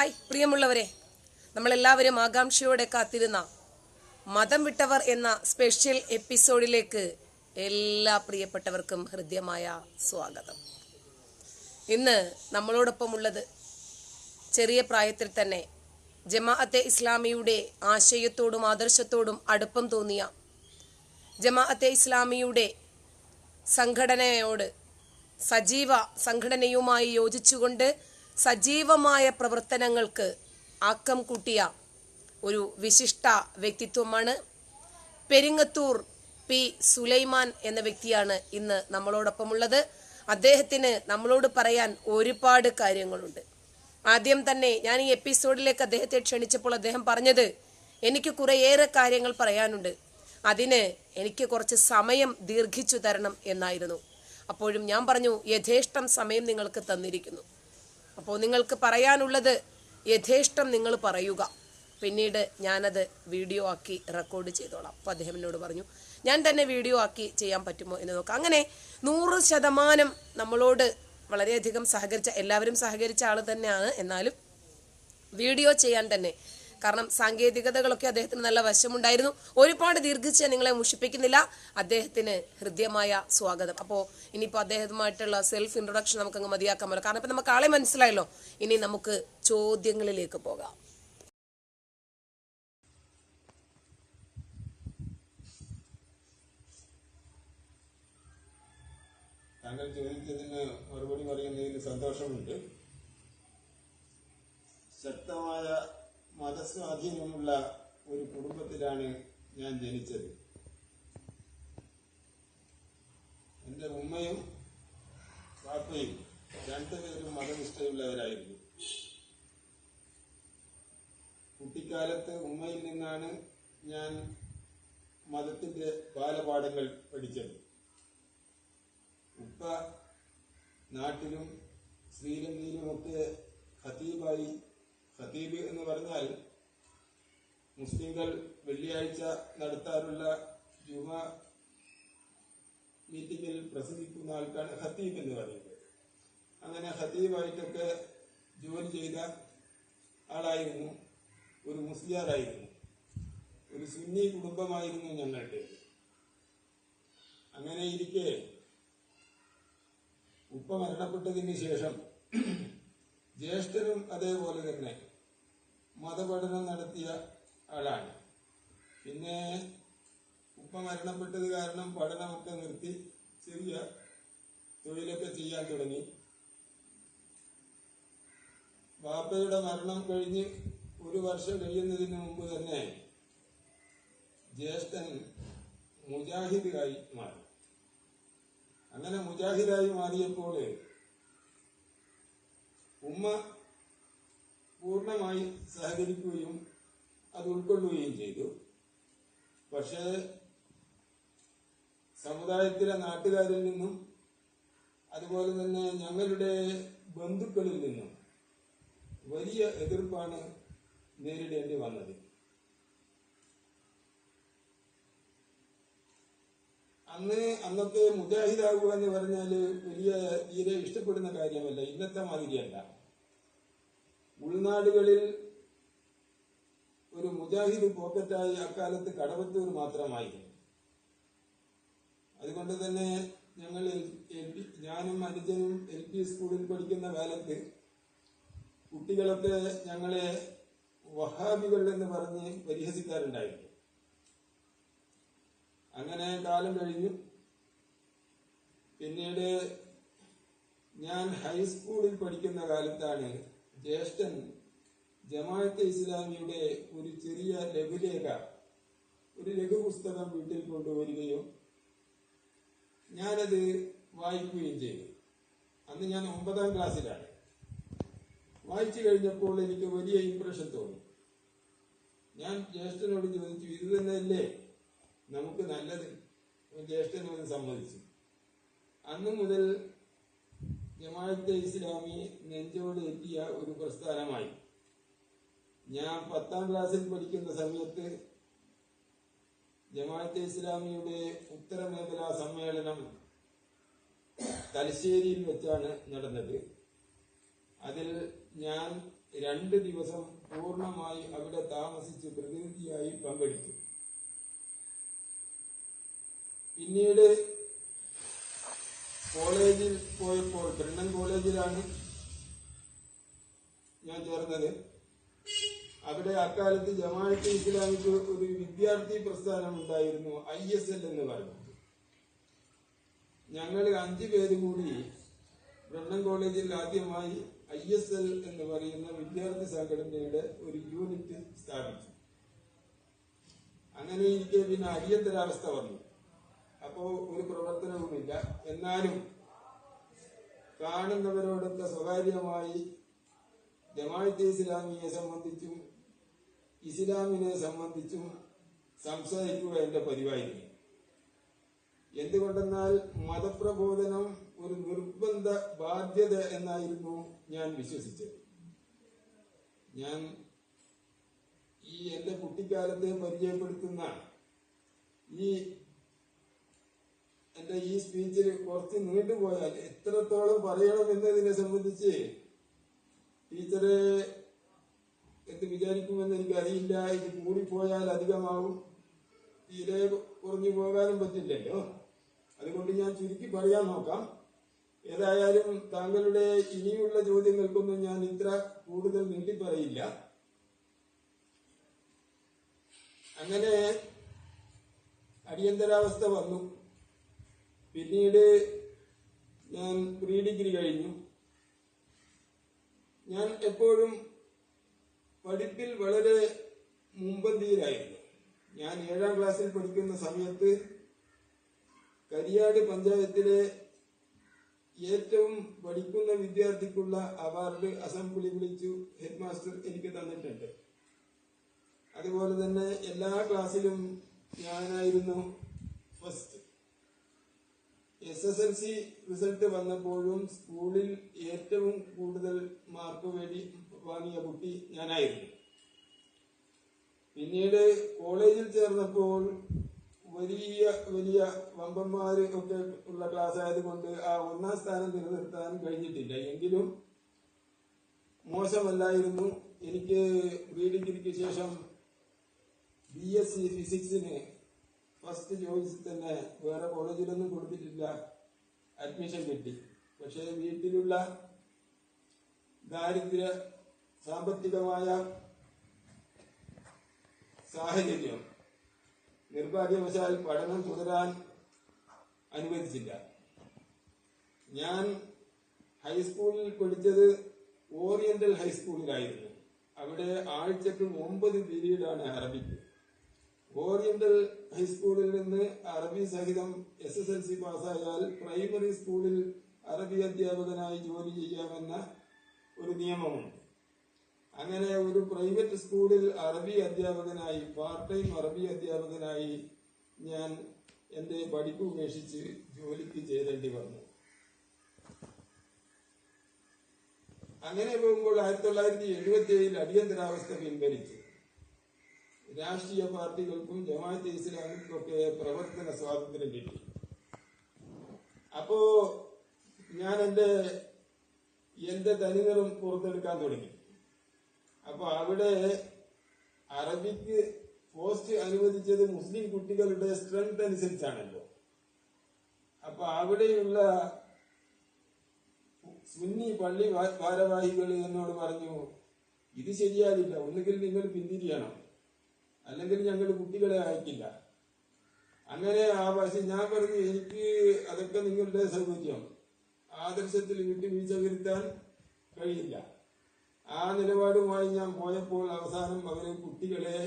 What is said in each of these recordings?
Hi പ്രിയമുള്ളവരെ, നമ്മളെല്ലാവരും ആകാംക്ഷയോടെ കാത്തിരുന്ന മതം വിട്ടവർ എന്ന സ്പെഷ്യൽ എപ്പിസോഡിലേക്ക് എല്ലാ പ്രിയപ്പെട്ടവർക്കും ഹൃദ്യമായ സ്വാഗതം. ഇന്ന് നമ്മളോടൊപ്പമുള്ളത് ചെറിയ പ്രായത്തിൽ തന്നെ ജമാഅത്തെ ഇസ്ലാമിയുടെ ആശയത്തോടും ആദർശത്തോടും അടുപ്പം തോന്നിയ, ജമാഅത്തെ ഇസ്ലാമിയുടെ സംഘടനയോട് സജീവ സംഘടനയുമായി യോജിച്ചുകൊണ്ട് സജീവമായ പ്രവർത്തനങ്ങൾക്ക് ആക്കം കൂട്ടിയ ഒരു വിശിഷ്ട വ്യക്തിത്വമാണ് പെരിങ്ങത്തൂർ പി സുലൈമാൻ എന്ന വ്യക്തിയാണ് ഇന്ന് നമ്മളോടൊപ്പമുള്ളത്. അദ്ദേഹത്തിന് നമ്മളോട് പറയാൻ ഒരുപാട് കാര്യങ്ങളുണ്ട്. ആദ്യം തന്നെ ഞാൻ ഈ എപ്പിസോഡിലേക്ക് അദ്ദേഹത്തെ ക്ഷണിച്ചപ്പോൾ അദ്ദേഹം പറഞ്ഞത്, എനിക്ക് കുറേയേറെ കാര്യങ്ങൾ പറയാനുണ്ട്, അതിന് എനിക്ക് കുറച്ച് സമയം ദീർഘിച്ചു തരണം എന്നായിരുന്നു. അപ്പോഴും ഞാൻ പറഞ്ഞു, യഥേഷ്ടം സമയം നിങ്ങൾക്ക് തന്നിരിക്കുന്നു. അപ്പോൾ നിങ്ങൾക്ക് പറയാനുള്ളത് യഥേഷ്ടം നിങ്ങൾ പറയുക, പിന്നീട് ഞാനത് വീഡിയോ ആക്കി റെക്കോർഡ് ചെയ്തോളാം. അപ്പോൾ അദ്ദേഹം എന്നോട് പറഞ്ഞു, ഞാൻ തന്നെ വീഡിയോ ആക്കി ചെയ്യാൻ പറ്റുമോ എന്ന് നോക്കാം. അങ്ങനെ 100% നമ്മളോട് വളരെയധികം സഹകരിച്ച, എല്ലാവരും സഹകരിച്ച ആൾ തന്നെയാണ്. എന്നാലും വീഡിയോ ചെയ്യാൻ തന്നെ, കാരണം സാങ്കേതികതകളൊക്കെ അദ്ദേഹത്തിന് നല്ല വശമുണ്ടായിരുന്നു. ഒരുപാട് ദീർഘിച്ച് നിങ്ങളെ മുഷിപ്പിക്കുന്നില്ല. അദ്ദേഹത്തിന് ഹൃദ്യമായ സ്വാഗതം. അപ്പോൾ ഇനിയിപ്പോൾ അദ്ദേഹവുമായിട്ടുള്ള സെൽഫ് ഇൻട്രൊഡക്ഷൻ നമുക്കങ്ങ് മതിയാക്കാമല്ലോ, കാരണം ഇപ്പം നമുക്ക് ആളെ മനസ്സിലായല്ലോ. ഇനി നമുക്ക് ചോദ്യങ്ങളിലേക്ക് പോകാം. താങ്കൾ ചോദിച്ചതിന് മറുപടി പറയുന്നതിൽ സന്തോഷമുണ്ട്. ശക്തമായ മതസ്വാധീനമുള്ള ഒരു കുടുംബത്തിലാണ് ഞാൻ ജനിച്ചത്. എൻ്റെ ഉമ്മയും പാപ്പയും രണ്ടുപേരും മതനിഷ്ഠയുള്ളവരായിരുന്നു. കുട്ടിക്കാലത്ത് ഉമ്മയിൽ നിന്നാണ് ഞാൻ മതത്തിന്റെ ബാലപാഠങ്ങൾ പഠിച്ചത്. ഉപ്പ നാട്ടിലും ശ്രീലങ്കയിലുമൊക്കെ ഖതീബായി. ഖതീബ് എന്ന് പറഞ്ഞാൽ മുസ്ലിങ്ങൾ വെള്ളിയാഴ്ച നടത്താറുള്ള ജുമാ മീറ്റിംഗിൽ പ്രസംഗിക്കുന്ന ആൾക്കാണ് ഖതീബ് എന്ന് പറയുന്നത്. അങ്ങനെ ഖതീബായിട്ടൊക്കെ ജോലി ചെയ്ത ആളായിരുന്നു. ഒരു മുസ്ലിയാറായിരുന്നു. ഒരു സുന്നി കുടുംബമായിരുന്നു ഞങ്ങളുടെ. അങ്ങനെ ഇരിക്കെ ഉപ്പ മരണപ്പെട്ടതിന് ശേഷം ജ്യേഷ്ഠനും അതേപോലെ തന്നെ മതപഠനം നടത്തിയ ആളാണ്. പിന്നെ ഉപ്പ മരണപ്പെട്ടത് കാരണം പഠനമൊക്കെ നിർത്തി ചെറിയ തൊഴിലൊക്കെ ചെയ്യാൻ തുടങ്ങി. ബാപ്പയുടെ മരണം കഴിഞ്ഞ് 1 വർഷം കഴിയുന്നതിന് മുമ്പ് തന്നെ ജ്യേഷ്ഠൻ മുജാഹിദായി മാറി. അങ്ങനെ മുജാഹിദായി മാറിയപ്പോൾ ഉമ്മ പൂർണ്ണമായി സഹകരിക്കുകയും അത് ഉൾക്കൊള്ളുകയും ചെയ്തു. പക്ഷേ സമുദായത്തിലെ നാട്ടുകാരിൽ നിന്നും അതുപോലെ തന്നെ ഞങ്ങളുടെ ബന്ധുക്കളിൽ നിന്നും വലിയ എതിർപ്പാണ് നേരിടേണ്ടി വന്നത്. അന്നൊക്കെ മുജാഹിദാകുക എന്ന് പറഞ്ഞാല് വലിയ തീരെ ഇഷ്ടപ്പെടുന്ന കാര്യമല്ല. ഇന്നത്തെ മാതിരിയല്ല. ഉൾനാടുകളിൽ ഒരു മുജാഹിദ് പോക്കറ്റായി അക്കാലത്ത് കടവത്തൂർ മാത്രമായിരുന്നു. അതുകൊണ്ട് തന്നെ ഞാനും അനുജനും LP സ്കൂളിൽ പഠിക്കുന്ന കാലത്ത് കുട്ടികളൊക്കെ ഞങ്ങളെ വഹാബികൾ എന്ന് പറഞ്ഞ് പരിഹസിക്കാറുണ്ടായിരുന്നു. അങ്ങനെ കാലം കഴിഞ്ഞു. പിന്നീട് ഞാൻ ഹൈസ്കൂളിൽ പഠിക്കുന്ന കാലത്താണ് ജ്യേഷ്ഠൻ ജമാഅത്തെ ഇസ്ലാമിയുടെ ഒരു ചെറിയ ലഘുലേഖ, ഒരു ലഘുപുസ്തകം വീട്ടിൽ കൊണ്ടുവരികയും ഞാനത് വായിക്കുകയും ചെയ്തു. അന്ന് ഞാൻ 9ാം ക്ലാസ്സിലാണ്. വായിച്ചു കഴിഞ്ഞപ്പോൾ എനിക്ക് വലിയ ഇംപ്രഷൻ തോന്നി. ഞാൻ ജ്യേഷ്ഠനോട് ചോദിച്ചു, ഇത് തന്നെയല്ലേ നമുക്ക് നല്ലത്? ജ്യേഷ്ഠനോട് സമ്മതിച്ചു. അന്നു മുതൽ ജമാഅത്തെ ഇസ്ലാമി നെഞ്ചോട് എത്തിയ ഒരു പ്രസ്ഥാനമായി. ഞാൻ 10ാം ക്ലാസ്സിൽ പഠിക്കുന്ന സമയത്ത് ജമാഅത്തെ ഇസ്ലാമിയുടെ ഉത്തരമേഖലാ സമ്മേളനം തലശ്ശേരിയിൽ വെച്ചാണ് നടന്നത്. അതിൽ ഞാൻ 2 ദിവസം പൂർണ്ണമായി അവിടെ താമസിച്ച് പ്രതിനിധിയായി പങ്കെടുത്തു. പിന്നീട് കോളേജിൽ പോയപ്പോൾ, ബ്രണ്ണൻ കോളേജിലാണ് ഞാൻ ചേർന്നത്. അവിടെ അക്കാലത്ത് ജമാഅത്തെ ഇസ്ലാമിക്ക് ഒരു വിദ്യാർത്ഥി പ്രസ്ഥാനം ഉണ്ടായിരുന്നു, ISL എന്ന് പറയുന്നത്. ഞങ്ങൾ 5 പേര് കൂടി ബ്രണ്ണൻ കോളേജിൽ ആദ്യമായി ISL എന്ന് പറയുന്ന വിദ്യാർത്ഥി സംഘടനയുടെ ഒരു യൂണിറ്റ് സ്ഥാപിച്ചു. അങ്ങനെ ഇരിക്കെ പിന്നെ അടിയന്തരാവസ്ഥ വന്നു. അപ്പോ ഒരു പ്രവർത്തനവുമില്ല. എന്നാലും കാണുന്നവരോടൊക്കെ സ്വകാര്യമായി ജമാഅത്തെ ഇസ്ലാമിയെ സംബന്ധിച്ചും ഇസ്ലാമിനെ സംബന്ധിച്ചും സംസാരിക്കുക എന്റെ പതിവായിരുന്നു. എന്തുകൊണ്ടെന്നാൽ മതപ്രബോധനം ഒരു നിർബന്ധ ബാധ്യത എന്നായിരുന്നു ഞാൻ വിശ്വസിച്ചത്. ഞാൻ എന്റെ കുട്ടിക്കാലത്തെ പരിചയപ്പെടുത്തുന്ന എന്റെ ഈ സ്പീച്ചിൽ കുറച്ച് നീണ്ടുപോയാൽ എത്രത്തോളം പറയണം എന്നതിനെ സംബന്ധിച്ച് ടീച്ചറെ എന്ത് വിചാരിക്കുമെന്ന് എനിക്കറിയില്ല. ഇത് കൂടിപ്പോയാൽ അധികമാവും, തീരെ കുറഞ്ഞു പോകാനും പറ്റില്ലല്ലോ. അതുകൊണ്ട് ഞാൻ ചുരുക്കി പറയാൻ നോക്കാം. ഏതായാലും താങ്കളുടെ ഇനിയുള്ള ചോദ്യങ്ങൾക്കൊന്നും ഞാൻ ഇത്ര കൂടുതൽ നീട്ടിപ്പറയില്ല. അങ്ങനെ അടിയന്തരാവസ്ഥ വന്നു. പിന്നീട് ഞാൻ പ്രീ ഡിഗ്രി കഴിഞ്ഞു. ഞാൻ എപ്പോഴും പഠിപ്പിൽ വളരെ മുമ്പന്തിയിലായിരുന്നു. ഞാൻ 7ാം ക്ലാസ്സിൽ പഠിക്കുന്ന സമയത്ത് കരിയാട് പഞ്ചായത്തിലെ ഏറ്റവും പഠിക്കുന്ന വിദ്യാർത്ഥിക്കുള്ള അവാർഡ് അസംബ്ലി വിളിച്ചു ഹെഡ് മാസ്റ്റർ എനിക്ക് തന്നിട്ടുണ്ട്. അതുപോലെ തന്നെ എല്ലാ ക്ലാസ്സിലും ഞാനായിരുന്നു ഫസ്റ്റ്. SSLC റിസൾട്ട് വന്നപ്പോഴും സ്കൂളിൽ ഏറ്റവും കൂടുതൽ മാർക്ക് വാങ്ങിയ കുട്ടി ഞാനായിരുന്നു. പിന്നീട് കോളേജിൽ ചേർന്നപ്പോൾ വലിയ വലിയ വമ്പന്മാര് ഒക്കെ ഉള്ള ക്ലാസ് ആയതുകൊണ്ട് ആ 1ാം സ്ഥാനം നിലനിർത്താൻ കഴിഞ്ഞിട്ടില്ല. എങ്കിലും മോശമല്ലായിരുന്നു. എനിക്ക് പ്രീ ഡിഗ്രിക്ക് ശേഷം BSc ഫിസിക്സിന് ഫസ്റ്റ് ചോയ്സ് തന്നെ, വേറെ കോളേജിലൊന്നും കൊടുത്തിട്ടില്ല, അഡ്മിഷൻ കിട്ടി. പക്ഷേ വീട്ടിലുള്ള ദാരിദ്ര്യ സാമ്പത്തികമായ സാഹചര്യം നിർഭാഗ്യവശാൽ പഠനം തുടരാൻ അനുവദിച്ചില്ല. ഞാൻ ഹൈസ്കൂളിൽ പഠിച്ചത് ഓറിയന്റൽ ഹൈസ്കൂളിലായിരുന്നു. അവിടെ ആഴ്ചക്ക് 9 പീരീഡാണ് അറബിക്ക്. ഓറിയന്റൽ ഹൈസ്കൂളിൽ നിന്ന് അറബി സഹിതം SSLC പാസ്സായാൽ പ്രൈമറി സ്കൂളിൽ അറബി അധ്യാപകനായി ജോലി ചെയ്യാമെന്ന ഒരു നിയമമുണ്ട്. അങ്ങനെ ഒരു പ്രൈവറ്റ് സ്കൂളിൽ അറബി അധ്യാപകനായി, പാർട്ട് ടൈം അറബി അധ്യാപകനായി ഞാൻ എന്റെ പഠിപ്പ് ഉപേക്ഷിച്ച് ജോലിക്ക് ചേരേണ്ടി വന്നു. അങ്ങനെ പോകുമ്പോൾ 1977 അടിയന്തരാവസ്ഥ പിൻവലിച്ചു. രാഷ്ട്രീയ പാർട്ടികൾക്കും ജമാഅത്തെ ഇസ്ലാമിക്കൊക്കെ പ്രവർത്തന സ്വാതന്ത്ര്യം കിട്ടി. അപ്പോ ഞാൻ എന്റെ തനിനിറം പുറത്തെടുക്കാൻ തുടങ്ങി. അപ്പൊ അവിടെ അറബിക്ക് പോസ്റ്റ് അനുവദിച്ചത് മുസ്ലിം കുട്ടികളുടെ സ്ട്രെങ്ത് അനുസരിച്ചാണല്ലോ. അപ്പൊ അവിടെയുള്ള സുന്നി പള്ളി ഭാരവാഹികൾ എന്നോട് പറഞ്ഞു, ഇത് ശരിയാകില്ല, ഒന്നുകിൽ നിങ്ങൾ പിന്തിരിയണം, അല്ലെങ്കിൽ ഞങ്ങൾ കുട്ടികളെ അയക്കില്ല. അങ്ങനെ ഞാൻ പറഞ്ഞു, എനിക്ക് അതൊക്കെ നിങ്ങളുടെ സൗകര്യം, ആദർശത്തിൽ വിട്ടുവീഴ്ച വരുത്താൻ കഴിയില്ല. ആ നിലപാടുമായി ഞാൻ പോയപ്പോൾ അവസാനം അവര് കുട്ടികളെ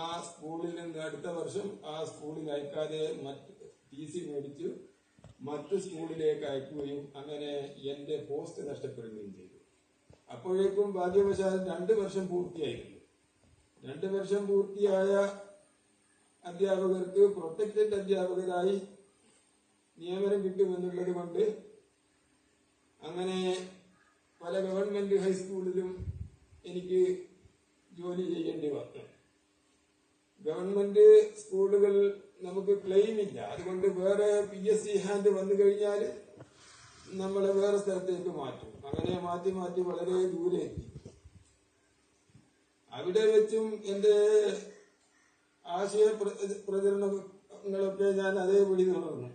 ആ സ്കൂളിൽ നിന്ന് അടുത്ത വർഷം ആ സ്കൂളിൽ അയക്കാതെ TC മേടിച്ചു മറ്റു സ്കൂളിലേക്ക് അയക്കുകയും അങ്ങനെ എന്റെ പോസ്റ്റ് നഷ്ടപ്പെടുകയും ചെയ്തു. അപ്പോഴേക്കും ഭാഗ്യവശാൽ 2 വർഷം പൂർത്തിയായിരുന്നു. 2 വർഷം പൂർത്തിയായ അധ്യാപകർക്ക് പ്രൊട്ടക്റ്റഡ് അധ്യാപകരായി നിയമനം കിട്ടുമെന്നുള്ളത് കൊണ്ട് അങ്ങനെ പല ഗവൺമെന്റ് ഹൈസ്കൂളിലും എനിക്ക് ജോലി ചെയ്യേണ്ടി വന്നു. ഗവൺമെന്റ് സ്കൂളുകൾ നമുക്ക് ക്ലെയിം ഇല്ല, അതുകൊണ്ട് വേറെ PSC ഹാൻഡ് വന്നു കഴിഞ്ഞാൽ നമ്മളെ വേറെ സ്ഥലത്തേക്ക് മാറ്റും. അങ്ങനെ മാറ്റി മാറ്റി വളരെ ദൂരെ എത്തി. അവിടെ വെച്ചും എന്റെ ആശയ പ്രചരണങ്ങളൊക്കെ ഞാൻ അതേപടി തുടർന്നു.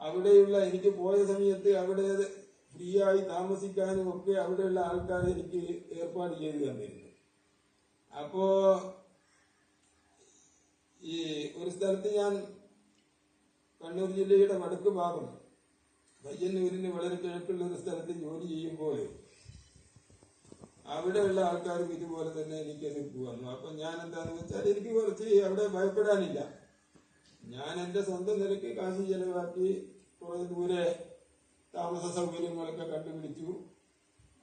അവിടെയുള്ള എനിക്ക് പോയ സമയത്ത് അവിടെ ഫ്രീ ആയി താമസിക്കാനും ഒക്കെ അവിടെയുള്ള ആൾക്കാർ എനിക്ക് ഏർപ്പാട് ചെയ്തു തന്നിരുന്നു. അപ്പോ ഈ ഒരു സ്ഥലത്ത് ഞാൻ കണ്ണൂർ ജില്ലയുടെ വടക്ക് ഭാഗം പയ്യന്നൂരിന് വളരെ കിഴക്കുള്ള ഒരു സ്ഥലത്ത് ജോലി ചെയ്യുമ്പോൾ അവിടെയുള്ള ആൾക്കാരും ഇതുപോലെ തന്നെ എനിക്ക് എതിർപ്പ് വന്നു. അപ്പൊ ഞാൻ എന്താന്ന് വെച്ചാൽ എനിക്ക് കുറച്ച് അവിടെ ഭയപ്പെടാനില്ല. ഞാൻ എന്റെ സ്വന്തം നിലയ്ക്ക് കാശ് ചെലവാക്കി കുറെ ദൂരെ താമസ സൗകര്യങ്ങളൊക്കെ കണ്ടുപിടിച്ചു.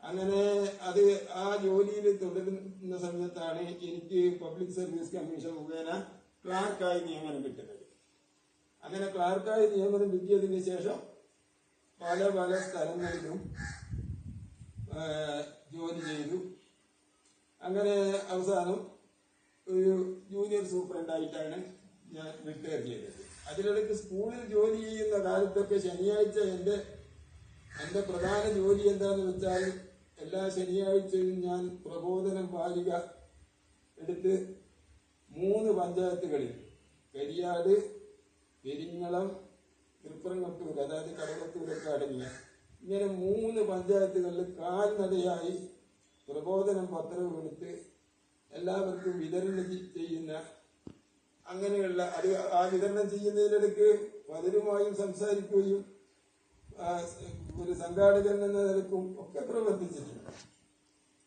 അങ്ങനെ അത് ആ ജോലിയിൽ തുടരുന്ന സമയത്താണ് എനിക്ക് പബ്ലിക് സർവീസ് കമ്മീഷൻ മുഖേന ക്ലാർക്കായി നിയമനം കിട്ടുന്നത്. അങ്ങനെ ക്ലാർക്കായി നിയമനം കിട്ടിയതിന് ശേഷം പല പല സ്ഥലങ്ങളിലും ജോലി ചെയ്തു. അങ്ങനെ അവസാനം ഒരു ജൂനിയർ സൂപ്രണ്ടായിട്ടാണ് ഞാൻ റിട്ടയർ ചെയ്തത്. അതിനിടയ്ക്ക് സ്കൂളിൽ ജോലി ചെയ്യുന്ന കാലത്തൊക്കെ ശനിയാഴ്ച എന്റെ പ്രധാന ജോലി എന്താന്ന് വെച്ചാൽ എല്ലാ ശനിയാഴ്ചയും ഞാൻ പ്രബോധനം വാരിക എടുത്ത് 3 പഞ്ചായത്തുകളിൽ കരിയാട്, പെരിങ്ങളം, തൃപ്രങ്ങത്തൂർ, അതായത് കടവത്തൂരൊക്കെ അടങ്ങിയ ഇങ്ങനെ 3 പഞ്ചായത്തുകളിൽ കാൽനടയായി പ്രബോധനം പത്രവും എടുത്ത് എല്ലാവർക്കും വിതരണം ചെയ്യുന്ന അങ്ങനെയുള്ള അത് ആ വിതരണം ചെയ്യുന്നതിനിടയ്ക്ക് പലരുമായും സംസാരിക്കുകയും ഒരു സംഘാടകൻ എന്ന നിലക്കും ഒക്കെ പ്രവർത്തിച്ചിട്ടുണ്ട്.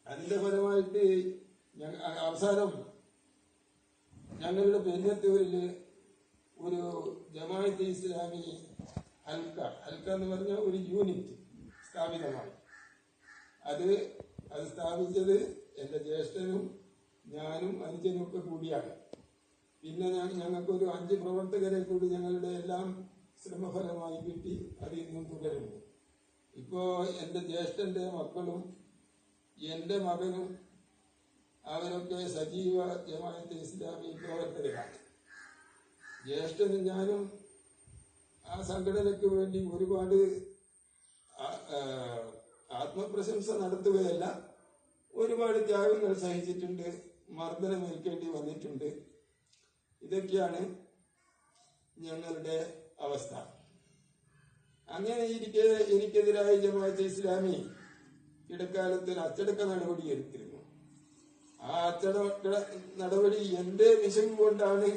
അതിന്റെ ഫലമായിട്ട് അവസാനം ഞങ്ങളുടെ പെരിഞ്ഞത്തൂരില് ഒരു ജമാഅത്തെ ഇസ്ലാമി ഹൽക്ക എന്ന് പറഞ്ഞ ഒരു യൂണിറ്റ് സ്ഥാപിതമായി. അത് സ്ഥാപിച്ചത് എന്റെ ജ്യേഷ്ഠനും ഞാനും അനുജനും ഒക്കെ കൂടിയാണ്. പിന്നെ ഞങ്ങൾക്കൊരു 5 പ്രവർത്തകരെ കൂടി ഞങ്ങളുടെ എല്ലാം ശ്രമഫലമായി കിട്ടി. അത് ഇന്നും തുടരുന്നു. ഇപ്പോ എന്റെ ജ്യേഷ്ഠന്റെ മക്കളും എന്റെ മകനും അവരൊക്കെ സജീവ ജമാഅത്തെ ഇസ്ലാമി പ്രവർത്തകരാണ്. ജ്യേഷ്ഠനും ഞാനും ആ സംഘടനയ്ക്ക് വേണ്ടി ഒരുപാട് ആത്മപ്രശംസ നടത്തുകയല്ല, ഒരുപാട് ത്യാഗങ്ങൾ സഹിച്ചിട്ടുണ്ട്, മർദ്ദനമേൽക്കേണ്ടി വന്നിട്ടുണ്ട്. ഇതൊക്കെയാണ് ഞങ്ങളുടെ അവസ്ഥ. അങ്ങനെ ഇരിക്കെ എനിക്കെതിരായി ജമാഅത്തെ ഇസ്ലാമി ഇടക്കാലത്ത് ഒരു അച്ചടക്ക നടപടി എടുത്തിരുന്നു. ആ അച്ചടക്ക നടപടി എന്റെ വിഷയം കൊണ്ടാണ്,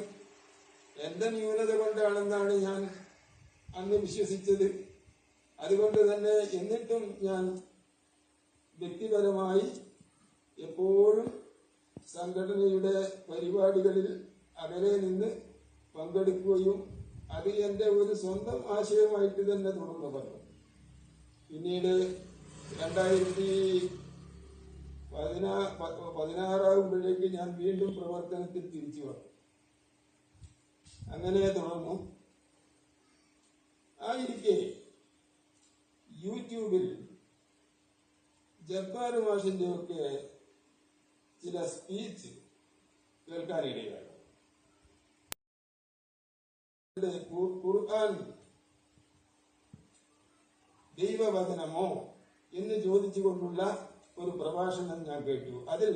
എന്റെ ന്യൂനത കൊണ്ടാണെന്നാണ് ഞാൻ അന്ന് വിശ്വസിച്ചത്. അതുകൊണ്ട് തന്നെ എന്നിട്ടും ഞാൻ വ്യക്തിപരമായി എപ്പോഴും സംഘടനയുടെ പരിപാടികളിൽ അകലെ നിന്ന് പങ്കെടുക്കുകയും അത് എന്റെ ഒരു സ്വന്തം ആശയമായിട്ട് തന്നെ തുടർന്നു പറഞ്ഞു. പിന്നീട് 2016 ഞാൻ വീണ്ടും പ്രവർത്തനത്തിൽ തിരിച്ചു വന്നു. അങ്ങനെ തുടർന്നു. ആയിരിക്കെ യൂട്യൂബിൽ ജബ്ബാർ മാഷിന്റെ ഒക്കെ ചില സ്പീച്ച് കേൾക്കാനിടയായി. ഖുർആൻ ദൈവവചനമോ എന്ന് ചോദിച്ചുകൊണ്ടുള്ള ഒരു പ്രഭാഷണം ഞാൻ കേട്ടു. അതിൽ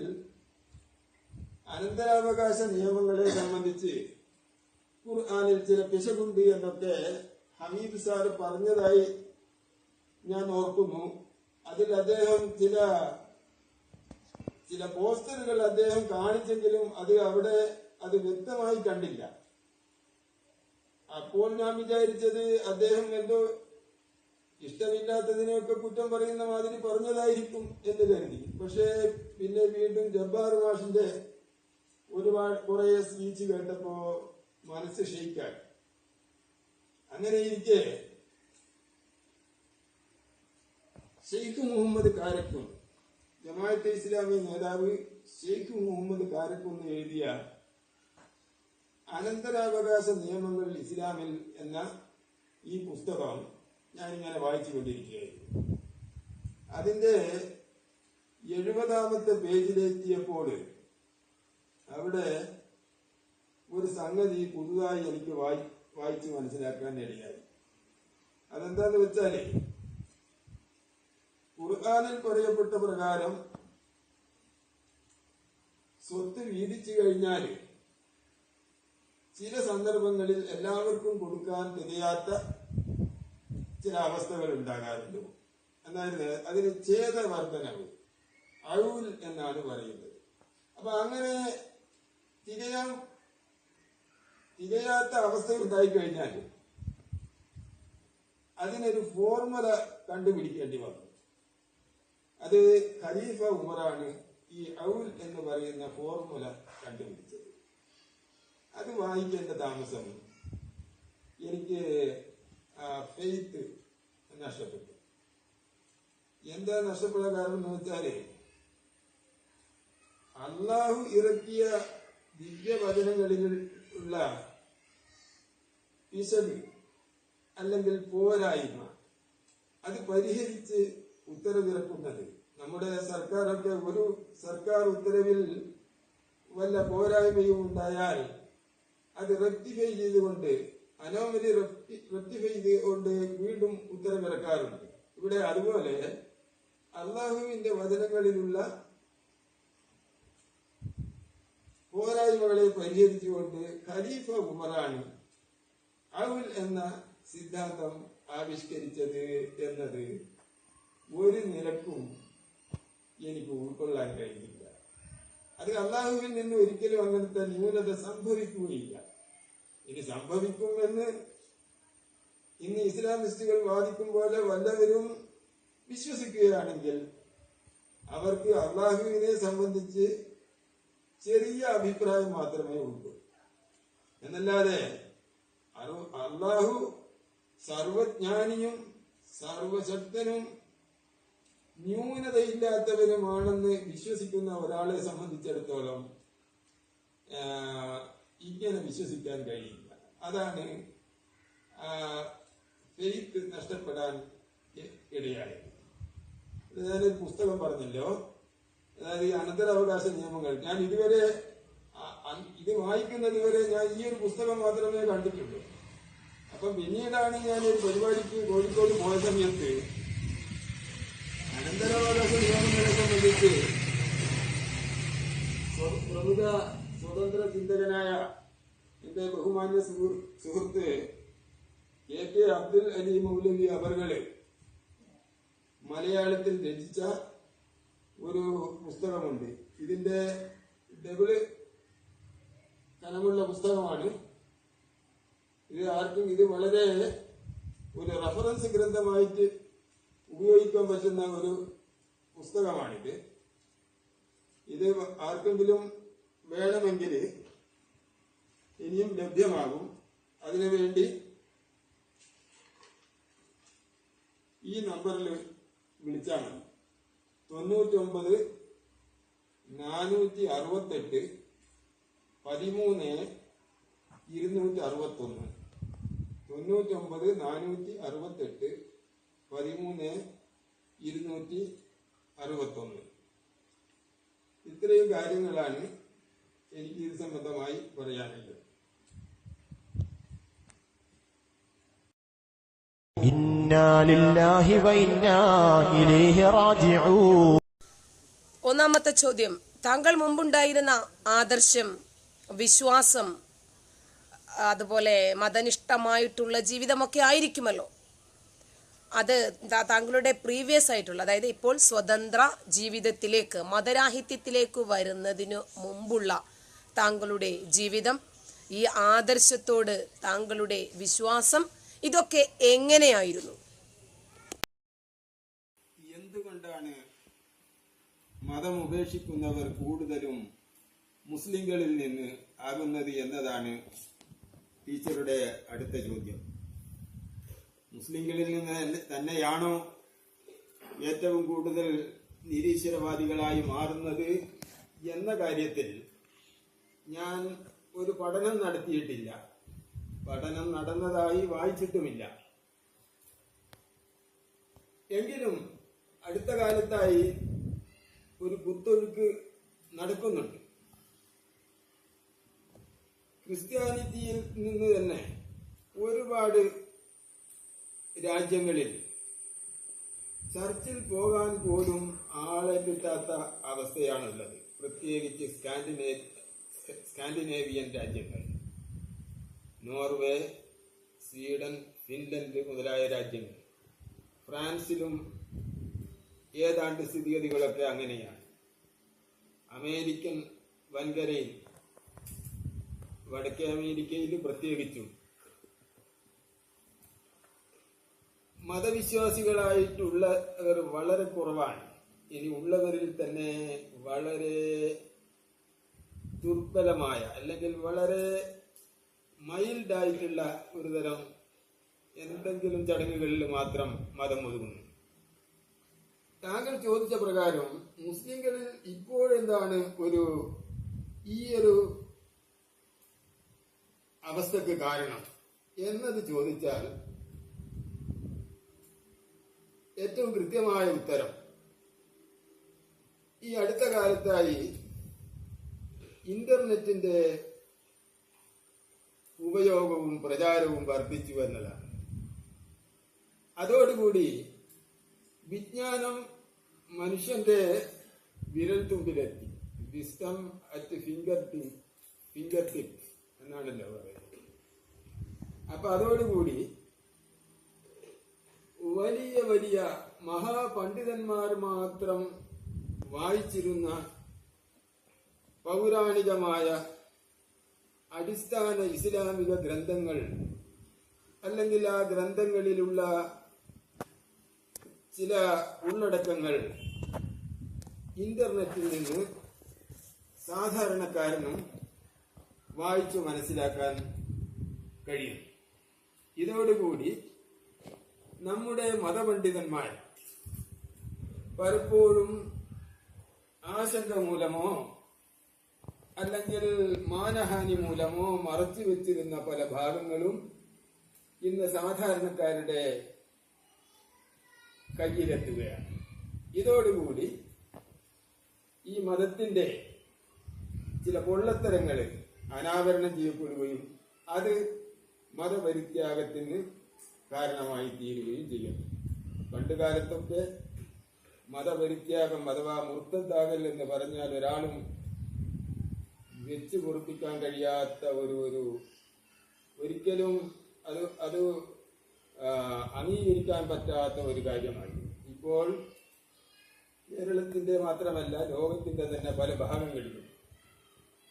അനന്തരാവകാശ നിയമങ്ങളെ സംബന്ധിച്ച് ഖുർആനിൽ ചില പിശകുണ്ട് എന്നൊക്കെ ഹമീദ് സാറ് പറഞ്ഞതായി ഞാൻ ഓർക്കുന്നു. അതിൽ അദ്ദേഹം ചില പോസ്റ്ററുകൾ അദ്ദേഹം കാണിച്ചെങ്കിലും അത് വ്യക്തമായി കണ്ടില്ല. അപ്പോൾ ഞാൻ വിചാരിച്ചത് അദ്ദേഹം എന്തോ ഇഷ്ടമില്ലാത്തതിനെയൊക്കെ കുറ്റം പറയുന്ന മാതിരി പറഞ്ഞതായിരിക്കും എന്ന് കരുതി. പക്ഷേ പിന്നെ വീണ്ടും ജബ്ബാർ മാഷിന്റെ കുറെ സ്പീച്ച് കേട്ടപ്പോ മനസ്സ് ക്ഷയിക്കാൻ. അങ്ങനെ ഇരിക്കെ ഷെയ്ഖ് മുഹമ്മദ് കാരക്കും, ജമാഅത്തെ ഇസ്ലാമി നേതാവ് ഷെയ്ഖ് മുഹമ്മദ് കാരക്കും എഴുതിയ അനന്തരാവകാശ നിയമങ്ങൾ ഇസ്ലാമിൽ എന്ന ഈ പുസ്തകം ഞാനിങ്ങനെ വായിച്ചുകൊണ്ടിരിക്കുകയായിരുന്നു. അതിന്റെ 70ാമത്തെ പേജിലെത്തിയപ്പോൾ അവിടെ ഒരു സംഗതി പുതുതായി എനിക്ക് വായിച്ച് മനസ്സിലാക്കാൻ ഇടയായി. അതെന്താന്ന് വെച്ചാല് ഖുർആനിൽ പറയപ്പെട്ട പ്രകാരം സ്വത്ത് വീതിച്ചു കഴിഞ്ഞാൽ ചില സന്ദർഭങ്ങളിൽ എല്ലാവർക്കും കൊടുക്കാൻ തികയാത്ത ചില അവസ്ഥകൾ ഉണ്ടാകാറുണ്ട്. എന്നായിരുന്നു അതിന് ഛേദവർദ്ധനവ് അഴൂൽ എന്നാണ് പറയുന്നത്. അപ്പൊ അങ്ങനെ തികയാത്ത അവസ്ഥ ഉണ്ടായിക്കഴിഞ്ഞാൽ അതിനൊരു ഫോർമുല കണ്ടുപിടിക്കേണ്ടി വന്നു. അത് ഖലീഫ ഉമറാണ് ഈ ഔൽ എന്ന് പറയുന്ന ഫോർമുല കണ്ടുപിടിച്ചത്. അത് വായിക്കേണ്ട താമസം എനിക്ക് ഫെയ്ത്ത് നഷ്ടപ്പെട്ടു. എന്താ നഷ്ടപ്പെടാൻ കാരണം എന്ന് വെച്ചാല് അള്ളാഹു ഇറക്കിയ ദിവ്യവചനങ്ങളിൽ ഉള്ള പിശക് അല്ലെങ്കിൽ പോരായ്മ അത് പരിഹരിച്ച് ഉത്തരവിറക്കുന്നത്. നമ്മുടെ സർക്കാരൊക്കെ ഒരു സർക്കാർ ഉത്തരവിൽ വല്ല പോരായ്മയും ഉണ്ടായാൽ അത് റെക്ടിഫൈ ചെയ്തുകൊണ്ട് അനോമലി റെക്ടിഫൈ ചെയ്തുകൊണ്ട് വീണ്ടും ഉത്തരവിറക്കാറുണ്ട്. ഇവിടെ അതുപോലെ അള്ളാഹുവിന്റെ വചനങ്ങളിലുള്ള പോരായ്മകളെ പരിഹരിച്ചുകൊണ്ട് ഖലീഫ ഉമറാണ് ഔൽ എന്ന സിദ്ധാന്തം ആവിഷ്കരിച്ചത് എന്നത് ഒരു നിലക്കും എനിക്ക് ഉൾക്കൊള്ളാൻ കഴിയില്ല. അത് അള്ളാഹുവിൽ നിന്ന് ഒരിക്കലും അങ്ങനത്തെ ന്യൂനത സംഭവിക്കുകയില്ല. ഇനി സംഭവിക്കുമെന്ന് ഇന്ന് ഇസ്ലാമിസ്റ്റുകൾ വാദിക്കും പോലെ വല്ലവരും വിശ്വസിക്കുകയാണെങ്കിൽ അവർക്ക് അള്ളാഹുവിനെ സംബന്ധിച്ച് ചെറിയ അഭിപ്രായം മാത്രമേ ഉള്ളൂ. എന്നല്ലാതെ അള്ളാഹു സർവജ്ഞാനിയും സർവശക്തനും ന്യൂനതയില്ലാത്തവരുമാണെന്ന് വിശ്വസിക്കുന്ന ഒരാളെ സംബന്ധിച്ചിടത്തോളം ഇങ്ങനെ വിശ്വസിക്കാൻ കഴിയില്ല. അതാണ് ഫെയ്ത്ത് നഷ്ടപ്പെടാൻ ഇടയായത്. ഞാനൊരു പുസ്തകം പറഞ്ഞല്ലോ, അതായത് ഈ അനന്തരാവകാശ നിയമങ്ങൾ. ഞാൻ ഇതുവരെ ഇത് വായിക്കുന്നത് വരെ ഞാൻ ഈ ഒരു പുസ്തകം മാത്രമേ കണ്ടിട്ടുള്ളൂ. അപ്പം പിന്നീടാണ് ഞാൻ ഒരു പരിപാടിക്ക് കോഴിക്കോട് പോയ സമയത്ത് അനന്തരാവകാശ നിയമങ്ങളെ സംബന്ധിച്ച് പ്രമുഖ സ്വതന്ത്ര ചിന്തകനായ എന്റെ ബഹുമാന്യ സുഹൃത്ത് AK അബ്ദുൽ അലി മൗലവി അവർകള് മലയാളത്തിൽ രചിച്ച ഒരു പുസ്തകമുണ്ട്. ഇതിന്റെ ഡബിള് കനമുള്ള പുസ്തകമാണ്. ഇത് വളരെ ഒരു റഫറൻസ് ഗ്രന്ഥമായിട്ട് ഉപയോഗിക്കാൻ പറ്റുന്ന ഒരു പുസ്തകമാണിത്. ഇത് ആർക്കെങ്കിലും വേണമെങ്കിൽ ഇനിയും ലഭ്യമാകും. അതിനുവേണ്ടി ഈ നമ്പറിൽ വിളിച്ചാൽ മതി. 99 468 13 261. 99 468 13 261. ഇത്രയും കാര്യങ്ങളാണ് എനിക്ക് ഇത് സംബന്ധമായി പറയാനുള്ളത്. ഒന്നാമത്തെ ചോദ്യം, താങ്കൾ മുമ്പുണ്ടായിരുന്ന ആദർശം, വിശ്വാസം, അതുപോലെ മതനിഷ്ഠമായിട്ടുള്ള ജീവിതമൊക്കെ ആയിരിക്കുമല്ലോ. അത് താങ്കളുടെ പ്രീവിയസ് ആയിട്ടുള്ള, അതായത് ഇപ്പോൾ സ്വതന്ത്ര ജീവിതത്തിലേക്ക്, മതരാഹിത്യത്തിലേക്ക് വരുന്നതിനു മുമ്പുള്ള താങ്കളുടെ ജീവിതം, ഈ ആദർശത്തോട് താങ്കളുടെ വിശ്വാസം, ഇതൊക്കെ എങ്ങനെയായിരുന്നു? എന്തുകൊണ്ടാണ് മതം ഉപേക്ഷിക്കുന്നവർ കൂടുതലും മുസ്ലിങ്ങളിൽ നിന്ന് ആകുന്നത് എന്നതാണ് ടീച്ചറുടെ അടുത്ത ചോദ്യം. മുസ്ലിങ്ങളിൽ നിന്ന് തന്നെയാണോ ഏറ്റവും കൂടുതൽ നിരീശ്വരവാദികളായി മാറുന്നത് എന്ന കാര്യത്തിൽ ഞാൻ ഒരു പഠനം നടത്തിയിട്ടില്ല. പഠനം നടന്നതായി വായിച്ചിട്ടുമില്ല. എങ്കിലും അടുത്ത കാലത്തായി ഒരു കുത്തൊഴുക്ക് നടക്കുന്നുണ്ട്. ക്രിസ്ത്യാനിറ്റിയിൽ നിന്ന് തന്നെ ഒരുപാട് രാജ്യങ്ങളിൽ ചർച്ചിൽ പോകാൻ പോലും ആളെ കിട്ടാത്ത അവസ്ഥയാണുള്ളത്. പ്രത്യേകിച്ച് സ്കാൻഡിനേവിയൻ രാജ്യങ്ങൾ, നോർവേ, സ്വീഡൻ, ഫിൻലൻഡ് മുതലായ രാജ്യങ്ങൾ. ഫ്രാൻസിലും ഏതാണ്ട് സ്ഥിതിഗതികളൊക്കെ അങ്ങനെയാണ്. അമേരിക്കൻ വൻകരയിൽ, വടക്കേ അമേരിക്കയിൽ പ്രത്യേകിച്ചും മതവിശ്വാസികളായിട്ടുള്ളവർ വളരെ കുറവാണ്. ഇനി ഉള്ളവരിൽ തന്നെ വളരെ ദുർബലമായ അല്ലെങ്കിൽ വളരെ മൈൽഡായിട്ടുള്ള ഒരുതരം എന്തെങ്കിലും ചടങ്ങുകളിൽ മാത്രം മതം ഒതുങ്ങുന്നു. താങ്കൾ ചോദിച്ച പ്രകാരം മുസ്ലിങ്ങളിൽ ഇപ്പോഴെന്താണ് ഈ ഒരു അവസ്ഥക്ക് കാരണം എന്നത് ചോദിച്ചാൽ ഏറ്റവും കൃത്യമായ ഉത്തരം, ഈ അടുത്ത കാലത്തായി ഇന്റർനെറ്റിന്റെ ഉപയോഗവും പ്രചാരവും വർദ്ധിച്ചു എന്നതാണ്. അതോടുകൂടി വിജ്ഞാനം മനുഷ്യന്റെ വിരൽത്തുമ്പിലെത്തി. വിസ്ഡം അറ്റ് ഫിംഗർ ടിപ്പ് എന്നാണല്ലോ പറയുന്നത്. അപ്പൊ അതോടുകൂടി വലിയ വലിയ മഹാപണ്ഡിതന്മാർ മാത്രം വായിച്ചിരുന്ന പൗരാണികമായ അടിസ്ഥാന ഇസ്ലാമിക ഗ്രന്ഥങ്ങൾ അല്ലെങ്കിൽ ആ ഗ്രന്ഥങ്ങളിലുള്ള ചില ഉള്ളടക്കങ്ങൾ ഇന്റർനെറ്റിൽ നിന്ന് സാധാരണക്കാരനും വായിച്ചു മനസ്സിലാക്കാൻ കഴിയും. ഇതോടുകൂടി നമ്മുടെ മതപണ്ഡിതന്മാർ പലപ്പോഴും ആശങ്ക മൂലമോ അല്ലെങ്കിൽ മാനഹാനി മൂലമോ മറച്ചു വെച്ചിരുന്ന പല ഭാഗങ്ങളും ഇന്ന് സാധാരണക്കാരുടെ കയ്യിലെത്തുകയാണ്. ഇതോടുകൂടി ഈ മതത്തിന്റെ ചില പൊള്ളത്തരങ്ങൾ അനാവരണം ചെയ്യപ്പെടുകയും അത് മതപരിത്യാഗത്തിന് കാരണമായി തീരുകയും ചെയ്യുന്നു. പണ്ടുകാലത്തൊക്കെ മതപരിത്യാഗം അഥവാ മുർത്തദ്ദാകൽ എന്ന് പറഞ്ഞാൽ ഒരാളും വെച്ച് പൊറുപ്പിക്കാൻ കഴിയാത്ത ഒരിക്കലും അത് അംഗീകരിക്കാൻ പറ്റാത്ത ഒരു കാര്യമായിരുന്നു. ഇപ്പോൾ കേരളത്തിന്റെ മാത്രമല്ല ലോകത്തിന്റെ തന്നെ പല ഭാഗങ്ങളിലും,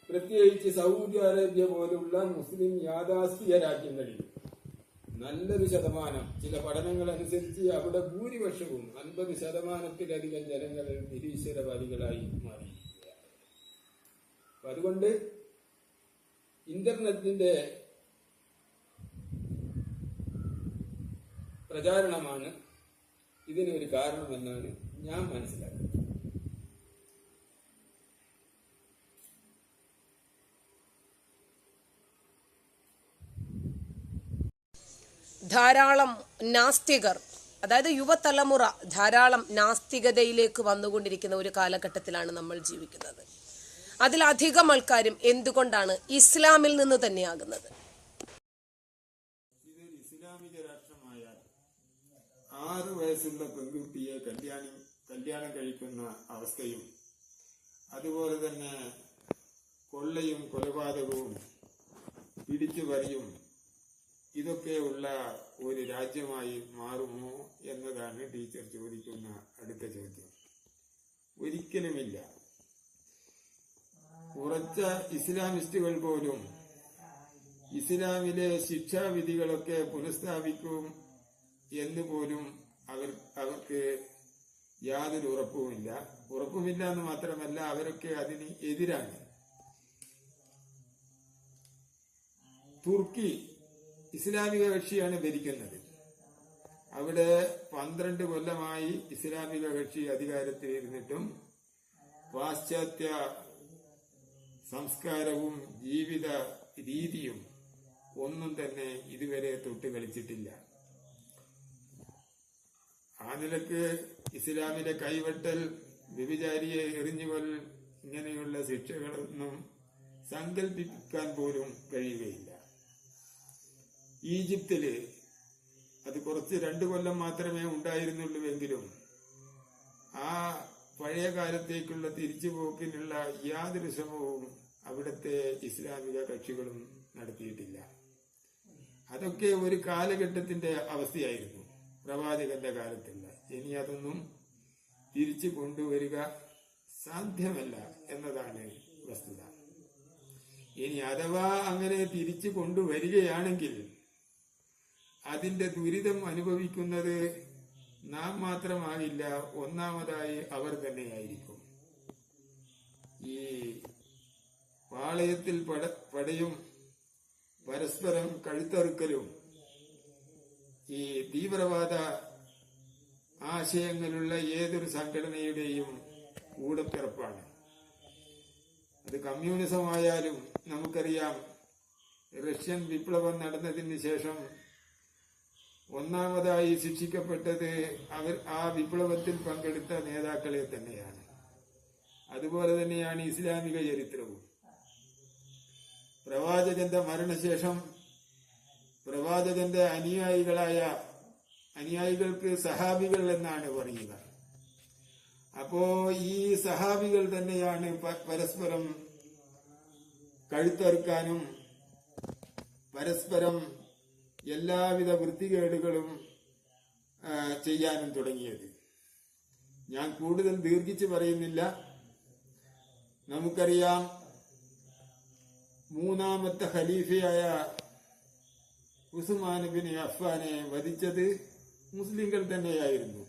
പ്രത്യേകിച്ച് സൗദി അറേബ്യ പോലുള്ള മുസ്ലിം യാഥാസ്ഥിക രാജ്യങ്ങളിൽ നല്ലൊരു ശതമാനം, ചില പഠനങ്ങൾ അനുസരിച്ച് അവിടെ ഭൂരിപക്ഷവും 50%-ലധികം ജനങ്ങൾ നിരീശ്വരവാദികളായി മാറിയിരിക്കുകയാണ്. അതുകൊണ്ട് ഇന്റർനെറ്റിന്റെ പ്രചാരണമാണ് ഇതിനൊരു കാരണമെന്നാണ് ഞാൻ മനസ്സിലാക്കുന്നത്. ധാരാളം നാസ്തികർ, അതായത് യുവതലമുറ ധാരാളം നാസ്തികതയിലേക്ക് വന്നുകൊണ്ടിരിക്കുന്ന ഒരു കാലഘട്ടത്തിലാണ് നമ്മൾ ജീവിക്കുന്നത്. അതിലധികം ആൾക്കാരും എന്തുകൊണ്ടാണ് ഇസ്ലാമിൽ നിന്ന് തന്നെയാകുന്നത്? ഇതൊരു ഇസ്ലാമിക രാഷ്ട്രമായാൽ 6 വയസ്സുള്ള പെൺകുട്ടിയെ കല്യാണം കഴിക്കുന്ന അവസ്ഥയും അതുപോലെ തന്നെ കൊള്ളയും കൊലപാതകവും പിടിച്ചുപറിയും ഇതൊക്കെയുള്ള ഒരു രാജ്യമായി മാറുമോ എന്നതാണ് ടീച്ചർ ചോദിക്കുന്ന അടുത്ത ചോദ്യം. ഒരിക്കലുമില്ല. ഉറച്ച ഇസ്ലാമിസ്റ്റുകൾ പോലും ഇസ്ലാമിലെ ശിക്ഷാവിധികളൊക്കെ പുനഃസ്ഥാപിക്കും എന്ന് പോലും അവർക്ക് യാതൊരു ഉറപ്പുമില്ല എന്ന് മാത്രമല്ല, അവരൊക്കെ അതിന് എതിരാണ്. തുർക്കി ഇസ്ലാമിക കക്ഷിയാണ് ഭരിക്കുന്നത്. അവിടെ 12 കൊല്ലമായി ഇസ്ലാമിക കക്ഷി അധികാരത്തിൽ ഇരുന്നിട്ടും പാശ്ചാത്യ സംസ്കാരവും ജീവിത രീതിയും ഒന്നും തന്നെ ഇതുവരെ തൊട്ട് കളിച്ചിട്ടില്ല. ആ നിലക്ക് ഇസ്ലാമിലെ കൈവെട്ടൽ, വ്യഭിചാരിയെ എറിഞ്ഞുകൊൽ, ഇങ്ങനെയുള്ള ശിക്ഷകളൊന്നും സങ്കല്പിക്കാൻ പോലും കഴിയുകയില്ല. ഈജിപ്തില് അത് കുറച്ച് 2 കൊല്ലം മാത്രമേ ഉണ്ടായിരുന്നുള്ളൂവെങ്കിലും പഴയ കാലത്തേക്കുള്ള തിരിച്ചുപോക്കിനുള്ള യാതൊരു ശ്രമവും അവിടുത്തെ ഇസ്ലാമിക കക്ഷികളും നടത്തിയിട്ടില്ല. അതൊക്കെ ഒരു കാലഘട്ടത്തിന്റെ അവസ്ഥയായിരുന്നു, പ്രവാചകന്റെ കാലത്തുള്ള. ഇനി അതൊന്നും തിരിച്ചു കൊണ്ടുവരിക സാധ്യമല്ല എന്നതാണ് വസ്തുത. ഇനി അഥവാ അങ്ങനെ തിരിച്ചു കൊണ്ടുവരികയാണെങ്കിൽ അതിന്റെ ദുരിതം അനുഭവിക്കുന്നത് നാം മാത്രമാകില്ല, ഒന്നാമതായി അവർ തന്നെയായിരിക്കും. ഈ പാളയത്തിൽ പടയും പരസ്പരം കഴുത്തറുക്കലും ഈ തീവ്രവാദ ആശയങ്ങളുള്ള ഏതൊരു സംഘടനയുടെയും കൂടപ്പിറപ്പാണ്. അത് കമ്മ്യൂണിസമായാലും നമുക്കറിയാം, റഷ്യൻ വിപ്ലവം നടന്നതിന് ശേഷം ഒന്നാമതായി ശിക്ഷിക്കപ്പെട്ടത് ആ വിപ്ലവത്തിൽ പങ്കെടുത്ത നേതാക്കളെ തന്നെയാണ്. അതുപോലെ തന്നെയാണ് ഇസ്ലാമിക ചരിത്രവും. പ്രവാചകന്റെ മരണശേഷം പ്രവാചകന്റെ അനുയായികൾക്ക് സഹാബികൾ എന്നാണ് പറയുക. അപ്പോ ഈ സഹാബികൾ തന്നെയാണ് പരസ്പരം കഴുത്തറുക്കാനും പരസ്പരം എല്ലാവിധ വൃത്തികേടുകളും ചെയ്യാനും തുടങ്ങിയത്. ഞാൻ കൂടുതൽ ദീർഘിച്ച് പറയുന്നില്ല. നമുക്കറിയാം, മൂന്നാമത്തെ ഖലീഫയായ ഉസ്മാൻ ബിൻ അഫ്ഫാനെ വധിച്ചത് മുസ്ലിങ്ങൾ തന്നെയായിരുന്നു.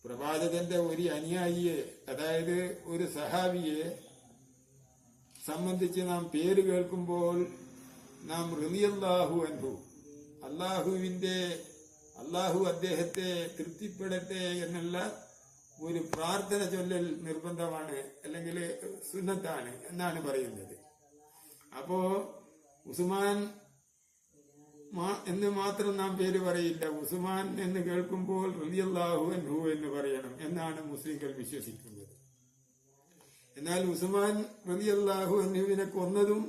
പ്രവാചകന്റെ ഒരു അനുയായിയെ, അതായത് ഒരു സഹാബിയെ സംബന്ധിച്ച് നാം പേര് കേൾക്കുമ്പോൾ നാം റളിയല്ലാഹു അൻഹു, അള്ളാഹു അദ്ദേഹത്തെ തൃപ്തിപ്പെടട്ടെ എന്നുള്ള ഒരു പ്രാർത്ഥന ചൊല്ലൽ നിർബന്ധമാണ്, അല്ലെങ്കിൽ സുന്നത്താണ് എന്നാണ് പറയുന്നത്. അപ്പോ ഉസ്മാൻ എന്ന് മാത്രം നാം പേര് പറയില്ല. ഉസ്മാൻ എന്ന് കേൾക്കുമ്പോൾ റളിയല്ലാഹു അൻഹു എന്ന് പറയണം എന്നാണ് മുസ്ലിങ്ങൾ വിശ്വസിക്കുന്നത്. എന്നാൽ ഉസ്മാൻ റളിയല്ലാഹു അൻഹുവിനെ കൊന്നതും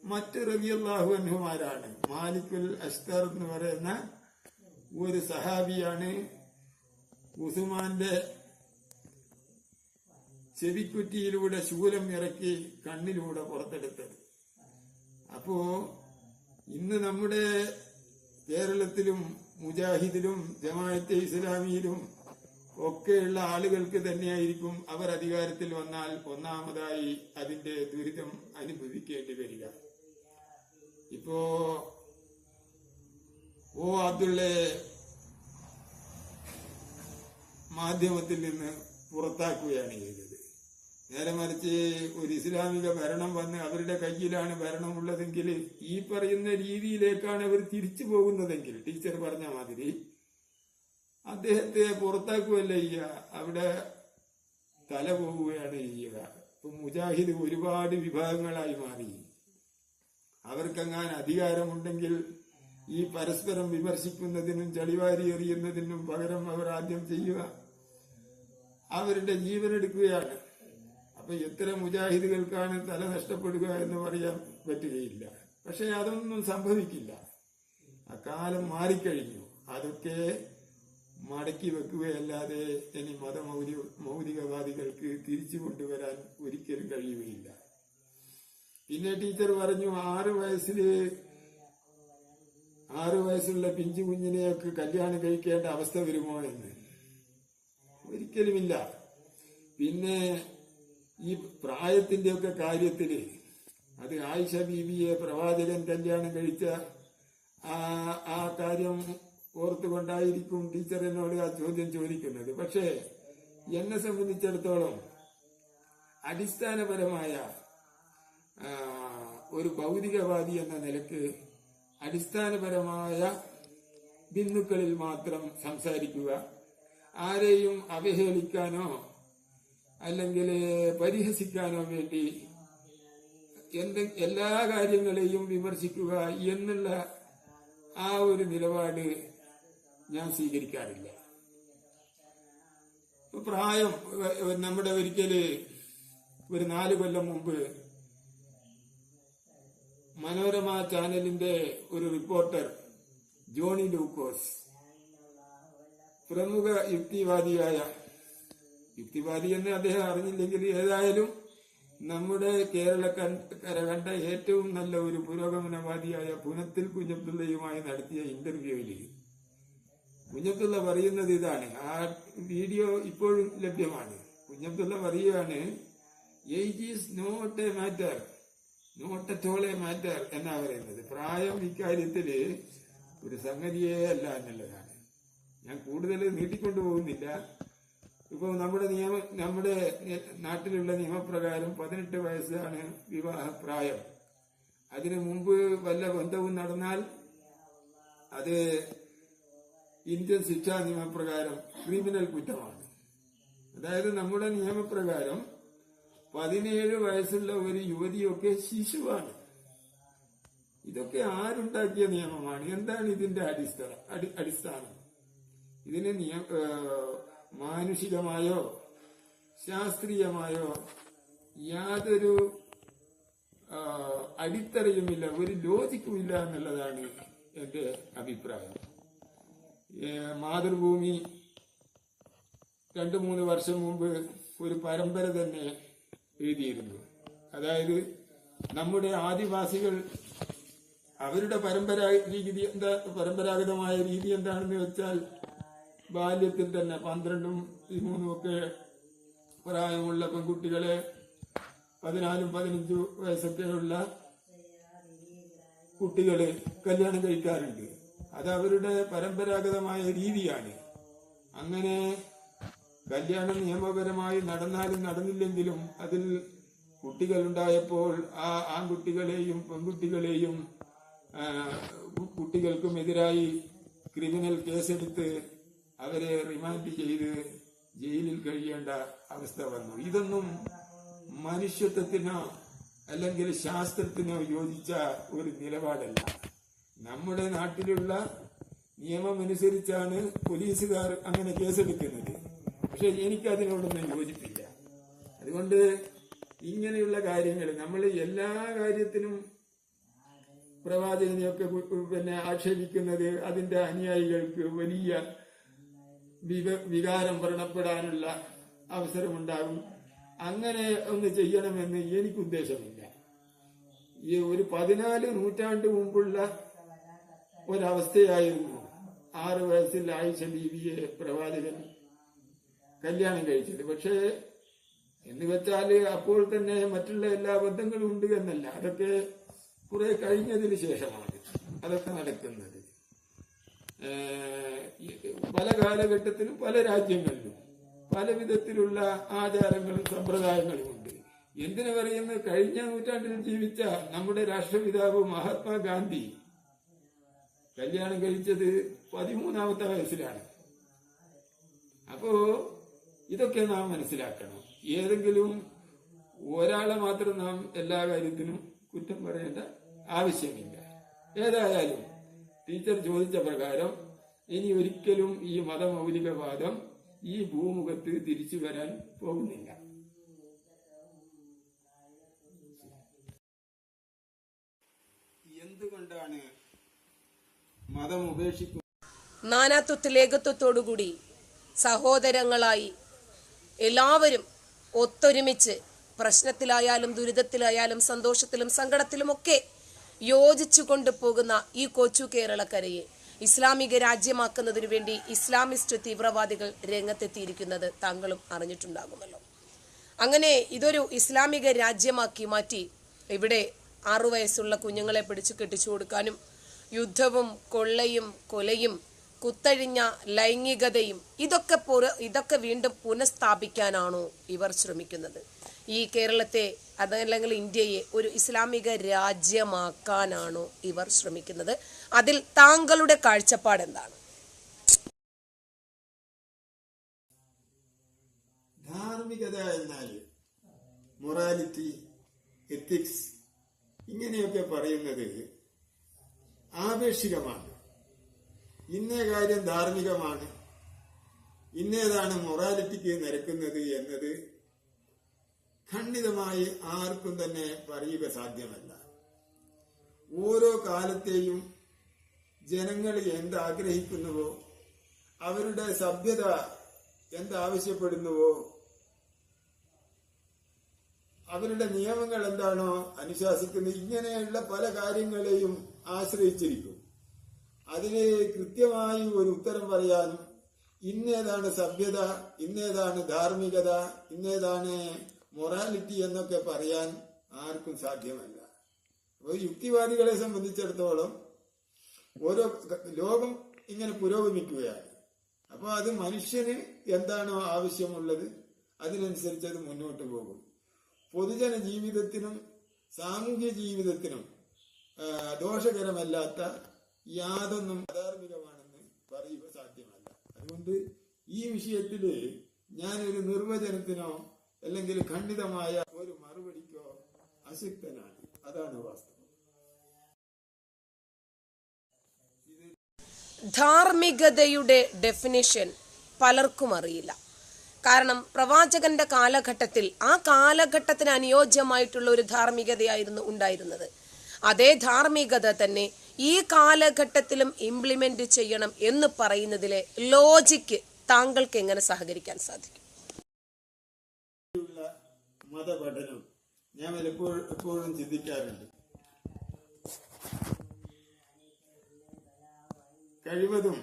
മറ്റ് റളിയല്ലാഹു അൻഹുമാരാണ്. മാലിക്കുൽ അഷ്തർ എന്ന് പറയുന്ന ഒരു സഹാബിയാണ് ഉസ്മാന്റെ ചെവിക്കുറ്റിയിലൂടെ ശൂലം ഇറക്കി കണ്ണിലൂടെ പുറത്തെടുത്തത്. അപ്പോ ഇന്ന് നമ്മുടെ കേരളത്തിലും മുജാഹിദിലും ജമാഅത്തെ ഇസ്ലാമിയിലും ഒക്കെയുള്ള ആളുകൾക്ക് തന്നെയായിരിക്കും അവർ അധികാരത്തിൽ വന്നാൽ ഒന്നാമതായി അതിന്റെ ദുരിതം അനുഭവിക്കേണ്ടി വരിക. ഇപ്പോ അബ്ദുള്ളയെ മാധ്യമത്തിൽ നിന്ന് പുറത്താക്കുകയാണ് ചെയ്തത്. നേരെ മറിച്ച് ഒരു ഇസ്ലാമിക ഭരണം വന്ന് അവരുടെ കയ്യിലാണ് ഭരണമുള്ളതെങ്കിൽ ഈ പറയുന്ന രീതിയിലേക്കാണ് അവർ തിരിച്ചു പോകുന്നതെങ്കിൽ, ടീച്ചർ പറഞ്ഞ മാതിരി അദ്ദേഹത്തെ പുറത്താക്കുകയല്ല ചെയ്യുക, അവിടെ തല പോവുകയാണ് ചെയ്യുക. ഇപ്പൊ മുജാഹിദ് ഒരുപാട് വിഭാഗങ്ങളായി മാറി. അവർക്കെങ്ങാൻ അധികാരമുണ്ടെങ്കിൽ ഈ പരസ്പരം വിമർശിക്കുന്നതിനും ചളിവാരി എറിയുന്നതിനും പകരം അവർ ആദ്യം ചെയ്യുക അവരുടെ ജീവനെടുക്കുകയാണ്. അപ്പൊ എത്ര മുജാഹിദുകൾക്കാണ് തല നഷ്ടപ്പെടുക എന്ന് പറയാൻ പറ്റുകയില്ല. പക്ഷെ അതൊന്നും സംഭവിക്കില്ല. അക്കാലം മാറിക്കഴിഞ്ഞു. അതൊക്കെ മടക്കി വെക്കുകയല്ലാതെ ഇനി മൗലികവാദികൾക്ക് തിരിച്ചു കൊണ്ടുവരാൻ ഒരിക്കലും കഴിയുകയില്ല. പിന്നെ ടീച്ചർ പറഞ്ഞു 6 വയസ്സുള്ള പിഞ്ചു കുഞ്ഞിനെയൊക്കെ കല്യാണം കഴിക്കേണ്ട അവസ്ഥ വരുമോ എന്ന്. ഒരിക്കലുമില്ല. പിന്നെ ഈ പ്രായത്തിന്റെയൊക്കെ കാര്യത്തില് അത് ആയിഷ ബീവിയെ പ്രവാചകൻ കല്യാണം കഴിച്ച ആ കാര്യം ഓർത്തുകൊണ്ടായിരിക്കും ടീച്ചർ എന്നോട് ആ ചോദ്യം ചോദിക്കുന്നത്. പക്ഷേ എന്നെ സംബന്ധിച്ചിടത്തോളം അടിസ്ഥാനപരമായ ഒരു ഭൗതികവാദി എന്ന നിലക്ക് അടിസ്ഥാനപരമായ ബിന്ദുക്കളിൽ മാത്രം സംസാരിക്കുക, ആരെയും അവഹേളിക്കാനോ അല്ലെങ്കിൽ പരിഹസിക്കാനോ വേണ്ടി എല്ലാ കാര്യങ്ങളെയും വിമർശിക്കുക എന്നുള്ള ആ ഒരു നിലപാട് ഞാൻ സ്വീകരിക്കാറില്ല. പ്രായം നമ്മുടെ ഒരിക്കല് ഒരു 4 കൊല്ലം മുമ്പ് മനോരമ ചാനലിന്റെ ഒരു റിപ്പോർട്ടർ ജോണി ലൂക്കോസ് പ്രമുഖ യുക്തിവാദിയായ യുക്തിവാദി എന്ന് അദ്ദേഹം അറിഞ്ഞില്ലെങ്കിൽ ഏതായാലും നമ്മുടെ കേരളക്കര കണ്ട ഏറ്റവും നല്ല ഒരു പുരോഗമനവാദിയായ പുനത്തിൽ കുഞ്ഞബ്ദുള്ളയുമായി നടത്തിയ ഇന്റർവ്യൂവിൽ കുഞ്ഞബ്ദുള്ള പറയുന്നത് ഇതാണ്. ആ വീഡിയോ ഇപ്പോഴും ലഭ്യമാണ്. കുഞ്ഞബ്ദുള്ള പറയുകയാണ്, age is not a matter, not at all a matter എന്നാ പറയുന്നത്. പ്രായം ഇക്കാര്യത്തില് ഒരു സംഗതിയേ അല്ല എന്നുള്ളതാണ്. ഞാൻ കൂടുതൽ നീട്ടിക്കൊണ്ടുപോകുന്നില്ല. ഇപ്പൊ നമ്മുടെ നാട്ടിലുള്ള നിയമപ്രകാരം 18 വയസ്സാണ് വിവാഹ പ്രായം. അതിനു മുമ്പ് വല്ല ബന്ധവും നടന്നാൽ അത് ഇന്ത്യൻ ശിക്ഷാ നിയമപ്രകാരം ക്രിമിനൽ കുറ്റമാണ്. അതായത് നമ്മുടെ നിയമപ്രകാരം 17 വയസ്സുള്ള ഒരു യുവതിയൊക്കെ ശിശുവാണ്. ഇതൊക്കെ ആരുണ്ടാക്കിയ നിയമമാണ്? എന്താണ് ഇതിന്റെ അടിസ്ഥാനം? ഇതിന് മാനുഷികമായോ ശാസ്ത്രീയമായോ യാതൊരു അടിത്തറയുമില്ല, ഒരു ലോജിക്കുമില്ല എന്നുള്ളതാണ് എന്റെ അഭിപ്രായം. മാതൃഭൂമി 2-3 വർഷം മുമ്പ് ഒരു പരമ്പര തന്നെ എഴുതിയിരുന്നു. അതായത് നമ്മുടെ ആദിവാസികൾ അവരുടെ പരമ്പരാഗതമായ രീതി എന്താണെന്ന് വെച്ചാൽ ബാല്യത്തിൽ തന്നെ 12ഉം 13ഉം ഒക്കെ പ്രായമുള്ള പെൺകുട്ടികളെ 14-15 വയസ്സൊക്കെയുള്ള കുട്ടികളെ കല്യാണം കഴിക്കാറുണ്ട്. അത് അവരുടെ പരമ്പരാഗതമായ രീതിയാണ്. അങ്ങനെ കല്യാണം നിയമപരമായി നടന്നാലും നടന്നില്ലെങ്കിലും അതിൽ കുട്ടികളുണ്ടായപ്പോൾ ആ ആൺകുട്ടികളെയും പെൺകുട്ടികളെയും കുട്ടികൾക്കുമെതിരായി ക്രിമിനൽ കേസെടുത്ത് അവരെ റിമാൻഡ് ചെയ്ത് ജയിലിൽ കഴിയേണ്ട അവസ്ഥ വന്നു. ഇതൊന്നും മനുഷ്യത്വത്തിനോ അല്ലെങ്കിൽ ശാസ്ത്രത്തിനോ യോജിച്ച ഒരു നിലപാടല്ല. നമ്മുടെ നാട്ടിലുള്ള നിയമമനുസരിച്ചാണ് പോലീസുകാർ അങ്ങനെ കേസെടുക്കുന്നത്. പക്ഷെ എനിക്കതിനോടൊന്നും യോജിപ്പില്ല. അതുകൊണ്ട് ഇങ്ങനെയുള്ള കാര്യങ്ങൾ നമ്മൾ എല്ലാ കാര്യത്തിനും പ്രവാചകനെയൊക്കെ ആക്ഷേപിക്കുന്നത് അതിന്റെ അനുയായികൾക്ക് വലിയ വികാരം വ്രണപ്പെടാനുള്ള അവസരമുണ്ടാകും. അങ്ങനെ ഒന്ന് ചെയ്യണമെന്ന് എനിക്ക് ഉദ്ദേശമില്ല. ഈ ഒരു 14 നൂറ്റാണ്ട് മുമ്പുള്ള ഒരവസ്ഥയായിരുന്നു 6 വയസ്സിൽ ആയിഷ ബീവിയെ പ്രവാചകൻ കല്യാണം കഴിച്ചത്. പക്ഷേ എന്ന് വെച്ചാല് അപ്പോൾ തന്നെ മറ്റുള്ള എല്ലാ ബന്ധങ്ങളും ഉണ്ട് എന്നല്ല. അതൊക്കെ കുറെ കഴിഞ്ഞതിന് ശേഷമാണ് അതൊക്കെ നടക്കുന്നത്. പല കാലഘട്ടത്തിലും പല രാജ്യങ്ങളിലും പല വിധത്തിലുള്ള ആചാരങ്ങളും സമ്പ്രദായങ്ങളും ഉണ്ട്. എന്തിനു പറയുന്നത്, കഴിഞ്ഞ നൂറ്റാണ്ടിൽ ജീവിച്ച നമ്മുടെ രാഷ്ട്രപിതാവ് മഹാത്മാഗാന്ധി കല്യാണം കഴിച്ചത് 13ാമത്തെ വയസ്സിലാണ്. അപ്പോ ഇതൊക്കെ നാം മനസ്സിലാക്കണം. ഏതെങ്കിലും ഒരാളെ മാത്രം നാം എല്ലാ കാര്യത്തിനും കുറ്റം പറയേണ്ട ആവശ്യമില്ല. ഏതായാലും ടീച്ചർ ചോദിച്ച പ്രകാരം ഇനി ഒരിക്കലും ഈ മതമൗലികവാദം ഈ ഭൂമുഖത്ത് തിരിച്ചു വരാൻ പോകുന്നില്ല. എന്തുകൊണ്ടാണ് മതം ഉപേക്ഷിക്കുന്നത്? നാനാത്വത്തിൽ ഏകത്വത്തോടുകൂടി സഹോദരങ്ങളായി എല്ലാവരും ഒത്തൊരുമിച്ച് പ്രശ്നത്തിലായാലും ദുരിതത്തിലായാലും സന്തോഷത്തിലും സങ്കടത്തിലുമൊക്കെ യോജിച്ചു കൊണ്ടുപോകുന്ന ഈ കൊച്ചു കേരളക്കരയെ ഇസ്ലാമിക രാജ്യമാക്കുന്നതിനു വേണ്ടി ഇസ്ലാമിസ്റ്റ് തീവ്രവാദികൾ രംഗത്തെത്തിയിരിക്കുന്നത് താങ്കളും അറിഞ്ഞിട്ടുണ്ടാകുമല്ലോ. അങ്ങനെ ഇതൊരു ഇസ്ലാമിക രാജ്യമാക്കി മാറ്റി ഇവിടെ 6 വയസ്സുള്ള കുഞ്ഞുങ്ങളെ പിടിച്ചു കെട്ടിച്ചു കൊടുക്കാനും യുദ്ധവും കൊള്ളയും കൊലയും കുത്തഴിഞ്ഞ ലൈംഗികതയും ഇതൊക്കെ വീണ്ടും പുനഃസ്ഥാപിക്കാനാണോ ഇവർ ശ്രമിക്കുന്നത്? ഈ കേരളത്തെ അതല്ലെങ്കിൽ ഇന്ത്യയെ ഒരു ഇസ്ലാമിക രാജ്യമാക്കാനാണോ ഇവർ ശ്രമിക്കുന്നത്? അതിൽ താങ്കളുടെ കാഴ്ചപ്പാട് എന്താണ്? ധാർമ്മികത എന്നാൽ മൊറാലിറ്റി, എത്തിക്സ് ഇങ്ങനെയൊക്കെ പറയുന്നത് ആപേക്ഷികമാണ്. ഇന്നേ കാര്യം ധാർമ്മികമാണ്, ഇന്നേതാണ് മൊറാലിറ്റിക്ക് നിരക്കുന്നത് എന്നത് ഖണ്ഡിതമായി ആർക്കും തന്നെ പറയുക സാധ്യമല്ല. ഓരോ കാലത്തെയും ജനങ്ങൾ എന്താഗ്രഹിക്കുന്നുവോ, അവരുടെ സഭ്യത എന്താവശ്യപ്പെടുന്നുവോ അവരുടെ നിയമങ്ങൾ എന്താണോ അനുശാസിക്കുന്നത്, ഇങ്ങനെയുള്ള പല കാര്യങ്ങളെയും ആശ്രയിച്ചിരിക്കും. അതിന് കൃത്യമായി ഒരു ഉത്തരം പറയാനും ഇന്നേതാണ് സഭ്യത, ഇന്നേതാണ് ധാർമ്മികത, ഇന്നേതാണ് മൊറാലിറ്റി എന്നൊക്കെ പറയാൻ ആർക്കും സാധ്യമല്ല. അപ്പോൾ യുക്തിവാദികളെ സംബന്ധിച്ചിടത്തോളം ഓരോ ലോകം ഇങ്ങനെ പുരോഗമിക്കുകയാണ്. അപ്പോൾ അത് മനുഷ്യന് എന്താണോ ആവശ്യമുള്ളത് അതിനനുസരിച്ച് അത് മുന്നോട്ട് പോകും. പൊതുജന ജീവിതത്തിനും സാമൂഹ്യ ജീവിതത്തിനും ദോഷകരമല്ലാത്ത യാതൊന്നും അധാർമികമാണെന്ന് പറയുക സാധ്യമല്ല. അതുകൊണ്ട് ഈ വിഷയത്തിൽ ഞാനൊരു നിർവചനത്തിനോ അല്ലെങ്കിൽ ഖണ്ഡിതമായ ഒരു മറുപടിക്കോ അശക്തനാണ്. അതാണ് വാസ്തവം. ധാർമ്മികതയുടെ ഡെഫിനിഷൻ പലർക്കും അറിയില്ല. കാരണം പ്രവാചകന്റെ കാലഘട്ടത്തിൽ ആ കാലഘട്ടത്തിന് അനുയോജ്യമായിട്ടുള്ള ഒരു ധാർമ്മികതയായിരുന്നു ഉണ്ടായിരുന്നത്. അതേ ധാർമ്മികത തന്നെ ഈ കാലഘട്ടത്തിലും ഇംപ്ലിമെന്റ് ചെയ്യണം എന്ന് പറയുന്നതിലെ ലോജിക്ക് താങ്കൾക്ക് എങ്ങനെ സഹകരിക്കാൻ സാധിക്കും? മതപഠനം ഞാൻ എപ്പോഴും ചിന്തിക്കാറുണ്ട്. കഴിവതും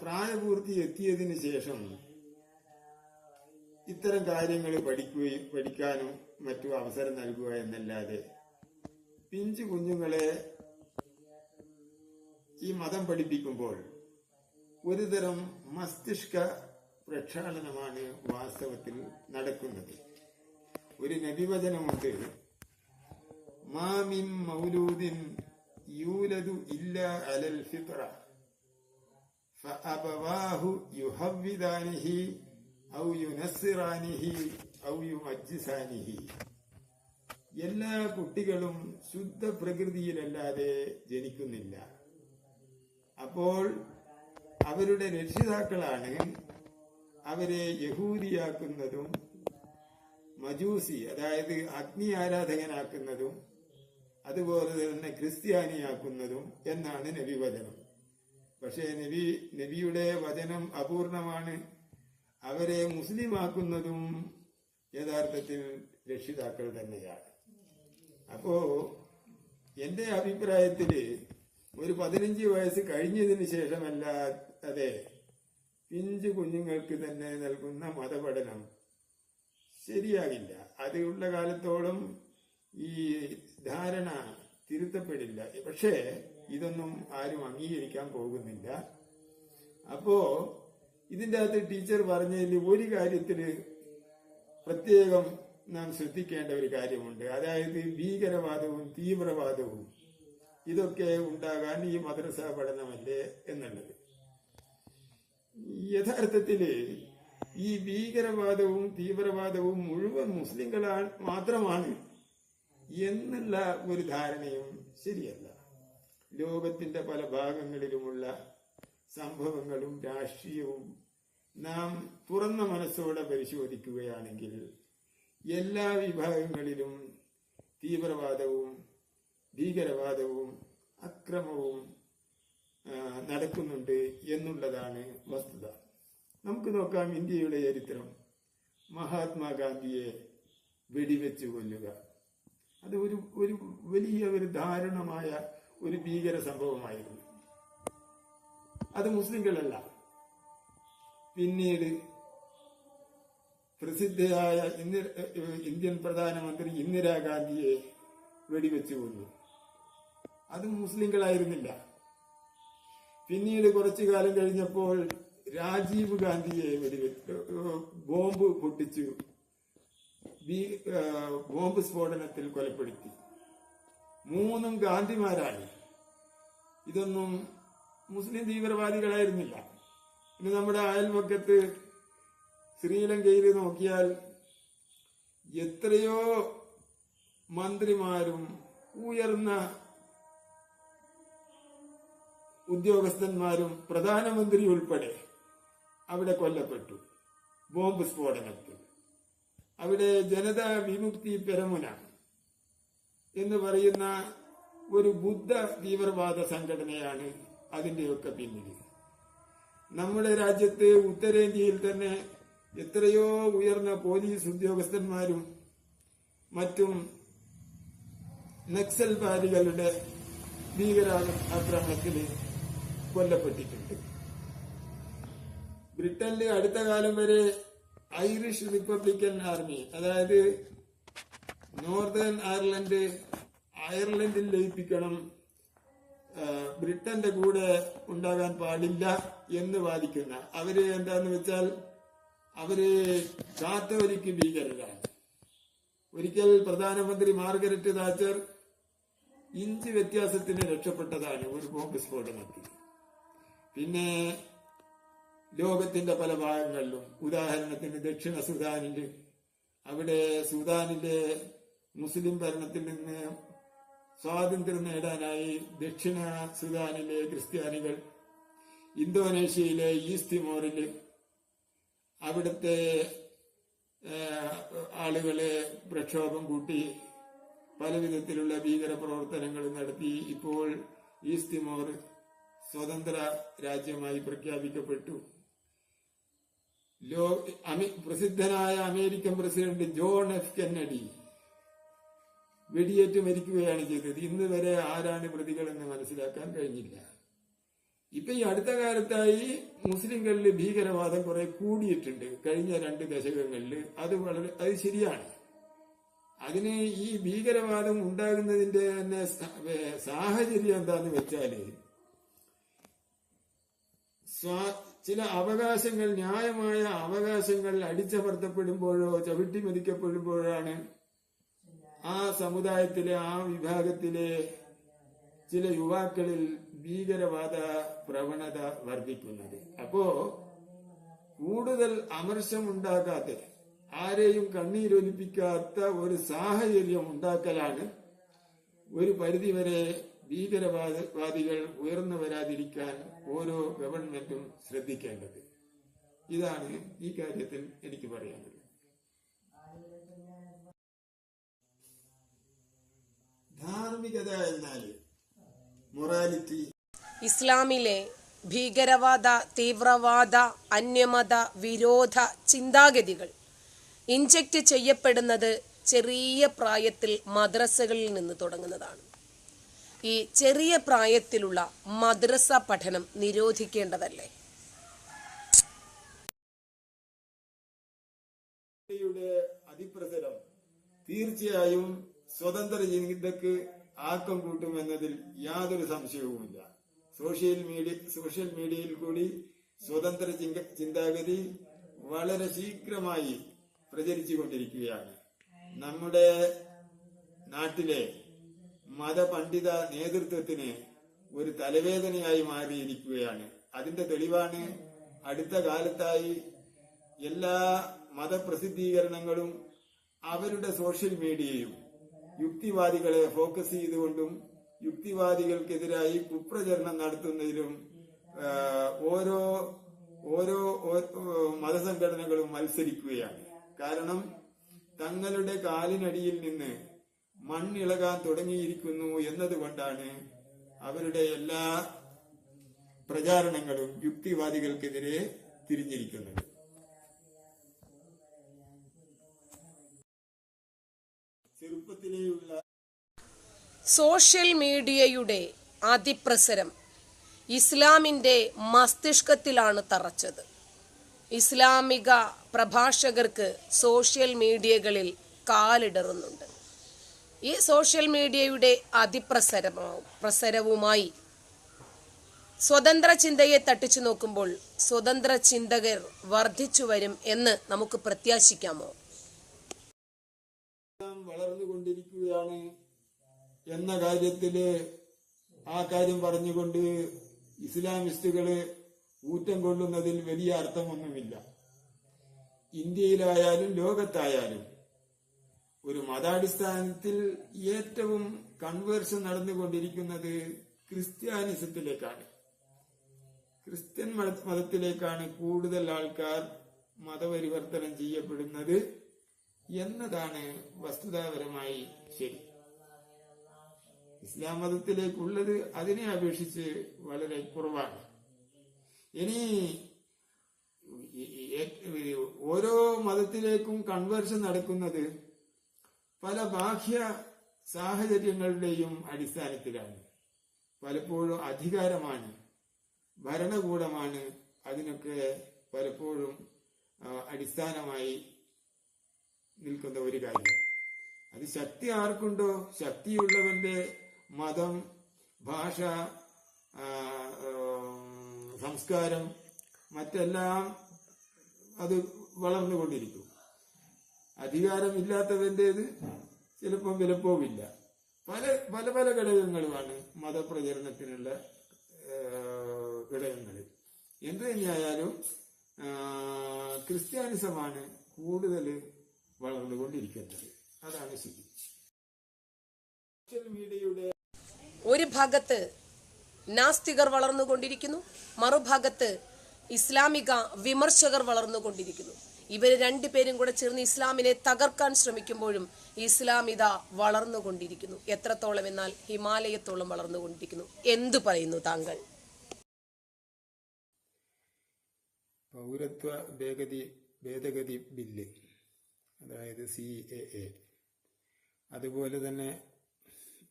പ്രായപൂർത്തി എത്തിയതിന് ശേഷം ഇത്തരം കാര്യങ്ങൾ പഠിക്കാനും മറ്റു അവസരം നൽകുക എന്നല്ലാതെ പിഞ്ചു കുഞ്ഞുങ്ങളെ ഈ മതം പഠിപ്പിക്കുമ്പോൾ ഒരുതരം മസ്തിഷ്ക പ്രക്ഷാളനമാണ് വാസ്തവത്തിൽ നടക്കുന്നത്. ഒരു നബിവചനമുണ്ട്, മാമിൻ മൗലൂദിൻ യൂലദു ഇല്ലാ അലൽ ഫിത്ര ഫഅബവാഹു യുഹവ്വിദാനിഹി ഔ യുനസ്സിറാനിഹി ഔ യുമജ്ജിസാനിഹി. എല്ലാ കുട്ടികളും ശുദ്ധ പ്രകൃതിയിലല്ലാതെ ജനിക്കുന്നില്ല. അപ്പോൾ അവരുടെ രക്ഷിതാക്കളാണ് അവരെ യഹൂദിയാക്കുന്നതും മജൂസി അതായത് അഗ്നി ആരാധകനാക്കുന്നതും അതുപോലെ തന്നെ ക്രിസ്ത്യാനിയാക്കുന്നതും എന്നാണ് നബി വചനം. പക്ഷേ നബിയുടെ വചനം അപൂർണമാണ്. അവരെ മുസ്ലിമാക്കുന്നതും യഥാർത്ഥത്തിൽ രക്ഷിതാക്കൾ തന്നെയാണ്. അപ്പോ എന്റെ അഭിപ്രായത്തില് ഒരു 15 വയസ്സ് കഴിഞ്ഞതിന് ശേഷമല്ല അതെ പിഞ്ചു കുഞ്ഞുങ്ങൾക്ക് തന്നെ നൽകുന്ന മതപഠനം ശരിയാകില്ല. അത് ഉള്ള കാലത്തോളം ഈ ധാരണ തിരുത്തപ്പെടില്ല. പക്ഷേ ഇതൊന്നും ആരും അംഗീകരിക്കാൻ പോകുന്നില്ല. അപ്പോ ഇതിന്റെ അകത്ത് ടീച്ചർ പറഞ്ഞതിൽ ഒരു കാര്യത്തില് പ്രത്യേകം നാം ശ്രദ്ധിക്കേണ്ട ഒരു കാര്യമുണ്ട്. അതായത് ഭീകരവാദവും തീവ്രവാദവും ഇതൊക്കെ ഉണ്ടാകാൻ ഈ മദ്രസ പഠനമല്ലേ എന്നുള്ളത്. യഥാർത്ഥത്തില് ഈ ഭീകരവാദവും തീവ്രവാദവും മുഴുവൻ മുസ്ലിങ്ങൾ മാത്രമാണ് എന്നുള്ള ഒരു ധാരണയും ശരിയല്ല. ലോകത്തിന്റെ പല ഭാഗങ്ങളിലുമുള്ള സംഭവങ്ങളും രാഷ്ട്രീയവും നാം തുറന്ന മനസ്സോടെ പരിശോധിക്കുകയാണെങ്കിൽ എല്ലാ വിഭാഗങ്ങളിലും തീവ്രവാദവും ഭീകരവാദവും അക്രമവും നടക്കുന്നുണ്ട് എന്നുള്ളതാണ് വസ്തുത. നമുക്ക് നോക്കാം ഇന്ത്യയുടെ ചരിത്രം. മഹാത്മാഗാന്ധിയെ വെടിവെച്ച് കൊല്ലുക, അത് ഒരു വലിയ ഒരു ദാരുണമായ ഒരു ഭീകര സംഭവമായിരുന്നു. അത് മുസ്ലിങ്ങളല്ല. പിന്നീട് പ്രസിദ്ധയായ ഇന്ത്യൻ പ്രധാനമന്ത്രി ഇന്ദിരാഗാന്ധിയെ വെടിവെച്ച് കൊന്നു, അത് മുസ്ലിങ്ങളായിരുന്നില്ല. പിന്നീട് കുറച്ചു കാലം കഴിഞ്ഞപ്പോൾ രാജീവ് ഗാന്ധിയെ ബോംബ് പൊട്ടിച്ചു ബോംബ് സ്ഫോടനത്തിൽ കൊലപ്പെടുത്തി. 3 ഗാന്ധിമാരാണ്. ഇതൊന്നും മുസ്ലിം തീവ്രവാദികളായിരുന്നില്ല. ഇനി നമ്മുടെ അയൽപക്കത്ത് ശ്രീലങ്കയിൽ നോക്കിയാൽ എത്രയോ മന്ത്രിമാരും ഉയർന്ന ഉദ്യോഗസ്ഥന്മാരും പ്രധാനമന്ത്രി ഉൾപ്പെടെ അവിടെ കൊല്ലപ്പെട്ടു ബോംബ് സ്ഫോടനത്തിൽ. അവിടെ ജനതാ വിമുക്തി പെരമുന എന്ന് പറയുന്ന ഒരു ബുദ്ധ തീവ്രവാദ സംഘടനയാണ് അതിന്റെയൊക്കെ പിന്നിൽ. നമ്മുടെ രാജ്യത്ത് ഉത്തരേന്ത്യയിൽ തന്നെ എത്രയോ ഉയർന്ന പോലീസ് ഉദ്യോഗസ്ഥന്മാരും മറ്റും നക്സൽവാദികളുടെ ഭീകരാക്രമണത്തിൽ കൊല്ലപ്പെട്ടിട്ടുണ്ട്. ബ്രിട്ടനിൽ അടുത്ത കാലം വരെ ഐറിഷ് റിപ്പബ്ലിക്കൻ ആർമി, അതായത് നോർത്തേൺ അയർലൻഡിൽ ലയിപ്പിക്കണം, ബ്രിട്ടന്റെ കൂടെ ഉണ്ടാകാൻ പാടില്ല എന്ന് വാദിക്കുന്ന അവര് എന്താന്ന് വെച്ചാൽ അവര് കാത്തോലിക്ക് ഭീകരരാണ്. ഒരിക്കൽ പ്രധാനമന്ത്രി മാർഗരറ്റ് താച്ചർ ഇഞ്ച് വ്യത്യാസത്തിന് രക്ഷപ്പെട്ടതാണ് ഒരു ബോംബ് സ്ഫോടനത്തിൽ. പിന്നെ ലോകത്തിന്റെ പല ഭാഗങ്ങളിലും, ഉദാഹരണത്തിന് ദക്ഷിണ സുഡാനില്, അവിടെ സുഡാനിലെ മുസ്ലിം ഭരണത്തിൽ നിന്ന് സ്വാതന്ത്ര്യം നേടാനായി ദക്ഷിണ സുഡാനിലെ ക്രിസ്ത്യാനികൾ, ഇന്തോനേഷ്യയിലെ ഈസ്റ്റ് തിമോറില് അവിടുത്തെ ആളുകളെ പ്രക്ഷോഭം കൂട്ടി പല വിധത്തിലുള്ള ഭീകര പ്രവർത്തനങ്ങൾ നടത്തി. ഇപ്പോൾ ഈസ്റ്റ് തിമോർ സ്വതന്ത്ര രാജ്യമായി പ്രഖ്യാപിക്കപ്പെട്ടു. പ്രസിദ്ധനായ American president John F Kennedy വെടിയേറ്റ് മരിക്കുകയാണ് ചെയ്തത്. ഇന്ന് വരെ ആരാണ് പ്രതികളെന്ന് മനസ്സിലാക്കാൻ കഴിഞ്ഞില്ല. ഇപ്പൊ ഈ അടുത്ത കാലത്തായി മുസ്ലിങ്ങളിൽ ഭീകരവാദം കുറെ കൂടിയിട്ടുണ്ട് കഴിഞ്ഞ 2 ദശകങ്ങളിൽ. അത് ശരിയാണ്. അതിന് ഈ ഭീകരവാദം ഉണ്ടാകുന്നതിന്റെ തന്നെ സാഹചര്യം എന്താന്ന് വെച്ചാല് ചില അവകാശങ്ങൾ, ന്യായമായ അവകാശങ്ങൾ അടിച്ചമർത്തപ്പെടുമ്പോഴോ ചവിട്ടിമെതിക്കപ്പെടുമ്പോഴാണ് ആ സമുദായത്തിലെ, ആ വിഭാഗത്തിലെ ചില യുവാക്കളിൽ ഭീകരവാദ പ്രവണത വർദ്ധിക്കുന്നത്. അപ്പോ കൂടുതൽ അമർഷമുണ്ടാകാത്ത, ആരെയും കണ്ണീരൊലിപ്പിക്കാത്ത ഒരു സാഹചര്യം ഉണ്ടാക്കലാണ് ഒരു പരിധിവരെ ഭീകരവാദികൾ ഉയർന്നു വരാതിരിക്കാൻ ഓരോ ഗവൺമെന്റും ശ്രദ്ധിക്കേണ്ടത്. ഇതാണ് ഈ കാര്യത്തിൽ എനിക്ക് പറയാനുള്ളത്. ധാർമ്മികത എന്നാൽ മൊറാലിറ്റി. ഇസ്ലാമിലെ ഭീകരവാദ, തീവ്രവാദ, അന്യമത വിരോധ ചിന്താഗതികൾ ഇൻജക്ട് ചെയ്യപ്പെടുന്നത് ചെറിയ പ്രായത്തിൽ മദ്രസകളിൽ നിന്ന് തുടങ്ങുന്നതാണ്. ഈ ചെറിയ പ്രായത്തിലുള്ള മദ്രസ പഠനം നിരോധിക്കേണ്ടതല്ലേ? അതിപ്രസരം തീർച്ചയായും സ്വതന്ത്ര ചിന്തക്ക് ആക്കം കൂട്ടുമെന്നതിൽ യാതൊരു സംശയവുമില്ല. സോഷ്യൽ മീഡിയയിൽ കൂടി സ്വതന്ത്ര ചിന്താഗതി വളരെ ശീഘ്രമായി പ്രചരിച്ചുകൊണ്ടിരിക്കുകയാണ്. നമ്മുടെ നാട്ടിലെ മതപണ്ഡിത നേതൃത്വത്തിന് ഒരു തലവേദനയായി മാറിയിരിക്കുകയാണ്. അതിന്റെ തെളിവാണ് അടുത്ത കാലത്തായി എല്ലാ മതപ്രസിദ്ധീകരണങ്ങളും അവരുടെ സോഷ്യൽ മീഡിയയും യുക്തിവാദികളെ ഫോക്കസ് ചെയ്തുകൊണ്ടും യുക്തിവാദികൾക്കെതിരായി കുപ്രചരണം നടത്തുന്നതിലും ഓരോ മതസംഘടനകളും മത്സരിക്കുകയാണ്. കാരണം തങ്ങളുടെ കാലിനടിയിൽ നിന്ന് മണ്ണിളകാൻ തുടങ്ങിയിരിക്കുന്നു എന്നതുകൊണ്ടാണ് അവരുടെ എല്ലാ പ്രചാരണങ്ങളും യുക്തിവാദികൾക്കെതിരെ തിരിഞ്ഞിരിക്കുന്നത്. ചെറുപ്പത്തിലെയുള്ള സോഷ്യൽ മീഡിയയുടെ അതിപ്രസരം ഇസ്ലാമിന്റെ മസ്തിഷ്കത്തിലാണ് തറച്ചത്. ഇസ്ലാമിക പ്രഭാഷകർക്ക് സോഷ്യൽ മീഡിയകളിൽ കാലിടറുന്നുണ്ട്. ഈ സോഷ്യൽ മീഡിയയുടെ പ്രസരവുമായി സ്വതന്ത്ര ചിന്തയെ തട്ടിച്ചു നോക്കുമ്പോൾ സ്വതന്ത്ര ചിന്തകർ വർദ്ധിച്ചു വരും എന്ന് നമുക്ക് പ്രത്യാശിക്കാമോ? വളർന്നുകൊണ്ടിരിക്കുകയാണ് എന്ന കാര്യത്തില് ആ കാര്യം പറഞ്ഞുകൊണ്ട് ഇസ്ലാമിസ്റ്റുകള് ഊറ്റം കൊള്ളുന്നതിൽ വലിയ അർത്ഥമൊന്നുമില്ല. ഇന്ത്യയിലായാലും ലോകത്തായാലും ഒരു മതാടിസ്ഥാനത്തിൽ ഏറ്റവും കൺവേർഷൻ നടന്നുകൊണ്ടിരിക്കുന്നത് ക്രിസ്ത്യാനിസത്തിലേക്കാണ്. ക്രിസ്ത്യൻ മതത്തിലേക്കാണ് കൂടുതൽ ആൾക്കാർ മതപരിവർത്തനം ചെയ്യപ്പെടുന്നത് എന്നതാണ് വസ്തുതാപരമായി ശരി. ഇസ്ലാം മതത്തിലേക്കുള്ളത് അതിനെ അപേക്ഷിച്ച് വളരെ കുറവാണ്. ഇനി ഓരോ മതത്തിലേക്കും കൺവേർഷൻ നടക്കുന്നത് പല ബാഹ്യ സാഹചര്യങ്ങളുടെയും അടിസ്ഥാനത്തിലാണ്. പലപ്പോഴും അധികാരമാണ്, ഭരണകൂടമാണ് അതിനൊക്കെ പലപ്പോഴും അടിസ്ഥാനമായി നിൽക്കുന്ന ഒരു കാര്യം. അത് ശക്തി ആർക്കുണ്ടോ, ശക്തിയുള്ളവന്റെ മതം, ഭാഷ, സംസ്കാരം, മറ്റെല്ലാം അത് വളർന്നുകൊണ്ടിരിക്കും. അധികാരമില്ലാത്തവന്റേത് ചിലപ്പം വിലപ്പോവില്ല. പല പല പല ഘടകങ്ങളുമാണ് മതപ്രചരണത്തിനുള്ള ഘടകങ്ങൾ. എന്തു തന്നെയായാലും ക്രിസ്ത്യാനിസമാണ് കൂടുതൽ വളർന്നുകൊണ്ടിരിക്കുന്നത്. അതാണ് ശരി. സോഷ്യൽ മീഡിയയുടെ ഒരു ഭാഗത്ത് നാസ്തികർ വളർന്നുകൊണ്ടിരിക്കുന്നു, മറുഭാഗത്ത് ഇസ്ലാമിക വിമർശകർ വളർന്നുകൊണ്ടിരിക്കുന്നു. ഇവര് രണ്ടുപേരും കൂടെ ചേർന്ന് ഇസ്ലാമിനെ തകർക്കാൻ ശ്രമിക്കുമ്പോഴും ഇസ്ലാമിത വളർന്നുകൊണ്ടിരിക്കുന്നു. എത്രത്തോളം എന്നാൽ ഹിമാലയത്തോളം വളർന്നുകൊണ്ടിരിക്കുന്നു. എന്തു പറയുന്നു താങ്കൾ? പൗരത്വ ഭേദഗതി ബില്ല്, അതായത് CAA, അതുപോലെ തന്നെ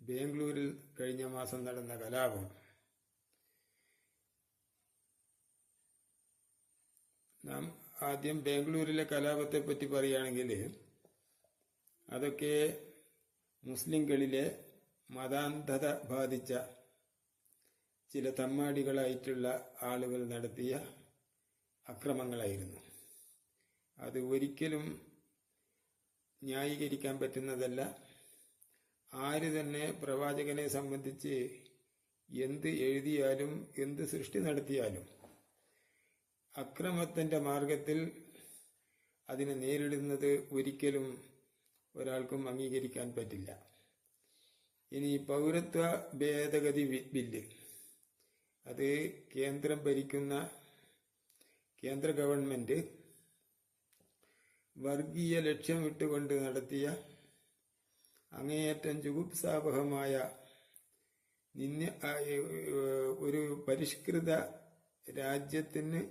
ബാംഗ്ലൂരിൽ കഴിഞ്ഞ മാസം നടന്ന കലാപം, നാം ആദ്യം ബാംഗ്ലൂരിലെ കലാപത്തെ പറ്റി പറയുകയാണെങ്കിൽ അതൊക്കെ മുസ്ലിങ്ങളിലെ മതാന്ധത ബാധിച്ച ചില തമ്മാടികളായിട്ടുള്ള ആളുകൾ നടത്തിയ അക്രമങ്ങളായിരുന്നു. അത് ഒരിക്കലും ന്യായീകരിക്കാൻ പറ്റുന്നതല്ല. ആര് തന്നെ പ്രവാചകനെ സംബന്ധിച്ച് എന്ത് എഴുതിയാലും എന്ത് സൃഷ്ടി നടത്തിയാലും അക്രമത്തിന്റെ മാർഗത്തിൽ അതിനെ നേരിടുന്നത് ഒരിക്കലും ഒരാൾക്കും അംഗീകരിക്കാൻ പറ്റില്ല. ഇനി പൗരത്വ ഭേദഗതി ബില്ല്, അത് കേന്ദ്രം ഭരിക്കുന്ന കേന്ദ്ര ഗവൺമെന്റ് വർഗീയ ലക്ഷ്യമിട്ടുകൊണ്ട് നടത്തിയ അങ്ങേയറ്റം ജുഗുപ്സാവഹമായ ഒരു പരിഷ്കൃത രാജ്യത്തിന്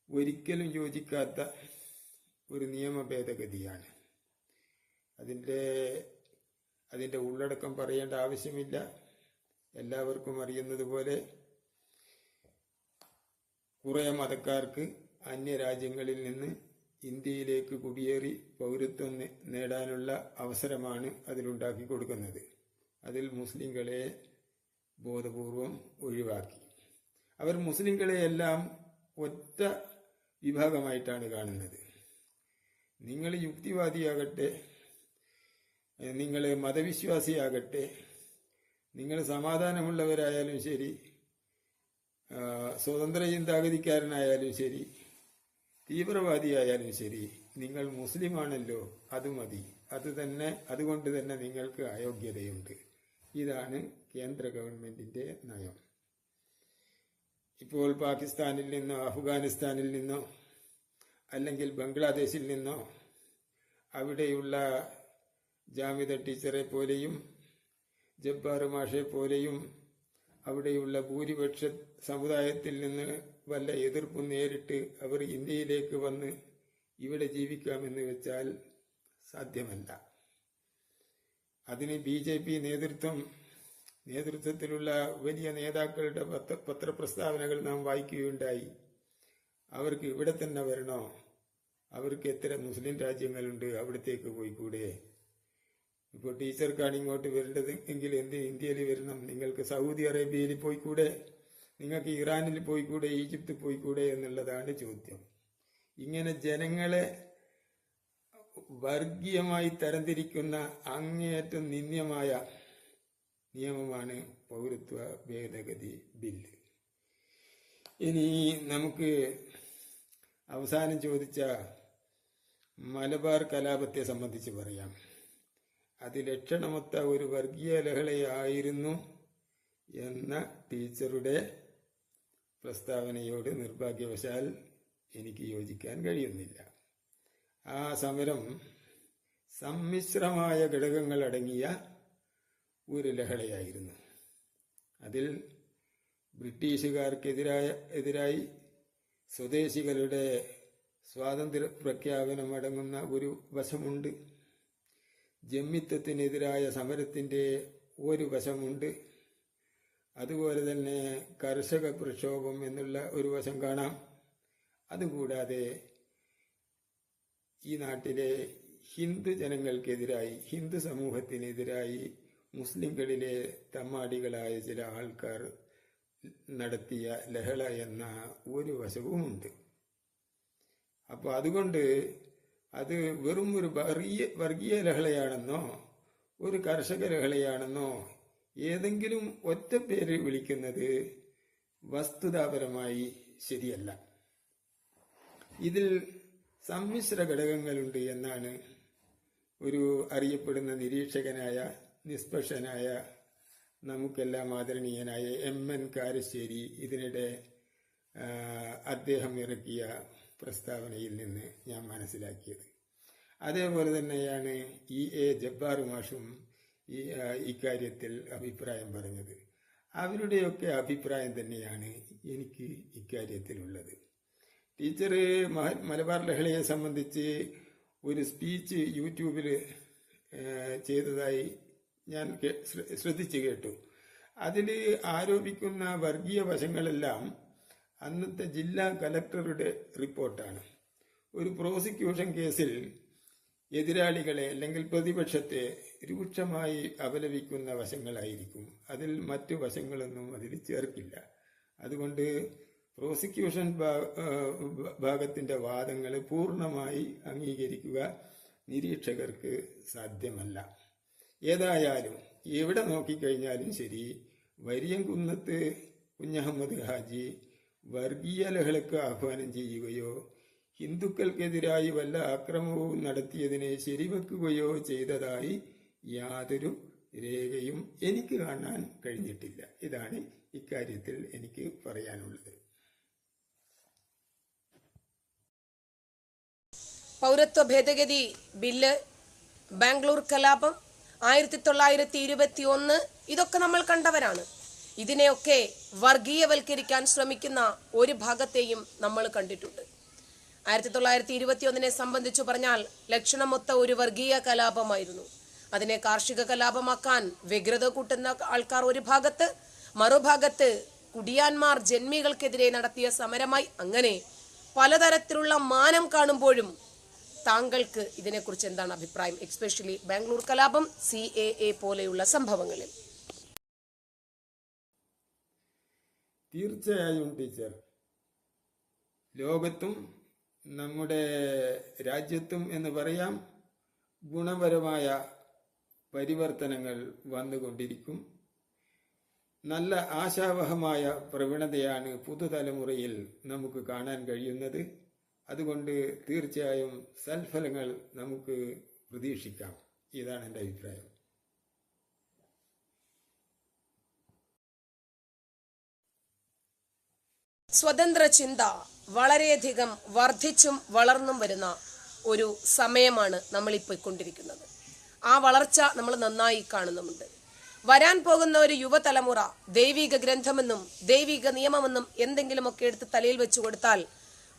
ഒരിക്കലും യോജിക്കാത്ത ഒരു നിയമ ഭേദഗതിയാണ്. അതിന്റെ ഉള്ളടക്കം പറയേണ്ട ആവശ്യമില്ല. എല്ലാവർക്കും അറിയുന്നത് പോലെ കുറെ മതക്കാർക്ക് അന്യരാജ്യങ്ങളിൽ നിന്ന് ഇന്ത്യയിലേക്ക് കുടിയേറി പൗരത്വം നേടാനുള്ള അവസരമാണ് അതിലുണ്ടാക്കി കൊടുക്കുന്നത്. അതിൽ മുസ്ലിങ്ങളെ ബോധപൂർവം ഒഴിവാക്കി. അവർ മുസ്ലിങ്ങളെയെല്ലാം ഒറ്റ വിഭാഗമായിട്ടാണ് കാണുന്നത്. നിങ്ങൾ യുക്തിവാദിയാകട്ടെ, നിങ്ങൾ മതവിശ്വാസിയാകട്ടെ, നിങ്ങൾ സമാധാനമുള്ളവരായാലും ശരി, സ്വതന്ത്ര ചിന്താഗതിക്കാരനായാലും ശരി, തീവ്രവാദിയായാലും ശരി, നിങ്ങൾ മുസ്ലിമാണല്ലോ, അത് മതി, അതുകൊണ്ട് തന്നെ നിങ്ങൾക്ക് അയോഗ്യതയുണ്ട്. ഇതാണ് കേന്ദ്ര ഗവൺമെന്റിന്റെ നയം. ഇപ്പോൾ പാകിസ്ഥാനിൽ നിന്നോ അഫ്ഗാനിസ്ഥാനിൽ നിന്നോ അല്ലെങ്കിൽ ബംഗ്ലാദേശിൽ നിന്നോ അവിടെയുള്ള ജാമിദ ടീച്ചറെ പോലെയും ജബ്ബാർ മാഷെ പോലെയും അവിടെയുള്ള ഭൂരിപക്ഷ സമുദായത്തിൽ നിന്ന് വല്ല എതിർപ്പും നേരിട്ട് അവർ ഇന്ത്യയിലേക്ക് വന്ന് ഇവിടെ ജീവിക്കാമെന്ന് വെച്ചാൽ സാധ്യമല്ല. അതിന് BJP നേതൃത്വത്തിലുള്ള വലിയ നേതാക്കളുടെ പത്രപ്രസ്താവനകൾ നാം വായിക്കുകയുണ്ടായി. അവർക്ക് ഇവിടെ തന്നെ വരണോ? അവർക്ക് എത്ര മുസ്ലിം രാജ്യങ്ങളുണ്ട്, അവിടത്തേക്ക് പോയിക്കൂടെ? ഇപ്പോൾ ടീച്ചർക്കാണ് ഇങ്ങോട്ട് വരേണ്ടത് എങ്കിൽ എന്ത് ഇന്ത്യയിൽ വരണം? നിങ്ങൾക്ക് സൗദി അറേബ്യയിൽ പോയിക്കൂടെ? നിങ്ങൾക്ക് ഇറാനിൽ പോയിക്കൂടെ? ഈജിപ്തിൽ പോയിക്കൂടെ എന്നുള്ളതാണ് ചോദ്യം. ഇങ്ങനെ ജനങ്ങളെ വർഗീയമായി തരംതിരിക്കുന്ന അങ്ങേയറ്റം നിന്ദ്യമായ നിയമമാണ് പൗരത്വ ഭേദഗതി ബില്ല്. ഇനി നമുക്ക് അവസാനം ചോദിച്ച മലബാർ കലാപത്തെ സംബന്ധിച്ച് പറയാം. അത് ലക്ഷണമൊത്ത ഒരു വർഗീയ ലഹളയായിരുന്നു എന്ന ടീച്ചറുടെ പ്രസ്താവനയോട് നിർഭാഗ്യവശാൽ എനിക്ക് യോജിക്കാൻ കഴിയുന്നില്ല. ആ സമരം സമ്മിശ്രമായ ഘടകങ്ങൾ അടങ്ങിയ ഒരു ലഹളയായിരുന്നു. അതിൽ ബ്രിട്ടീഷുകാർക്കെതിരായി സ്വദേശികളുടെ സ്വാതന്ത്ര്യ പ്രഖ്യാപനം അടങ്ങുന്ന ഒരു വശമുണ്ട്. ജമ്മിത്വത്തിനെതിരായ സമരത്തിന്റെ ഒരു വശമുണ്ട്. അതുപോലെ തന്നെ കർഷക പ്രക്ഷോഭം എന്നുള്ള ഒരു വശം കാണാം. അതുകൂടാതെ ഈ നാട്ടിലെ ഹിന്ദു ജനങ്ങൾക്കെതിരായി, ഹിന്ദു സമൂഹത്തിനെതിരായി മുസ്ലിംകളിലെ തമ്മാടികളായ ചില ആൾക്കാർ നടത്തിയ ലഹള എന്ന ഒരു വശവുമുണ്ട്. അപ്പോൾ അതുകൊണ്ട് അത് വെറും ഒരു വർഗീയ ലഹളയാണെന്നോ ഒരു കർഷക ലഹളയാണെന്നോ ഏതെങ്കിലും ഒറ്റ പേര് വിളിക്കുന്നത് വസ്തുതാപരമായി ശരിയല്ല. ഇതിൽ സമ്മിശ്ര ഘടകങ്ങളുണ്ട് എന്നാണ് ഒരു അറിയപ്പെടുന്ന നിരീക്ഷകനായ നിഷ്പക്ഷനായ നമുക്കെല്ലാം ആദരണീയനായ MN കാരശ്ശേരി ഇതിനിടെ അദ്ദേഹം ഇറക്കിയ പ്രസ്താവനയിൽ നിന്ന് ഞാൻ മനസ്സിലാക്കിയത്. അതേപോലെ തന്നെയാണ് EA ജബ്ബാർ മാഷും ഇക്കാര്യത്തിൽ അഭിപ്രായം പറഞ്ഞത്. അവരുടെയൊക്കെ അഭിപ്രായം തന്നെയാണ് എനിക്ക് ഇക്കാര്യത്തിലുള്ളത്. ടീച്ചർ മലബാർ ലഹളയെ സംബന്ധിച്ച് ഒരു സ്പീച്ച് യൂട്യൂബിൽ ചെയ്തതായി ഞാൻ ശ്രദ്ധിച്ചു കേട്ടു. അതിൽ ആരോപിക്കുന്ന വർഗീയ വശങ്ങളെല്ലാം അന്നത്തെ ജില്ലാ കലക്ടറുടെ റിപ്പോർട്ടാണ്. ഒരു പ്രോസിക്യൂഷൻ കേസിൽ എതിരാളികളെ അല്ലെങ്കിൽ പ്രതിപക്ഷത്തെ രൂക്ഷമായി അപലപിക്കുന്ന വശങ്ങളായിരിക്കും. അതിൽ മറ്റു വശങ്ങളൊന്നും അതിൽ ചേർക്കില്ല. അതുകൊണ്ട് പ്രോസിക്യൂഷൻ ഭാഗത്തിന്റെ വാദങ്ങൾ പൂർണ്ണമായി അംഗീകരിക്കുക നിരീക്ഷകർക്ക് സാധ്യമല്ല. ഏതായാലും എവിടെ നോക്കിക്കഴിഞ്ഞാലും ശരി, വരിയംകുന്നത്ത് കുഞ്ഞഹമ്മദ് ഹാജി വർഗീയ ലഹളയ്ക്ക് ആഹ്വാനം ചെയ്യുകയോ ഹിന്ദുക്കൾക്കെതിരായി വല്ല ആക്രമണവും നടത്തിയതിനെ ശരിവെക്കുകയോ ചെയ്തതായി യാതൊരു രേഖയും എനിക്ക് കാണാൻ കഴിഞ്ഞിട്ടില്ല. ഇതാണ് ഇക്കാര്യത്തിൽ എനിക്ക് പറയാനുള്ളത്. പൗരത്വ ഭേദഗതി ബില്ല്, ബാംഗ്ലൂർ കലാപം, 1921 ഇതൊക്കെ നമ്മൾ കണ്ടവരാണ്. ഇതിനെയൊക്കെ വർഗീയവൽക്കരിക്കാൻ ശ്രമിക്കുന്ന ഒരു ഭാഗത്തെയും നമ്മൾ കണ്ടിട്ടുണ്ട്. 1921 സംബന്ധിച്ചു പറഞ്ഞാൽ ലക്ഷണമൊത്ത ഒരു വർഗീയ കലാപമായിരുന്നു. അതിനെ കാർഷിക കലാപമാക്കാൻ വ്യഗ്രത കൂട്ടുന്ന ആൾക്കാർ ഒരു ഭാഗത്ത്, മറുഭാഗത്ത് കുടിയാന്മാർ ജന്മികൾക്കെതിരെ നടത്തിയ സമരമായി, അങ്ങനെ പലതരത്തിലുള്ള മാനം കാണുമ്പോഴും താങ്കൾക്ക് ഇതിനെക്കുറിച്ച് എന്താണ് അഭിപ്രായം? എസ്പെഷ്യലി ബാംഗ്ലൂർ കലാപം, CAA പോലെയുള്ള സംഭവങ്ങളിൽ. തീർച്ചയായും ടീച്ചർ, ലോകത്തും നമ്മുടെ രാജ്യത്തും എന്ന് പറയാം ഗുണപരമായ പരിവർത്തനങ്ങൾ വന്നുകൊണ്ടിരിക്കും. നല്ല ആശാവഹമായ പ്രവണതയാണ് പുതുതലമുറയിൽ നമുക്ക് കാണാൻ കഴിയുന്നത്. അതുകൊണ്ട് തീർച്ചയായും സൽഫലങ്ങൾ നമുക്ക് പ്രതീക്ഷിക്കാം. ഇതാണ് എൻ്റെ അഭിപ്രായം. സ്വതന്ത്ര ചിന്ത വളരെയധികം വർദ്ധിച്ചും വളർന്നും വരുന്ന ഒരു സമയമാണ് നമ്മളിപ്പോൾ കൊണ്ടിരിക്കുന്നത്. ആ വളർച്ച നമ്മൾ നന്നായി കാണുന്നുമുണ്ട്. വരാൻ പോകുന്ന ഒരു യുവതലമുറ ദൈവിക ഗ്രന്ഥമെന്നും ദൈവിക നിയമമെന്നും എന്തെങ്കിലുമൊക്കെ എടുത്ത് തലയിൽ വെച്ചു കൊടുത്താൽ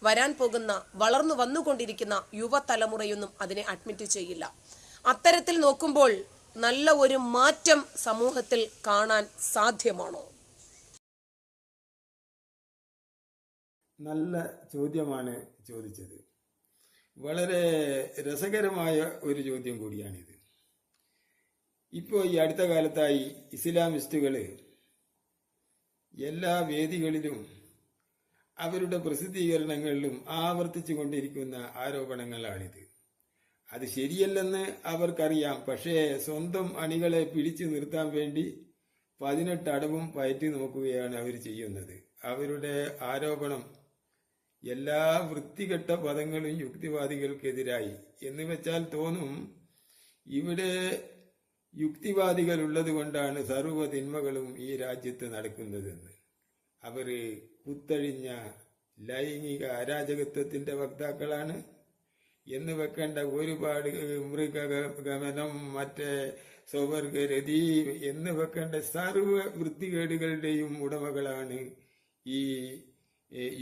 വരാൻ പോകുന്ന വളർന്നു വന്നുകൊണ്ടിരിക്കുന്ന യുവതലമുറയൊന്നും അതിനെ അഡ്മിറ്റ് ചെയ്യില്ല. അത്തരത്തിൽ നോക്കുമ്പോൾ നല്ല ഒരു മാറ്റം സമൂഹത്തിൽ കാണാൻ സാധ്യമാണോ? നല്ല ചോദ്യമാണ് ചോദിച്ചത്. വളരെ രസകരമായ ഒരു ചോദ്യം കൂടിയാണിത്. ഇപ്പോൾ ഈ അടുത്ത കാലത്തായി ഇസ്ലാമിസ്റ്റുകൾ എല്ലാ വേദികളിലും അവരുടെ പ്രസിദ്ധീകരണങ്ങളിലും ആവർത്തിച്ചു കൊണ്ടിരിക്കുന്ന ആരോപണങ്ങളാണിത്. അത് ശരിയല്ലെന്ന് അവർക്കറിയാം. പക്ഷേ സ്വന്തം അണികളെ പിടിച്ചു നിർത്താൻ വേണ്ടി 18 അടവും പയറ്റി നോക്കുകയാണ് അവർ ചെയ്യുന്നത്. അവരുടെ ആരോപണം എല്ലാ വൃത്തികെട്ട പദങ്ങളും യുക്തിവാദികൾക്കെതിരായി എന്ന് വെച്ചാൽ തോന്നും ഇവിടെ യുക്തിവാദികൾ ഉള്ളത് കൊണ്ടാണ് സർവ്വ തിന്മകളും ഈ രാജ്യത്ത് നടക്കുന്നതെന്ന്. അവര് കുത്തഴിഞ്ഞ ലൈംഗിക അരാജകത്വത്തിന്റെ വക്താക്കളാണ്. എന്ന് വെക്കേണ്ട ഒരുപാട് മൃഗഗമനം, മറ്റേ സ്വവർഗരതി എന്ന് വെക്കേണ്ട സർവ്വ വൃത്തികേടുകളുടെയും ഉടമകളാണ് ഈ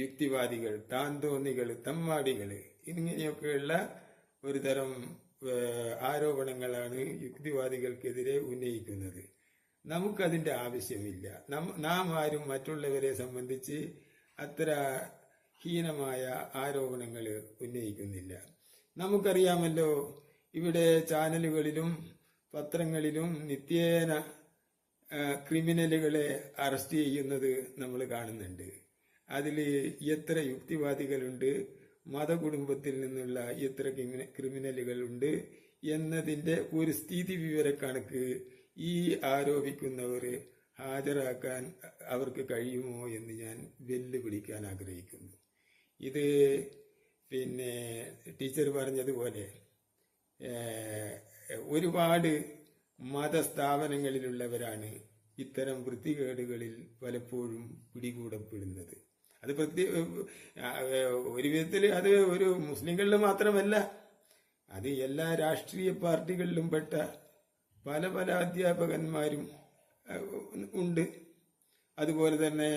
യുക്തിവാദികൾ, താന്തോന്നികൾ, തമ്മാടികൾ ഇങ്ങനെയൊക്കെയുള്ള ഒരു തരം ആരോപണങ്ങളാണ് യുക്തിവാദികൾക്കെതിരെ ഉന്നയിക്കുന്നത്. നമുക്കതിന്റെ ആവശ്യമില്ല. നാം ആരും മറ്റുള്ളവരെ സംബന്ധിച്ച് അത്ര ഹീനമായ ആരോപണങ്ങൾ ഉന്നയിക്കുന്നില്ല. നമുക്കറിയാമല്ലോ, ഇവിടെ ചാനലുകളിലും പത്രങ്ങളിലും നിത്യേന ക്രിമിനലുകളെ അറസ്റ്റ് ചെയ്യുന്നത് നമ്മൾ കാണുന്നുണ്ട്. അതിൽ എത്ര യുക്തിവാദികളുണ്ട്, മതകുടുംബത്തിൽ നിന്നുള്ള എത്ര ക്രിമിനലുകളുണ്ട് എന്നതിന്റെ ഒരു സ്ഥിതി വിവരക്കണക്ക് ഈ ആരോപിക്കുന്നവർ ഹാജരാക്കാൻ അവർക്ക് കഴിയുമോ എന്ന് ഞാൻ വെല്ലുവിളിക്കാൻ ആഗ്രഹിക്കുന്നു. ഇത് പിന്നെ ടീച്ചർ പറഞ്ഞതുപോലെ ഒരുപാട് മതസ്ഥാപനങ്ങളിലുള്ളവരാണ് ഇത്തരം വൃത്തികേടുകളിൽ പലപ്പോഴും പിടികൂടപ്പെടുന്നത്. അത് ഒരു വിധത്തിൽ അത് ഒരു മുസ്ലിങ്ങളിൽ മാത്രമല്ല, അത് എല്ലാ രാഷ്ട്രീയ പാർട്ടികളിലും പെട്ട പല പല അധ്യാപകന്മാരും ഉണ്ട്. അതുപോലെ തന്നെ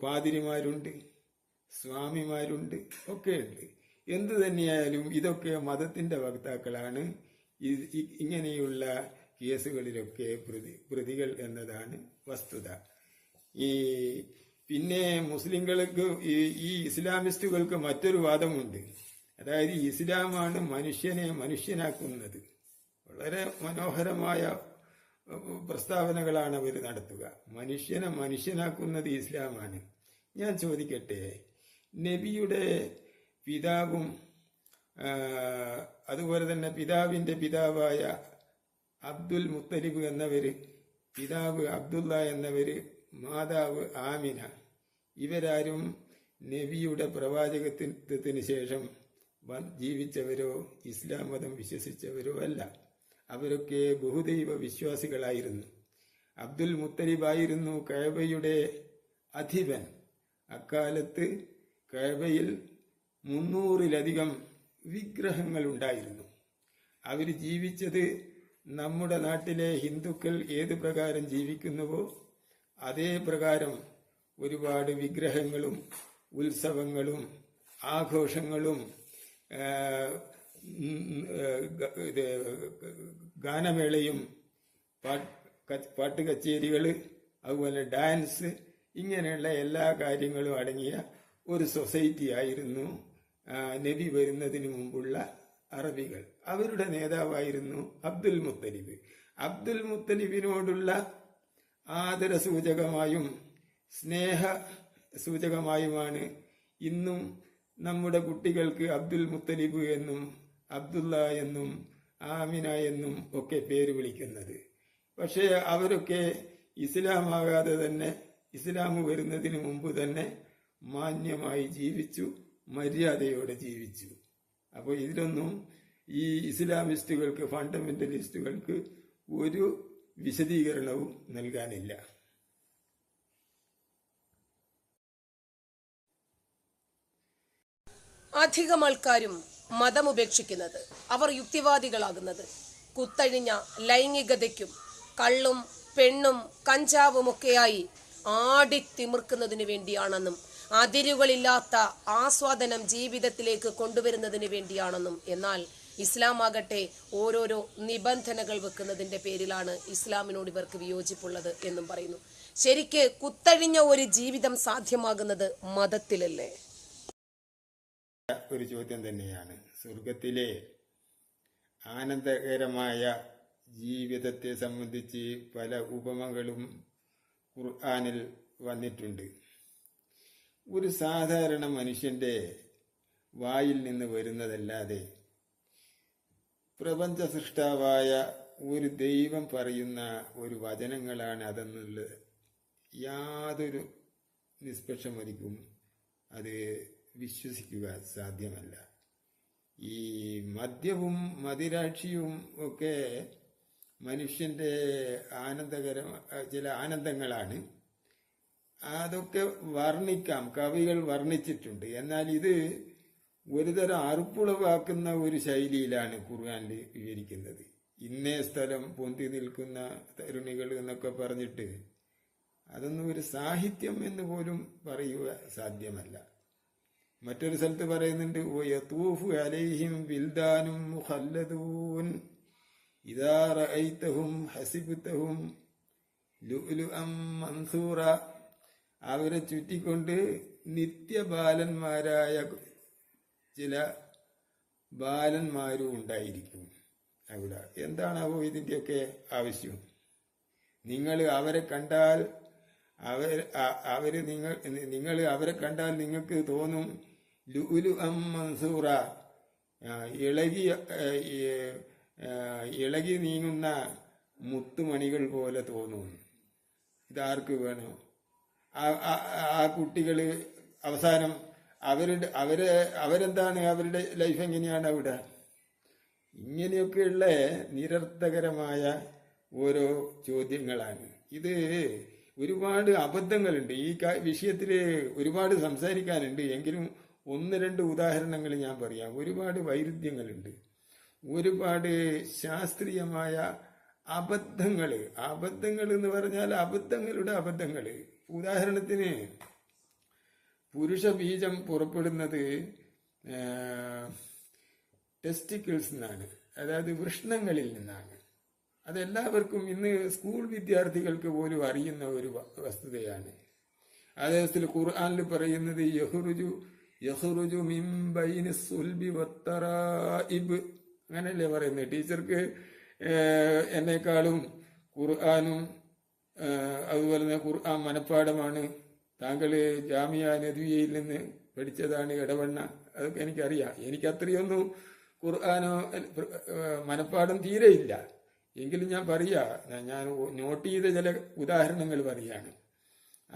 പാതിരിമാരുണ്ട്, സ്വാമിമാരുണ്ട്, ഒക്കെ ഉണ്ട്. എന്തു തന്നെയായാലും ഇതൊക്കെ മതത്തിന്റെ വക്താക്കളാണ്. ഇങ്ങനെയുള്ള കേസുകളിലൊക്കെ പ്രതികൾ എന്നതാണ് വസ്തുത. പിന്നെ മുസ്ലിങ്ങൾക്ക് ഈ ഇസ്ലാമിസ്റ്റുകൾക്ക് മറ്റൊരു വാദമുണ്ട്. അതായത് ഇസ്ലാമാണ് മനുഷ്യനെ മനുഷ്യനാക്കുന്നത്. വളരെ മനോഹരമായ പ്രസ്താവനകളാണ് അവർ നടത്തുക. മനുഷ്യനെ മനുഷ്യനാക്കുന്നത് ഇസ്ലാമാണ്. ഞാൻ ചോദിക്കട്ടെ, നബിയുടെ പിതാവും അതുപോലെ തന്നെ പിതാവിന്റെ പിതാവായ അബ്ദുൽ മുത്തലിബ് എന്നവര്, പിതാവ് അബ്ദുള്ള എന്നവര്, മാതാവ് ആമിന, ഇവരാരും നബിയുടെ പ്രവാചകത്വത്തിന് ശേഷം ജീവിച്ചവരോ ഇസ്ലാം മതം വിശ്വസിച്ചവരോ അല്ല. അവരൊക്കെ ബഹുദൈവ വിശ്വാസികളായിരുന്നു. അബ്ദുൽ മുത്തലിബായിരുന്നു കഅബയുടെ അധിപൻ. അക്കാലത്ത് കഅബയിൽ 300-ലധികം വിഗ്രഹങ്ങൾ ഉണ്ടായിരുന്നു. അവർ ജീവിച്ചത് നമ്മുടെ നാട്ടിലെ ഹിന്ദുക്കൾ ഏത് പ്രകാരം ജീവിക്കുന്നുവോ അതേ പ്രകാരം ഒരുപാട് വിഗ്രഹങ്ങളും ഉത്സവങ്ങളും ആഘോഷങ്ങളും ഗാനമേളയും പാട്ട് കച്ചേരികൾ, അതുപോലെ ഡാൻസ്, ഇങ്ങനെയുള്ള എല്ലാ കാര്യങ്ങളും അടങ്ങിയ ഒരു സൊസൈറ്റി ആയിരുന്നു നബി വരുന്നതിന് മുമ്പുള്ള അറബികൾ. അവരുടെ നേതാവായിരുന്നു അബ്ദുൽ മുത്തലിബ്. അബ്ദുൽ മുത്തലിബിനോടുള്ള ആദര സൂചകമായും സ്നേഹ സൂചകമായുമാണ് ഇന്നും നമ്മുടെ കുട്ടികൾക്ക് അബ്ദുൽ മുത്തലിബ് എന്നും അബ്ദുള്ള എന്നും ആമിന എന്നും ഒക്കെ പേര് വിളിക്കുന്നത്. പക്ഷേ അവരൊക്കെ ഇസ്ലാമാകാതെ തന്നെ, ഇസ്ലാം വരുന്നതിന് മുമ്പ് തന്നെ മാന്യമായി ജീവിച്ചു, മര്യാദയോടെ ജീവിച്ചു. അപ്പോൾ ഇതിലൊന്നും ഈ ഇസ്ലാമിസ്റ്റുകൾക്ക്, ഫണ്ടമെന്റലിസ്റ്റുകൾക്ക് ഒരു വിശദീകരണവും നൽകാനില്ല. അധികം ആൾക്കാരും മതമുപേക്ഷിക്കുന്നത്, അവർ യുക്തിവാദികളാകുന്നത് കുത്തഴിഞ്ഞ ലൈംഗികതയ്ക്കും കള്ളും പെണ്ണും കഞ്ചാവുമൊക്കെയായി ആടിത്തിമിർക്കുന്നതിനു വേണ്ടിയാണെന്നും അതിരുകളില്ലാത്ത ആസ്വാദനം ജീവിതത്തിലേക്ക് കൊണ്ടുവരുന്നതിന് വേണ്ടിയാണെന്നും, എന്നാൽ ഇസ്ലാമാകട്ടെ ഓരോരോ നിബന്ധനകൾ വെക്കുന്നതിന്റെ പേരിലാണ് ഇസ്ലാമിനോട് ഇവർക്ക് വിയോജിപ്പുള്ളത് എന്നും പറയുന്നു. ശരിക്ക് കുത്തഴിഞ്ഞ ഒരു ജീവിതം സാധ്യമാകുന്നത് മതത്തിലല്ലേ? ഒരു ചോദ്യം തന്നെയാണ്. സ്വർഗത്തിലെ ആനന്ദകരമായ ജീവിതത്തെ സംബന്ധിച്ച് പല ഉപമകളും ഖുർആനിൽ വന്നിട്ടുണ്ട്. ഒരു സാധാരണ മനുഷ്യന്റെ വായിൽ നിന്ന് വരുന്നതല്ലാതെ പ്രപഞ്ച സൃഷ്ടാവായ ഒരു ദൈവം പറയുന്ന ഒരു വചനങ്ങളാണ് അതെന്നുള്ളത് യാതൊരു നിഷ്പക്ഷമതിക്കും അത് വിശ്വസിക്കുക സാധ്യമല്ല. ഈ മദ്യവും മദിരാക്ഷിയും ഒക്കെ മനുഷ്യന്റെ ചില ആനന്ദങ്ങളാണ്. അതൊക്കെ വർണ്ണിക്കാം, കവികൾ വർണ്ണിച്ചിട്ടുണ്ട്. എന്നാൽ ഇത് ഒരുതരം അറുപ്പുളവാക്കുന്ന ഒരു ശൈലിയിലാണ് ഖുർആനിൽ വിവരിക്കുന്നത്. ഇന്നേ സ്ഥലം പൊന്തി നിൽക്കുന്ന തരുണികൾ എന്നൊക്കെ പറഞ്ഞിട്ട് അതൊന്നും ഒരു സാഹിത്യം എന്ന് പോലും പറയുക സാധ്യമല്ല. മറ്റൊരു സ്ഥലത്ത് പറയുന്നുണ്ട്, വയതൂഫു അലൈഹിം വിൽദാനും മുഖല്ലദൂൻ ഇദാ റഅയ്തഹും ഹസിബ്തഹും ലുഅ്ലുഅം മൻസൂറ. അവരെ ചുറ്റിക്കൊണ്ട് നിത്യബാലന്മാരായ ചില ബാലന്മാരും ഉണ്ടായിരിക്കും അവിടെ. എന്താണാവോ ഇതിൻ്റെയൊക്കെ ആവശ്യം? നിങ്ങൾ അവരെ കണ്ടാൽ നിങ്ങൾ അവരെ കണ്ടാൽ നിങ്ങൾക്ക് തോന്നും ലുഅ്ലുഅം മൻസൂറ, ഇളകി നീങ്ങുന്ന മുത്തുമണികൾ പോലെ തോന്നും. ഇതാർക്ക് വേണോ? ആ കുട്ടികള് അവസാനം അവരെന്താണ്, അവരുടെ ലൈഫ് എങ്ങനെയാണ് അവിടെ? ഇങ്ങനെയൊക്കെയുള്ള നിരർത്ഥകരമായ ഓരോ ചോദ്യങ്ങളാണ്. ഇത് ഒരുപാട് അബദ്ധങ്ങളുണ്ട് ഈ വിഷയത്തിൽ, ഒരുപാട് സംസാരിക്കാനുണ്ട്. എങ്കിലും ഒന്ന് രണ്ട് ഉദാഹരണങ്ങൾ ഞാൻ പറയാം. ഒരുപാട് വൈരുദ്ധ്യങ്ങളുണ്ട്, ഒരുപാട് ശാസ്ത്രീയമായ അബദ്ധങ്ങൾ എന്ന് പറഞ്ഞാൽ അബദ്ധങ്ങളുടെ അബദ്ധങ്ങൾ. ഉദാഹരണത്തിന്, പുരുഷ ബീജം പുറപ്പെടുന്നത് ടെസ്റ്റിക്കിൾസ് നിന്നാണ്, അതായത് വൃഷ്ണങ്ങളിൽ നിന്നാണ്. അതെല്ലാവർക്കും ഇന്ന് സ്കൂൾ വിദ്യാർത്ഥികൾക്ക് പോലും അറിയുന്ന ഒരു വസ്തുതയാണ്. അതേസത്തിൽ ഖുർആനിൽ പറയുന്നത് യഖ്റുജു മിൻ ബൈനി സുൽബി വത്തറായിബ്, അങ്ങനെയല്ലേ പറയുന്നത്? ടീച്ചർക്ക് എന്നെക്കാളും ഖുർആനും അതുപോലെ തന്നെ ഖുർആൻ മനഃപ്പാടമാണ്. താങ്കൾ ജാമിയ നദ്വിയയിൽ നിന്ന് പഠിച്ചതാണ്, ഇടവണ്ണ. അതൊക്കെ എനിക്കറിയാം. എനിക്കത്രയൊന്നും ഖുർആനോ മനഃപ്പാടം തീരെയില്ല. എങ്കിലും ഞാൻ ഞാൻ നോട്ട് ചെയ്ത ചില ഉദാഹരണങ്ങൾ പറയാണ്.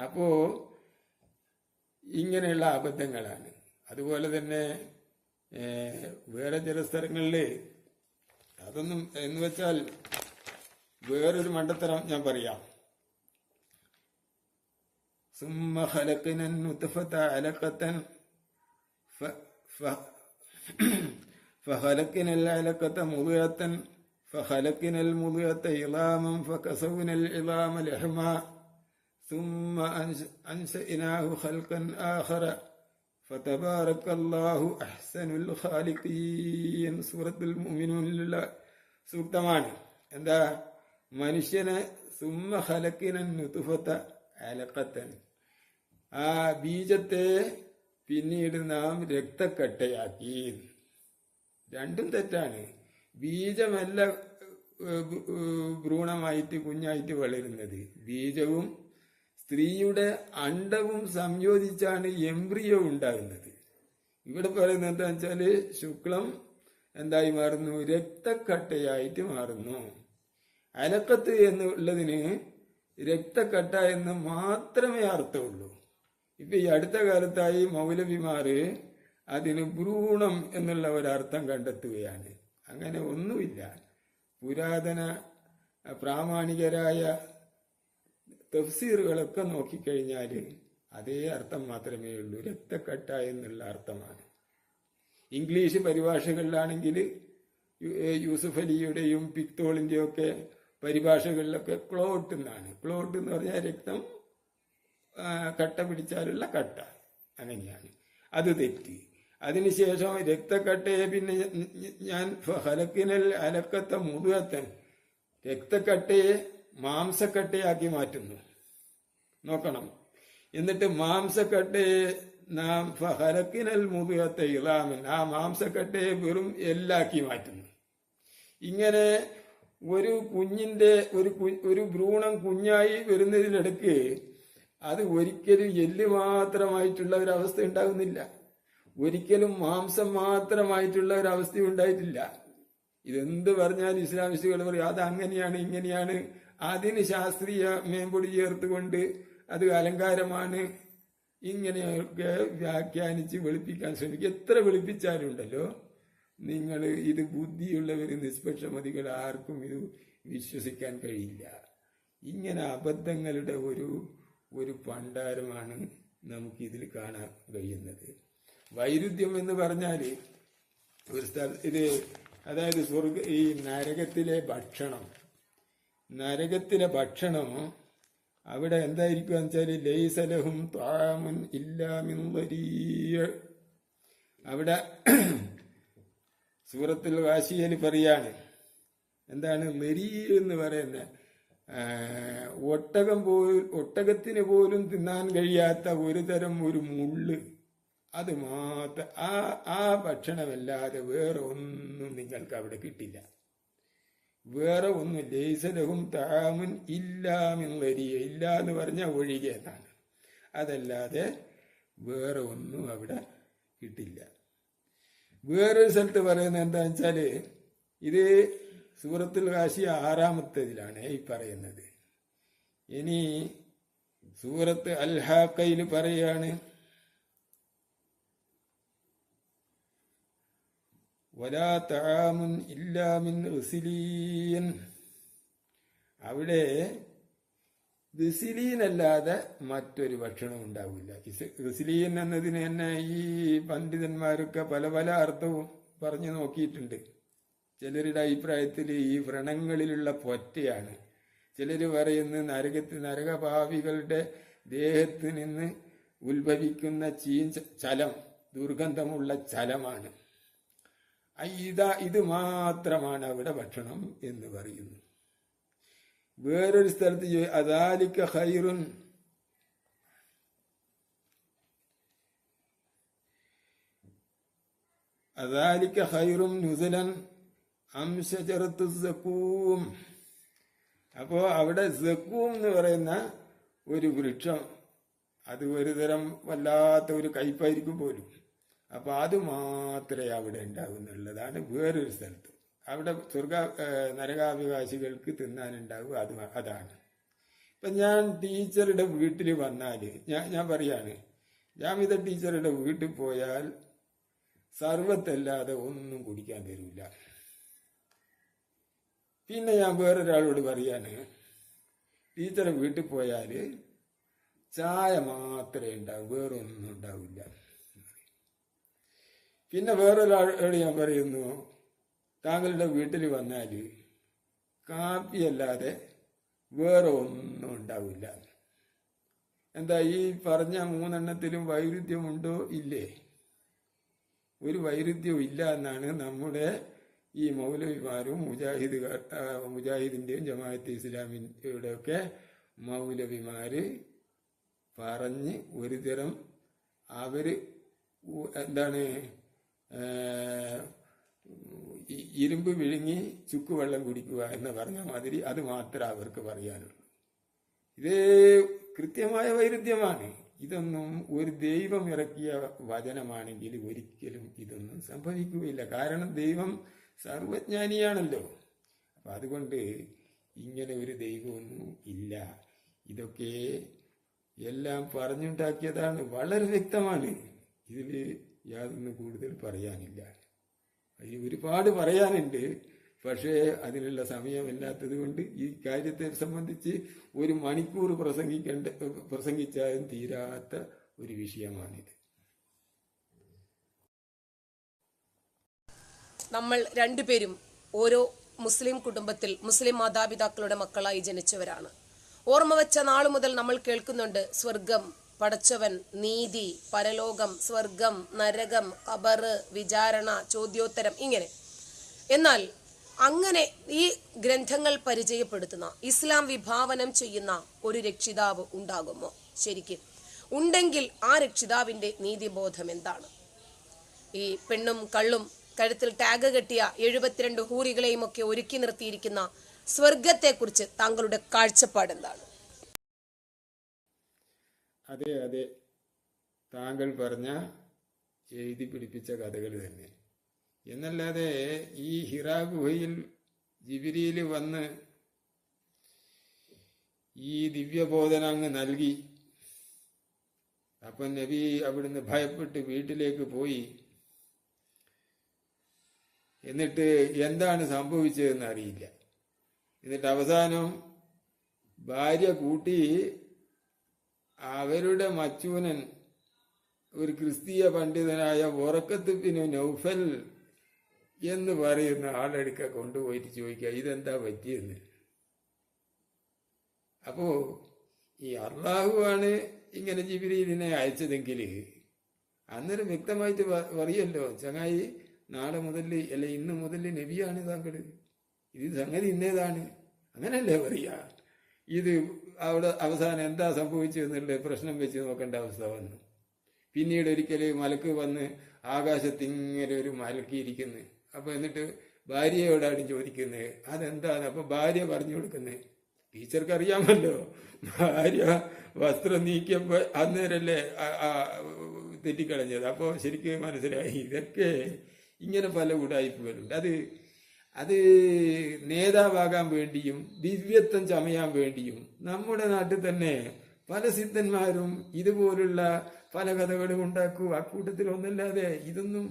അപ്പോ ഇങ്ങനെയുള്ള അബദ്ധങ്ങളാണ്. അതുപോലെ തന്നെ വേറെ ചില സ്ഥലങ്ങളിൽ അതൊന്നും എന്ന് വെച്ചാൽ വേറൊരു മണ്ടത്തരം ഞാൻ പറയാം. ثم خلقنا النطفة علقة فخلقنا العلقة مضغة فخلقنا المضغة عظاما فكسونا العظام لحما ثم أنشأناه خلقا آخر فتبارك الله أحسن الخالقين. സൂറത്തുൽ മുഅ്മിനൂനിലുള്ള സൂക്തമാണ്. എന്താ? മനുഷ്യനെ സുമ്മ ഖലഖന നുത്ഫത അലഖത്തൻ, ആ ബീജത്തെ പിന്നീട് നാം രക്തക്കട്ടയാക്കി. രണ്ടും തെറ്റാണ്. ബീജമല്ല ഭ്രൂണമായിട്ട് കുഞ്ഞായിട്ട് വളരുന്നത്. ബീജവും സ്ത്രീയുടെ അണ്ഡവും സംയോജിച്ചാണ് എംബ്രിയോ ഉണ്ടാകുന്നത്. ഇവിടെ പറയുന്നത് എന്താ വെച്ചാല് ശുക്ലം എന്തായി മാറുന്നു? രക്തക്കട്ടയായിട്ട് മാറുന്നു. അലക്കത്ത് എന്നുള്ളതിന് രക്തക്കട്ട എന്ന് മാത്രമേ അർത്ഥമുള്ളൂ. ഇപ്പൊ ഈ അടുത്ത കാലത്തായി മൗലവിമാര് അതിന് ഭ്രൂണം എന്നുള്ള ഒരർത്ഥം കണ്ടെത്തുകയാണ്. അങ്ങനെ ഒന്നുമില്ല. പുരാതന പ്രാമാണികരായ തഫ്സീറുകളൊക്കെ നോക്കിക്കഴിഞ്ഞാൽ അതേ അർത്ഥം മാത്രമേ ഉള്ളൂ. രക്തക്കട്ട എന്നുള്ള അർത്ഥമാണ്. ഇംഗ്ലീഷ് പരിഭാഷകളിലാണെങ്കിൽ യൂസുഫ് അലിയുടെയും പിക്തോളിന്റെയും ഒക്കെ പരിഭാഷകളിലൊക്കെ ക്ലോട്ട് എന്നാണ്. ക്ലോട്ട് എന്ന് പറഞ്ഞാൽ രക്തം കട്ട പിടിച്ചാലുള്ള കട്ട, അങ്ങനെയാണ്. അത് തെറ്റി. അതിനുശേഷം രക്തക്കട്ടയെ പിന്നെ ഞാൻ ഹലക്കിനൽ അലക്കത്ത മുതുകത്തൻ, രക്തക്കട്ടയെ മാംസക്കട്ടയാക്കി മാറ്റുന്നു. നോക്കണം. എന്നിട്ട് മാംസക്കട്ടയെ നാം ഹലക്കിനൽ മുതുകത്ത ഇളാമൻ, ആ മാംസക്കട്ടയെ വെറും എല്ലാക്കി മാറ്റുന്നു. ഇങ്ങനെ ഒരു കുഞ്ഞിന്റെ ഒരു ഭ്രൂണം കുഞ്ഞായി വരുന്നതിനിടയ്ക്ക് അത് ഒരിക്കലും എല്ല് മാത്രമായിട്ടുള്ള ഒരവസ്ഥ ഉണ്ടാകുന്നില്ല. ഒരിക്കലും മാംസം മാത്രമായിട്ടുള്ള ഒരവസ്ഥ ഉണ്ടായിട്ടില്ല. ഇതെന്ത് പറഞ്ഞാൽ ഇസ്ലാമിസ്റ്റുകൾ പറയും അത് അങ്ങനെയാണ് ഇങ്ങനെയാണ്. അതിന് ശാസ്ത്രീയ മേമ്പൊടി ചേർത്തുകൊണ്ട് അത് അലങ്കാരമാണ്, ഇങ്ങനെയൊക്കെ വ്യാഖ്യാനിച്ച് വെളുപ്പിക്കാൻ ശ്രമിക്കും. എത്ര വെളുപ്പിച്ചാലും ഉണ്ടല്ലോ, നിങ്ങൾ ഇത് ബുദ്ധിയുള്ളവർ, നിഷ്പക്ഷമതികൾ ആർക്കും ഇത് വിശ്വസിക്കാൻ കഴിയില്ല. ഇങ്ങനെ അബദ്ധങ്ങളുടെ ഒരു പണ്ടാരമാണ് നമുക്കിതിൽ കാണാൻ കഴിയുന്നത്. വൈരുദ്ധ്യം എന്ന് പറഞ്ഞാൽ ഒരു ഇത് അതായത് ഈ നരകത്തിലെ ഭക്ഷണം അവിടെ എന്തായിരിക്കും വെച്ചാല് ലൈസലഹും ത്വാമുൻ ഇല്ലാ മിൻ ദരീഅ്. അവിടെ സൂറത്തുൽ ഗാശിയയിൽ പറയാണ്, എന്താണ് ലരീ എന്ന് പറയുന്ന ഒട്ടകത്തിന് പോലും തിന്നാൻ കഴിയാത്ത ഒരു തരം ഒരു മുള്ള്, അത് മാത്രം. ആ ഭക്ഷണമല്ലാതെ വേറെ ഒന്നും നിങ്ങൾക്ക് അവിടെ കിട്ടില്ല. വേറെ ഒന്നും. ലൈസലഹും തആമുൻ ഇല്ലാ മിൻ ദരീഅ, ഇല്ല എന്ന് പറഞ്ഞാൽ ഒഴികെ എന്നാണ്. അതല്ലാതെ വേറെ ഒന്നും അവിടെ കിട്ടില്ല. വേറൊരു സ്ഥലത്ത് പറയുന്നത് എന്താ വെച്ചാല്, ഇത് സൂറത്തുൽ ഗാശിയ 6-ാമത്തേതിലാണ് ഈ പറയുന്നത്. ഇനി സൂറത്ത് അൽ ഹാഖയിൽ പറയാണ്, വലാ തആമുൻ ഇല്ലാ മിൻ ഗിസ്ലീൻ. അവിടെ ഗിസ്ലീൻ അല്ലാതെ മറ്റൊരു ഭക്ഷണം ഉണ്ടാവില്ല. ഗിസ്ലീൻ എന്നതിന് തന്നെ ഈ പണ്ഡിതന്മാരൊക്കെ പല പല അർത്ഥവും പറഞ്ഞു നോക്കിയിട്ടുണ്ട്. ചിലരുടെ അഭിപ്രായത്തിൽ ഈ വ്രണങ്ങളിലുള്ള പൊറ്റയാണ്. ചിലർ പറയുന്നത് നരകപാപികളുടെ ദേഹത്ത് നിന്ന് ഉത്ഭവിക്കുന്ന ചലം, ദുർഗന്ധമുള്ള ചലമാണ്. ഇത് മാത്രമാണ് അവിടെ ഭക്ഷണം എന്ന് പറയുന്നു. വേറൊരു സ്ഥലത്ത് അദാലിക ഖൈറുൻ, അദാലിക ഖൈറുൻ നുസലൻ അം ശജറത്തു സഖൂം. അപ്പോ അവിടെ സഖൂം എന്ന് പറയുന്ന ഒരു വൃക്ഷം, അത് ഒരു തരം വല്ലാത്ത ഒരു കയ്പായിരിക്കും പോലും. അപ്പൊ അത് മാത്രമേ അവിടെ ഉണ്ടാവുന്നുള്ളതാണ്. വേറൊരു സ്ഥലത്ത് അവിടെ നരകാവകാശികൾക്ക് തിന്നാനുണ്ടാവും, അതാണ്. ഇപ്പൊ ഞാൻ ടീച്ചറുടെ വീട്ടിൽ വന്നാല് ഞാൻ പറയാണ്, ജാമിദ ടീച്ചറുടെ വീട്ടിൽ പോയാൽ സർവത്തല്ലാതെ ഒന്നും കുടിക്കാൻ തരൂല. പിന്നെ ഞാൻ വേറൊരാളോട് പറയാണ്, ടീച്ചറെ വീട്ടിൽ പോയാല് ചായ മാത്രമേ ഉണ്ടാവൂ, വേറൊന്നും ഉണ്ടാവില്ല. പിന്നെ വേറൊരാളോട് ഞാൻ പറയുന്നു, താങ്കളുടെ വീട്ടിൽ വന്നാല് കാപ്പിയല്ലാതെ വേറെ ഒന്നും ഉണ്ടാവില്ല. എന്താ ഈ പറഞ്ഞ 3 വൈരുദ്ധ്യമുണ്ടോ? ഇല്ലേ? ഒരു വൈരുദ്ധ്യവും ഇല്ല എന്നാണ് നമ്മുടെ ഈ മൗലവിമാരും മുജാഹിദിന്റെയും ജമാഅത്തെ ഇസ്ലാമിയുടെ ഒക്കെ മൗലവിമാര് പറഞ്ഞ് ഒരു തരം അവര് എന്താണ് ഇരുമ്പ് വിഴുങ്ങി ചുക്കുവെള്ളം കുടിക്കുക എന്ന് പറഞ്ഞ മാതിരി അത് മാത്രമേ അവർക്ക് പറയാനുള്ളൂ. ഇത് കൃത്യമായ വൈരുദ്ധ്യമാണ്. ഇതൊന്നും ഒരു ദൈവം ഇറക്കിയ വചനമാണെങ്കിൽ ഒരിക്കലും ഇതൊന്നും സംഭവിക്കുകയില്ല. കാരണം ദൈവം സർവജ്ഞാനിയാണല്ലോ. അപ്പൊ അതുകൊണ്ട് ഇങ്ങനെ ഒരു ദൈവമൊന്നും ഇല്ല. ഇതൊക്കെ എല്ലാം പറഞ്ഞുണ്ടാക്കിയതാണ്, വളരെ വ്യക്തമാണ്. ഇതിൽ യാതൊന്നും കൂടുതൽ പറയാനില്ല. അതിന് ഒരുപാട് പറയാനുണ്ട്, പക്ഷേ അതിനുള്ള സമയമില്ലാത്തത് കൊണ്ട് ഈ കാര്യത്തെ സംബന്ധിച്ച് 1 മണിക്കൂർ പ്രസംഗിച്ചാലും തീരാത്ത ഒരു വിഷയമാണിത്. നമ്മൾ രണ്ടുപേരും ഓരോ മുസ്ലിം കുടുംബത്തിൽ മുസ്ലിം മാതാപിതാക്കളുടെ മക്കളായി ജനിച്ചവരാണ്. ഓർമ്മ വെച്ച നാളു മുതൽ നമ്മൾ കേൾക്കുന്നുണ്ട് സ്വർഗം, പടച്ചവൻ, നീതി, പരലോകം, സ്വർഗം, നരകം, ഖബറ്, വിചാരണ, ചോദ്യോത്തരം, ഇങ്ങനെ. എന്നാൽ അങ്ങനെ ഈ ഗ്രന്ഥങ്ങൾ പരിചയപ്പെടുത്തുന്ന, ഇസ്ലാം വിഭാവനം ചെയ്യുന്ന ഒരു രക്ഷിതാവ് ഉണ്ടാകുമോ? ശരിക്കും ഉണ്ടെങ്കിൽ ആ രക്ഷിതാവിന്റെ നീതിബോധം എന്താണ്? ഈ പെണ്ണും കള്ളും കഴുത്തിൽ ടാഗ് കെട്ടിയ 72 ഹൂറികളെയും ഒക്കെ ഒരുക്കി നിർത്തിയിരിക്കുന്ന സ്വർഗത്തെക്കുറിച്ച് താങ്കളുടെ കാഴ്ചപ്പാട് എന്താണ്? അതെ, താങ്കൾ പറഞ്ഞ എഴുതി പിടിപ്പിച്ച കഥകൾ തന്നെ. എന്നല്ലാതെ ഈ ഹിറാ ഗുഹയിൽ ജിബ്രീൽ വന്ന് ഈ ദിവ്യബോധന അങ്ങ് നൽകി. അപ്പൊ നബി അവിടുന്ന് ഭയപ്പെട്ട് വീട്ടിലേക്ക് പോയി. എന്നിട്ട് എന്താണ് സംഭവിച്ചതെന്ന് അറിയില്ല. എന്നിട്ട് അവസാനം ഭാര്യ കൂട്ടി അവരുടെ മച്ചൂനൻ ഒരു ക്രിസ്തീയ പണ്ഡിതനായ വറഖത്ത് ബിൻ നൗഫൽ എന്ന് പറയുന്ന ആളെടുക്ക കൊണ്ടുപോയിട്ട് ചോദിക്കുക, ഇതെന്താ പറ്റിയെന്ന്. അപ്പോ ഈ അള്ളാഹുവാണ് ഇങ്ങനെ ജിബ്രീലിനെ അയച്ചതെങ്കിൽ അന്നേരം വ്യക്തമായിട്ട് പറയല്ലോ, ചങ്ങായി നാളെ മുതൽ അല്ലെ ഇന്ന് മുതൽ നബിയാണ് താങ്കൾ, ഇത് സംഗതി ഇന്നേതാണ്, അങ്ങനല്ലേ പറയാ. ഇത് അവിടെ അവസാനം എന്താ സംഭവിച്ചതെന്നുള്ള പ്രശ്നം വെച്ച് നോക്കേണ്ട അവസ്ഥ വന്നു. പിന്നീട് ഒരിക്കൽ മലക്ക് വന്ന് ആകാശത്തിങ്ങനെ ഒരു മലക്കിയിരിക്കുന്നു. അപ്പൊ എന്നിട്ട് ഭാര്യയോടാണ് ചോദിക്കുന്നത് അതെന്താണ്. അപ്പൊ ഭാര്യ പറഞ്ഞു കൊടുക്കുന്നത്, ടീച്ചർക്ക് അറിയാമല്ലോ, ഭാര്യ വസ്ത്രം നീക്കിയപ്പോ അന്നേരല്ലേ തെറ്റിക്കളഞ്ഞത്. അപ്പോൾ ശരിക്കും മനസ്സിലായി ഇതൊക്കെ ഇങ്ങനെ പല ഉടായ്പകളുണ്ട്. അത് നേതാവാകാൻ വേണ്ടിയും ദിവ്യത്വം ചമയാൻ വേണ്ടിയും നമ്മുടെ നാട്ടിൽ തന്നെ പല സിദ്ധന്മാരും ഇതുപോലുള്ള പല കഥകളും ഉണ്ടാക്കൂ. അക്കൂട്ടത്തിൽ ഒന്നല്ലാതെ ഇതൊന്നും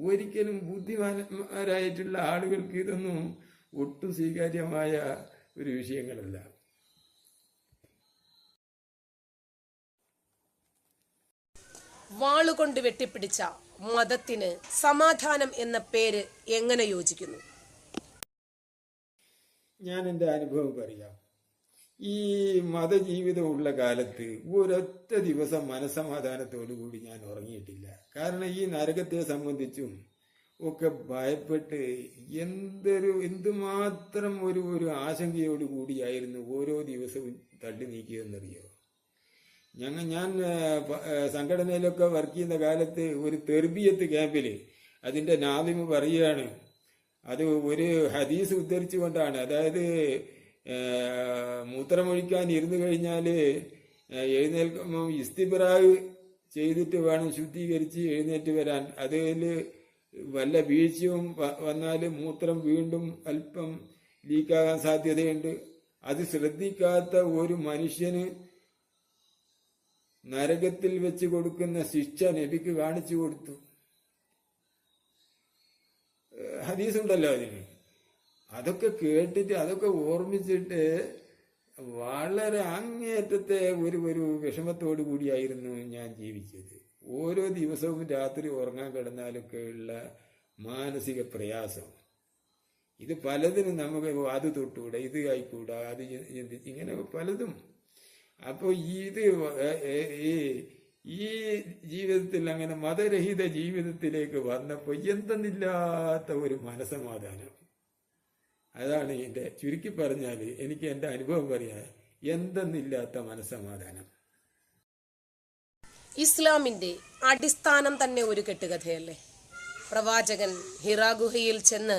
ഒരിക്കലും ബുദ്ധിമാന്മാരായിട്ടുള്ള ആളുകൾക്ക് ഇതൊന്നും ഒട്ടും സ്വീകാര്യമായ ഒരു വിഷയങ്ങളല്ല. വാളുകൊണ്ട് വെട്ടിപ്പിടിച്ച മതത്തിന് സമാധാനം എന്ന പേര് എങ്ങനെ യോജിക്കുന്നു? ഞാൻ എൻ്റെ അനുഭവം പറയാം. ഈ മതജീവിതമുള്ള കാലത്ത് ഒരൊറ്റ ദിവസം മനസ്സമാധാനത്തോടു കൂടി ഞാൻ ഉറങ്ങിയിട്ടില്ല. കാരണം ഈ നരകത്തെ സംബന്ധിച്ചും ഒക്കെ ഭയപ്പെട്ട് എന്തുമാത്രം ഒരു ആശങ്കയോട് കൂടിയായിരുന്നു ഓരോ ദിവസവും തള്ളി നീക്കിയതെന്നറിയോ. ഞാൻ സംഘടനയിലൊക്കെ വർക്ക് ചെയ്യുന്ന കാലത്ത് ഒരു തെർബിയത്ത് ക്യാമ്പില് അതിന്റെ നാദിമ് പറയുകയാണ്, അത് ഒരു ഹദീസ് ഉദ്ധരിച്ചുകൊണ്ടാണ്. അതായത് മൂത്രമൊഴിക്കാൻ ഇരുന്നു കഴിഞ്ഞാല് എഴുന്നേൽക്കുമ്പോൾ ഇസ്തിബ്റാഹ് ചെയ്തിട്ട് വേണം ശുദ്ധീകരിച്ച് എഴുന്നേറ്റ് വരാൻ. അതിൽ വല്ല വീഴ്ചയും വന്നാൽ മൂത്രം വീണ്ടും അല്പം ലീക്കാകാൻ സാധ്യതയുണ്ട്. അത് ശ്രദ്ധിക്കാത്ത ഒരു മനുഷ്യന് നരകത്തിൽ വെച്ച് കൊടുക്കുന്ന ശിക്ഷ നബിക്ക് കാണിച്ചു കൊടുത്തു. ഹദീസുണ്ടല്ലോ അതിന്. അതൊക്കെ കേട്ടിട്ട് അതൊക്കെ ഓർമ്മിച്ചിട്ട് വളരെ അങ്ങേയറ്റത്തെ ഒരു വിഷമത്തോടു കൂടിയായിരുന്നു ഞാൻ ജീവിച്ചത്. ഓരോ ദിവസവും രാത്രി ഉറങ്ങാൻ കിടന്നാലൊക്കെയുള്ള മാനസിക പ്രയാസം, ഇത് പലതിനും നമുക്ക് അത് തൊട്ടുകൂടാ, ഇത് ആയിക്കൂടാ, അത് ഇങ്ങനെ പലതും. അപ്പൊ ഈ ജീവിതത്തിൽ അങ്ങനെ മതരഹിത ജീവിതത്തിലേക്ക് വന്നപ്പോ എന്തെന്നില്ലാത്ത ഒരു മനസമാധാനം. അതാണ് എന്റെ ചുരുക്കി പറഞ്ഞാല് എനിക്ക് എന്റെ അനുഭവം പറയാ, എന്തെന്നില്ലാത്ത മനസമാധാനം. ഇസ്ലാമിന്റെ അടിസ്ഥാനം തന്നെ ഒരു കെട്ടുകഥയല്ലേ. പ്രവാചകൻ ഹിറാ ഗുഹയിൽ ചെന്ന്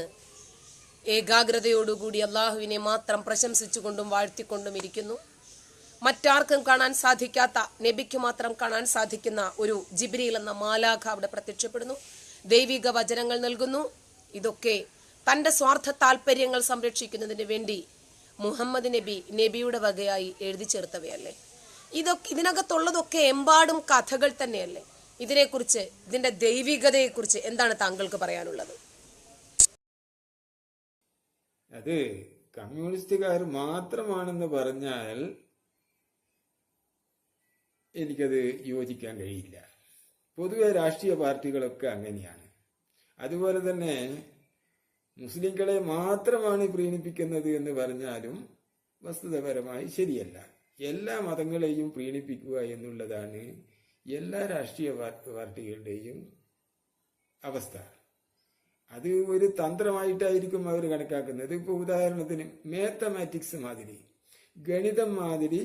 ഏകാഗ്രതയോടുകൂടി അള്ളാഹുവിനെ മാത്രം പ്രശംസിച്ചുകൊണ്ടും വാഴ്ത്തിക്കൊണ്ടും ഇരിക്കുന്നു. മറ്റാർക്കും കാണാൻ സാധിക്കാത്ത, നബിക്ക് മാത്രം കാണാൻ സാധിക്കുന്ന ഒരു ജിബ്രീൽ എന്ന മാലാഖ അവിടെ പ്രത്യക്ഷപ്പെടുന്നു, ദൈവിക വചനങ്ങൾ നൽകുന്നു. ഇതൊക്കെ തന്റെ സ്വാർത്ഥ താല്പര്യങ്ങൾ സംരക്ഷിക്കുന്നതിന് വേണ്ടി മുഹമ്മദ് നബിയുടെ വകയായി എഴുതി ചേർത്തവയല്ലേ. ഇതിനകത്തുള്ളതൊക്കെ എമ്പാടും കഥകൾ തന്നെയല്ലേ. ഇതിനെക്കുറിച്ച്, ഇതിന്റെ ദൈവികതയെക്കുറിച്ച് എന്താണ് താങ്കൾക്ക് പറയാനുള്ളത്? അത് കമ്മ്യൂണിസ്റ്റുകാർ മാത്രമാണെന്ന് പറഞ്ഞാൽ എനിക്കത് യോജിക്കാൻ കഴിയില്ല. പൊതുവെ രാഷ്ട്രീയ പാർട്ടികളൊക്കെ അങ്ങനെയാണ്. അതുപോലെ തന്നെ മുസ്ലിങ്ങളെ മാത്രമാണ് പ്രീണിപ്പിക്കുന്നത് എന്ന് പറഞ്ഞാലും വസ്തുതപരമായി ശരിയല്ല. എല്ലാ മതങ്ങളെയും പ്രീണിപ്പിക്കുക എന്നുള്ളതാണ് എല്ലാ രാഷ്ട്രീയ പാർട്ടികളുടെയും അവസ്ഥ. അത് ഒരു തന്ത്രമായിട്ടായിരിക്കും അവർ കണക്കാക്കുന്നത്. ഇപ്പൊ ഉദാഹരണത്തിന് മാത്തമാറ്റിക്സ് മാതിരി, ഗണിതം മാതിരി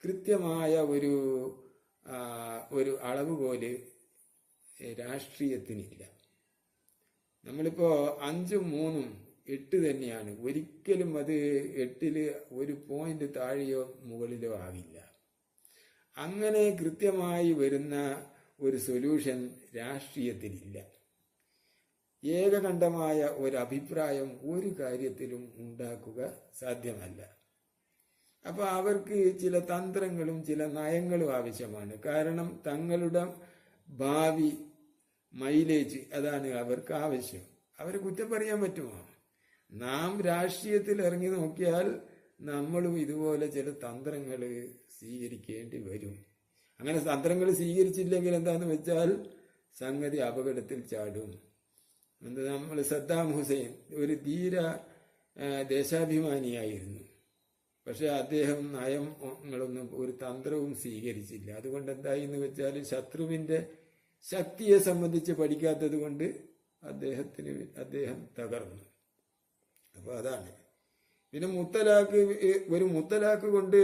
കൃത്യമായ ഒരു അളവുകോല് രാഷ്ട്രീയത്തിനില്ല. നമ്മളിപ്പോ 5 3 8 തന്നെയാണ്. ഒരിക്കലും അത് 8 ഒരു പോയിന്റ് താഴെയോ മുകളിലോ ആവില്ല. അങ്ങനെ കൃത്യമായി വരുന്ന ഒരു സൊല്യൂഷൻ രാഷ്ട്രീയത്തിലില്ല. ഏകകണ്ഠമായ ഒരു അഭിപ്രായം ഒരു കാര്യത്തിലും ഉണ്ടാക്കുക സാധ്യമല്ല. അപ്പൊ അവർക്ക് ചില തന്ത്രങ്ങളും ചില നയങ്ങളും ആവശ്യമാണ്. കാരണം തങ്ങളുടെ ഭാവി മൈലേജ് അതാണ് അവർക്ക് ആവശ്യം. അവരെ കുറ്റം പറയാൻ പറ്റുമോ? നാം രാഷ്ട്രീയത്തിൽ ഇറങ്ങി നോക്കിയാൽ നമ്മളും ഇതുപോലെ ചില തന്ത്രങ്ങൾ സ്വീകരിക്കേണ്ടി വരും. അങ്ങനെ തന്ത്രങ്ങൾ സ്വീകരിച്ചില്ലെങ്കിൽ എന്താന്ന് വെച്ചാൽ സംഗതി അപകടത്തിൽ ചാടും. നമ്മൾ സദ്ദാം ഹുസൈൻ ഒരു ധീര ദേശാഭിമാനിയായിരുന്നു. പക്ഷെ അദ്ദേഹം നയങ്ങളൊന്നും ഒരു തന്ത്രവും സ്വീകരിച്ചില്ല. അതുകൊണ്ട് എന്തായി എന്ന് വെച്ചാൽ ശത്രുവിന്റെ ശക്തിയെ സംബന്ധിച്ച് പഠിക്കാത്തത് കൊണ്ട് അദ്ദേഹം തകർന്നു. അപ്പൊ അതാണ്. പിന്നെ ഒരു മുത്തലാഖ് കൊണ്ട്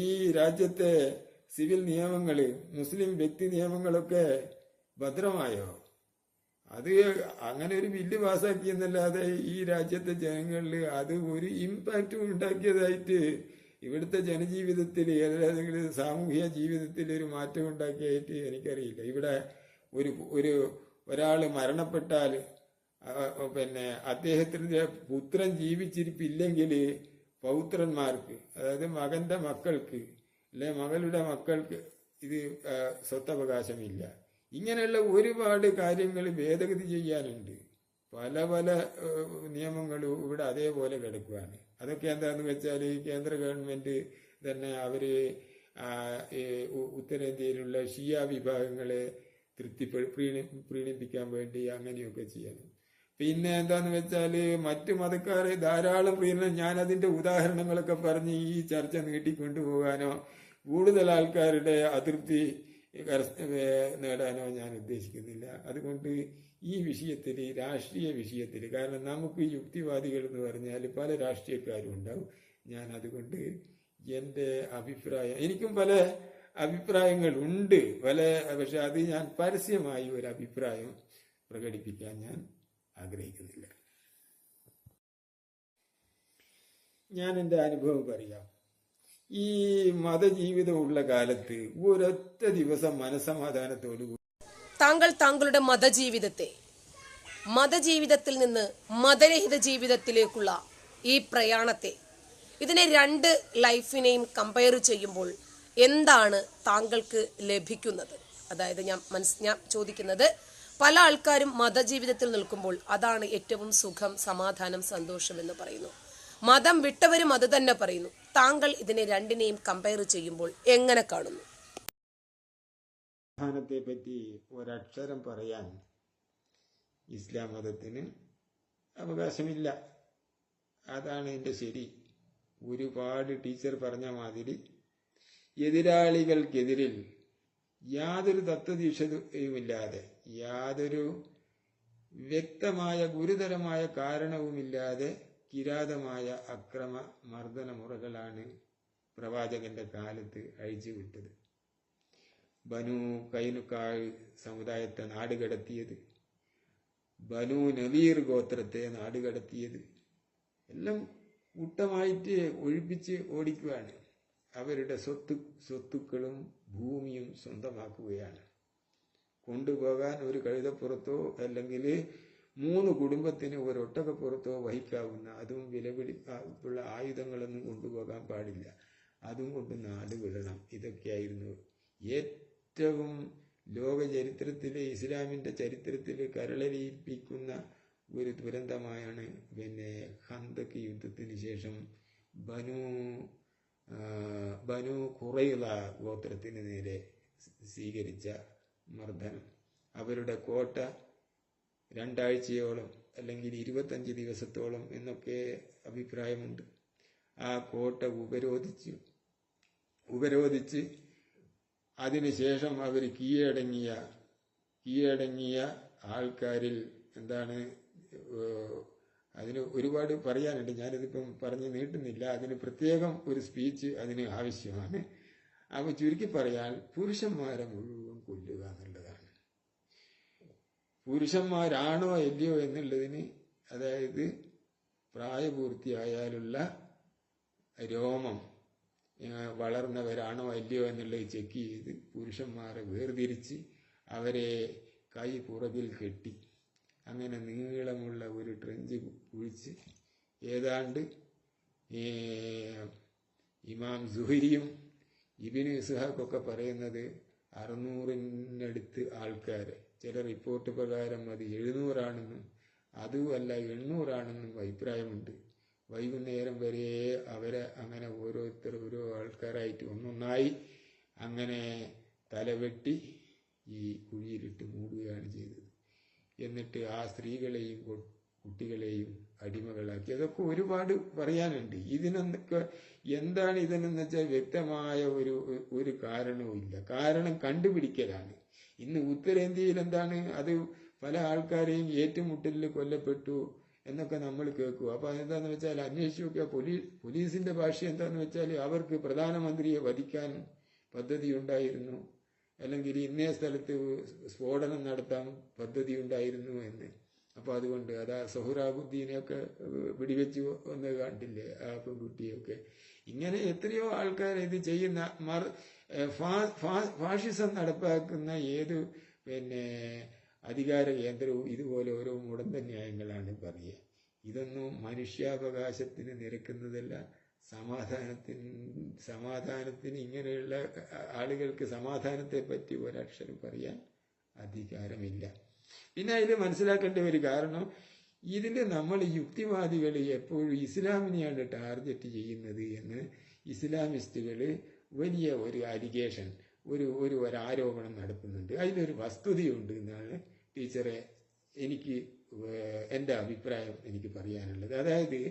ഈ രാജ്യത്തെ സിവിൽ നിയമങ്ങള്, മുസ്ലിം വ്യക്തി നിയമങ്ങളൊക്കെ ഭദ്രമായോ? അത് അങ്ങനെ ഒരു ബില്ല് പാസ്സാക്കിയെന്നല്ലാതെ ഈ രാജ്യത്തെ ജനങ്ങളിൽ അത് ഒരു ഇമ്പാക്റ്റും ഉണ്ടാക്കിയതായിട്ട് ഇവിടുത്തെ ജനജീവിതത്തിൽ ഏതെങ്കിലും സാമൂഹിക ജീവിതത്തിൽ ഒരു മാറ്റം ഉണ്ടാക്കിയായിട്ട് എനിക്കറിയില്ല. ഇവിടെ ഒരാൾ മരണപ്പെട്ടാൽ പിന്നെ അദ്ദേഹത്തിന്റെ പുത്രൻ ജീവിച്ചിരിപ്പില്ലെങ്കിൽ പൗത്രന്മാർക്ക്, അതായത് മകന്റെ മക്കൾക്ക് അല്ലെ മകളുടെ മക്കൾക്ക് ഇത് സ്വത്തവകാശമില്ല. ഇങ്ങനെയുള്ള ഒരുപാട് കാര്യങ്ങൾ ഭേദഗതി ചെയ്യാനുണ്ട്. പല നിയമങ്ങളും ഇവിടെ അതേപോലെ കിടക്കുകയാണ്. അതൊക്കെ എന്താന്ന് വെച്ചാൽ കേന്ദ്ര ഗവൺമെന്റ് തന്നെ അവര് ഉത്തരേന്ത്യയിലുള്ള ഷിയ വിഭാഗങ്ങളെ പ്രീണിപ്പിക്കാൻ വേണ്ടി അങ്ങനെയൊക്കെ ചെയ്യണം. പിന്നെ എന്താന്ന് വെച്ചാല് മറ്റു മതക്കാരെ ധാരാളം പ്രീണനം, ഞാൻ അതിന്റെ ഉദാഹരണങ്ങളൊക്കെ പറഞ്ഞ് ഈ ചർച്ച നീട്ടിക്കൊണ്ടുപോകാനോ കൂടുതൽ ആൾക്കാരുടെ അതൃപ്തി നേടാനോ ഞാൻ ഉദ്ദേശിക്കുന്നില്ല. അതുകൊണ്ട് ഈ വിഷയത്തിൽ, രാഷ്ട്രീയ വിഷയത്തിൽ, കാരണം നമുക്ക് യുക്തിവാദികൾ എന്ന് പറഞ്ഞാൽ പല രാഷ്ട്രീയക്കാരും ഉണ്ടാവും. ഞാൻ അതുകൊണ്ട് എന്റെ അഭിപ്രായം, എനിക്കും പല അഭിപ്രായങ്ങളുണ്ട് പക്ഷെ അത് ഞാൻ പരസ്യമായി ഒരു അഭിപ്രായം പ്രകടിപ്പിക്കാൻ ഞാൻ ആഗ്രഹിക്കുന്നില്ല. ഞാൻ എൻ്റെ അനുഭവം പറയാം. ഈ മതജീവിതമുള്ള കാലത്ത് ഒരൊറ്റ ദിവസം മനസ്സമാധാനത്തോടു താങ്കൾ താങ്കളുടെ മതജീവിതത്തിൽ നിന്ന് മതരഹിത ജീവിതത്തിലേക്കുള്ള ഈ പ്രയാണത്തെ, ഇതിനെ രണ്ട് ലൈഫിനെയും കമ്പയർ ചെയ്യുമ്പോൾ എന്താണ് താങ്കൾക്ക് ലഭിക്കുന്നത്? അതായത് ഞാൻ ചോദിക്കുന്നത്, പല ആൾക്കാരും മതജീവിതത്തിൽ നിൽക്കുമ്പോൾ അതാണ് ഏറ്റവും സുഖം, സമാധാനം, സന്തോഷം എന്ന് പറയുന്നു. മതം വിട്ടവരും അത് തന്നെ പറയുന്നു. താങ്കൾ ഇതിനെ രണ്ടിനെയും കമ്പയർ ചെയ്യുമ്പോൾ എങ്ങനെ കാണുന്നു? ത്തെ പറ്റി ഒരക്ഷരം പറയാൻ ഇസ്ലാം മതത്തിന് അവകാശമില്ല. അതാണ് എന്റെ ശരി. ഒരുപാട് ടീച്ചർ പറഞ്ഞ മാതിരി എതിരാളികൾക്കെതിരിൽ യാതൊരു തത്വദീക്ഷയുമില്ലാതെ, യാതൊരു വ്യക്തമായ ഗുരുതരമായ കാരണവുമില്ലാതെ കിരാതമായ അക്രമ മർദ്ദന മുറകളാണ് പ്രവാചകന്റെ കാലത്ത് അഴിച്ചുവിട്ടത്. ബനു കൈനുക്കായ് സമുദായത്തെ നാടുകടത്തിയത്, ബനു നവീർ ഗോത്രത്തെ നാടുകടത്തിയത്, എല്ലാം കൂട്ടമായിട്ട് ഒഴിപ്പിച്ച് ഓടിക്കുകയാണ്. അവരുടെ സ്വത്തുക്കളും ഭൂമിയും സ്വന്തമാക്കുകയാണ്. കൊണ്ടുപോകാൻ ഒരു കഴുതപ്പുറത്തോ അല്ലെങ്കിൽ 3 കുടുംബത്തിന് ഒരു ഒട്ടകപ്പുറത്തോ വഹിക്കാവുന്ന, അതും വിലപിടിപ്പുള്ള ആയുധങ്ങളൊന്നും കൊണ്ടുപോകാൻ പാടില്ല. അതും കൊണ്ട് നാട് വിടണം. ഇതൊക്കെയായിരുന്നു ഏറ്റവും ലോക ചരിത്രത്തിലെ, ഇസ്ലാമിന്റെ ചരിത്രത്തിൽ കരളലിയിപ്പിക്കുന്ന ഒരു ദുരന്തമായാണ് ഖന്തക്ക് യുദ്ധത്തിന് ശേഷം ബനു ഖുറൈള ഗോത്രത്തിന് നേരെ സ്വീകരിച്ച മർദ്ദനം. അവരുടെ കോട്ട 2 ആഴ്ചയോളം അല്ലെങ്കിൽ 25 ദിവസത്തോളം എന്നൊക്കെ അഭിപ്രായമുണ്ട്. ആ കോട്ട ഉപരോധിച്ച് അതിനുശേഷം അവർ കീഴടങ്ങിയ ആൾക്കാരിൽ എന്താണ്, അതിന് ഒരുപാട് പറയാനുണ്ട്. ഞാനിതിപ്പം പറഞ്ഞ് നീട്ടുന്നില്ല. അതിന് പ്രത്യേകം ഒരു സ്പീച്ച് അതിന് ആവശ്യമാണ്. അവ ചുരുക്കി പറയാൻ പുരുഷന്മാരെ മുഴുവൻ കൊല്ലുക എന്നുള്ളതാണ്. പുരുഷന്മാരാണോ അല്ലയോ എന്നുള്ളതിന്, അതായത് പ്രായപൂർത്തിയായാലുള്ള രോമം വളർന്നവരാണോ അല്ലയോ എന്നുള്ളത് ചെക്ക് ചെയ്ത് പുരുഷന്മാരെ വേർതിരിച്ച് അവരെ കൈ പുറകിൽ കെട്ടി അങ്ങനെ നീളമുള്ള ഒരു ട്രെഞ്ച് കുഴിച്ച്, ഏതാണ്ട് ഇമാം സുഹരിയും ഇബ്നു ഇസ്ഹാഖൊക്കെ പറയുന്നത് 600-നടുത്ത് ആൾക്കാരെ, ചില റിപ്പോർട്ട് പ്രകാരം അത് 700 അതുമല്ല 800 അഭിപ്രായമുണ്ട്. വൈകുന്നേരം വരെ അവരെ അങ്ങനെ ഓരോ ആൾക്കാരായിട്ട് ഒന്നൊന്നായി അങ്ങനെ തലവെട്ടി ഈ കുഴിയിലിട്ട് മൂടുകയാണ് ചെയ്തത്. എന്നിട്ട് ആ സ്ത്രീകളെയും കുട്ടികളെയും അടിമകളാക്കി. അതൊക്കെ ഒരുപാട് പറയാനുണ്ട്. ഇതിനൊക്കെ എന്താണ് ഇതിനെന്ന് വെച്ചാൽ വ്യക്തമായ ഒരു കാരണവുമില്ല. കാരണം കണ്ടുപിടിക്കലാണ്. ഇന്ന് ഉത്തരേന്ത്യയിൽ എന്താണ്, അത് പല ആൾക്കാരെയും ഏറ്റുമുട്ടലിൽ കൊല്ലപ്പെട്ടു എന്നൊക്കെ നമ്മൾ കേൾക്കും. അപ്പൊ എന്താന്ന് വെച്ചാൽ അന്വേഷിച്ചു നോക്കിയാൽ പോലീസിന്റെ ഭാഷ എന്താന്ന് വെച്ചാൽ അവർക്ക് പ്രധാനമന്ത്രിയെ വധിക്കാൻ പദ്ധതി ഉണ്ടായിരുന്നു, അല്ലെങ്കിൽ ഇന്നേ സ്ഥലത്ത് സ്ഫോടനം നടത്താൻ പദ്ധതി ഉണ്ടായിരുന്നു എന്ന്. അപ്പൊ അതുകൊണ്ട് അതാ സൊഹ്റാബുദ്ദീനെയൊക്കെ വെടിവെച്ച് ഒന്ന് കണ്ടില്ലേ, ആ പെൺകുട്ടിയൊക്കെ. ഇങ്ങനെ എത്രയോ ആൾക്കാർ ഇത് ചെയ്യുന്ന ഫാഷിസം നടപ്പാക്കുന്ന ഏത് അധികാര കേന്ദ്രവും ഇതുപോലെ ഓരോ മുടന്ത ന്യായങ്ങളാണ് പറയുക. ഇതൊന്നും മനുഷ്യാവകാശത്തിന് നിരക്കുന്നതല്ല. സമാധാനത്തിന് ഇങ്ങനെയുള്ള ആളുകൾക്ക് സമാധാനത്തെ പറ്റി ഒരക്ഷരം പറയാൻ അധികാരമില്ല. പിന്നെ അതിൽ മനസ്സിലാക്കേണ്ട ഒരു കാരണം, ഇതിന്റെ നമ്മൾ യുക്തിവാദികൾ എപ്പോഴും ഇസ്ലാമിനെയാണ് ടാർഗറ്റ് ചെയ്യുന്നത് എന്ന് ഇസ്ലാമിസ്റ്റുകൾ വലിയ ഒരു അലിഗേഷൻ, ഒരു ആരോപണം നടത്തുന്നുണ്ട്. അതിലൊരു വസ്തുതയുണ്ട് എന്നാണ് ടീച്ചറെ എൻ്റെ അഭിപ്രായം എനിക്ക് പറയാനുള്ളത്. അതായത്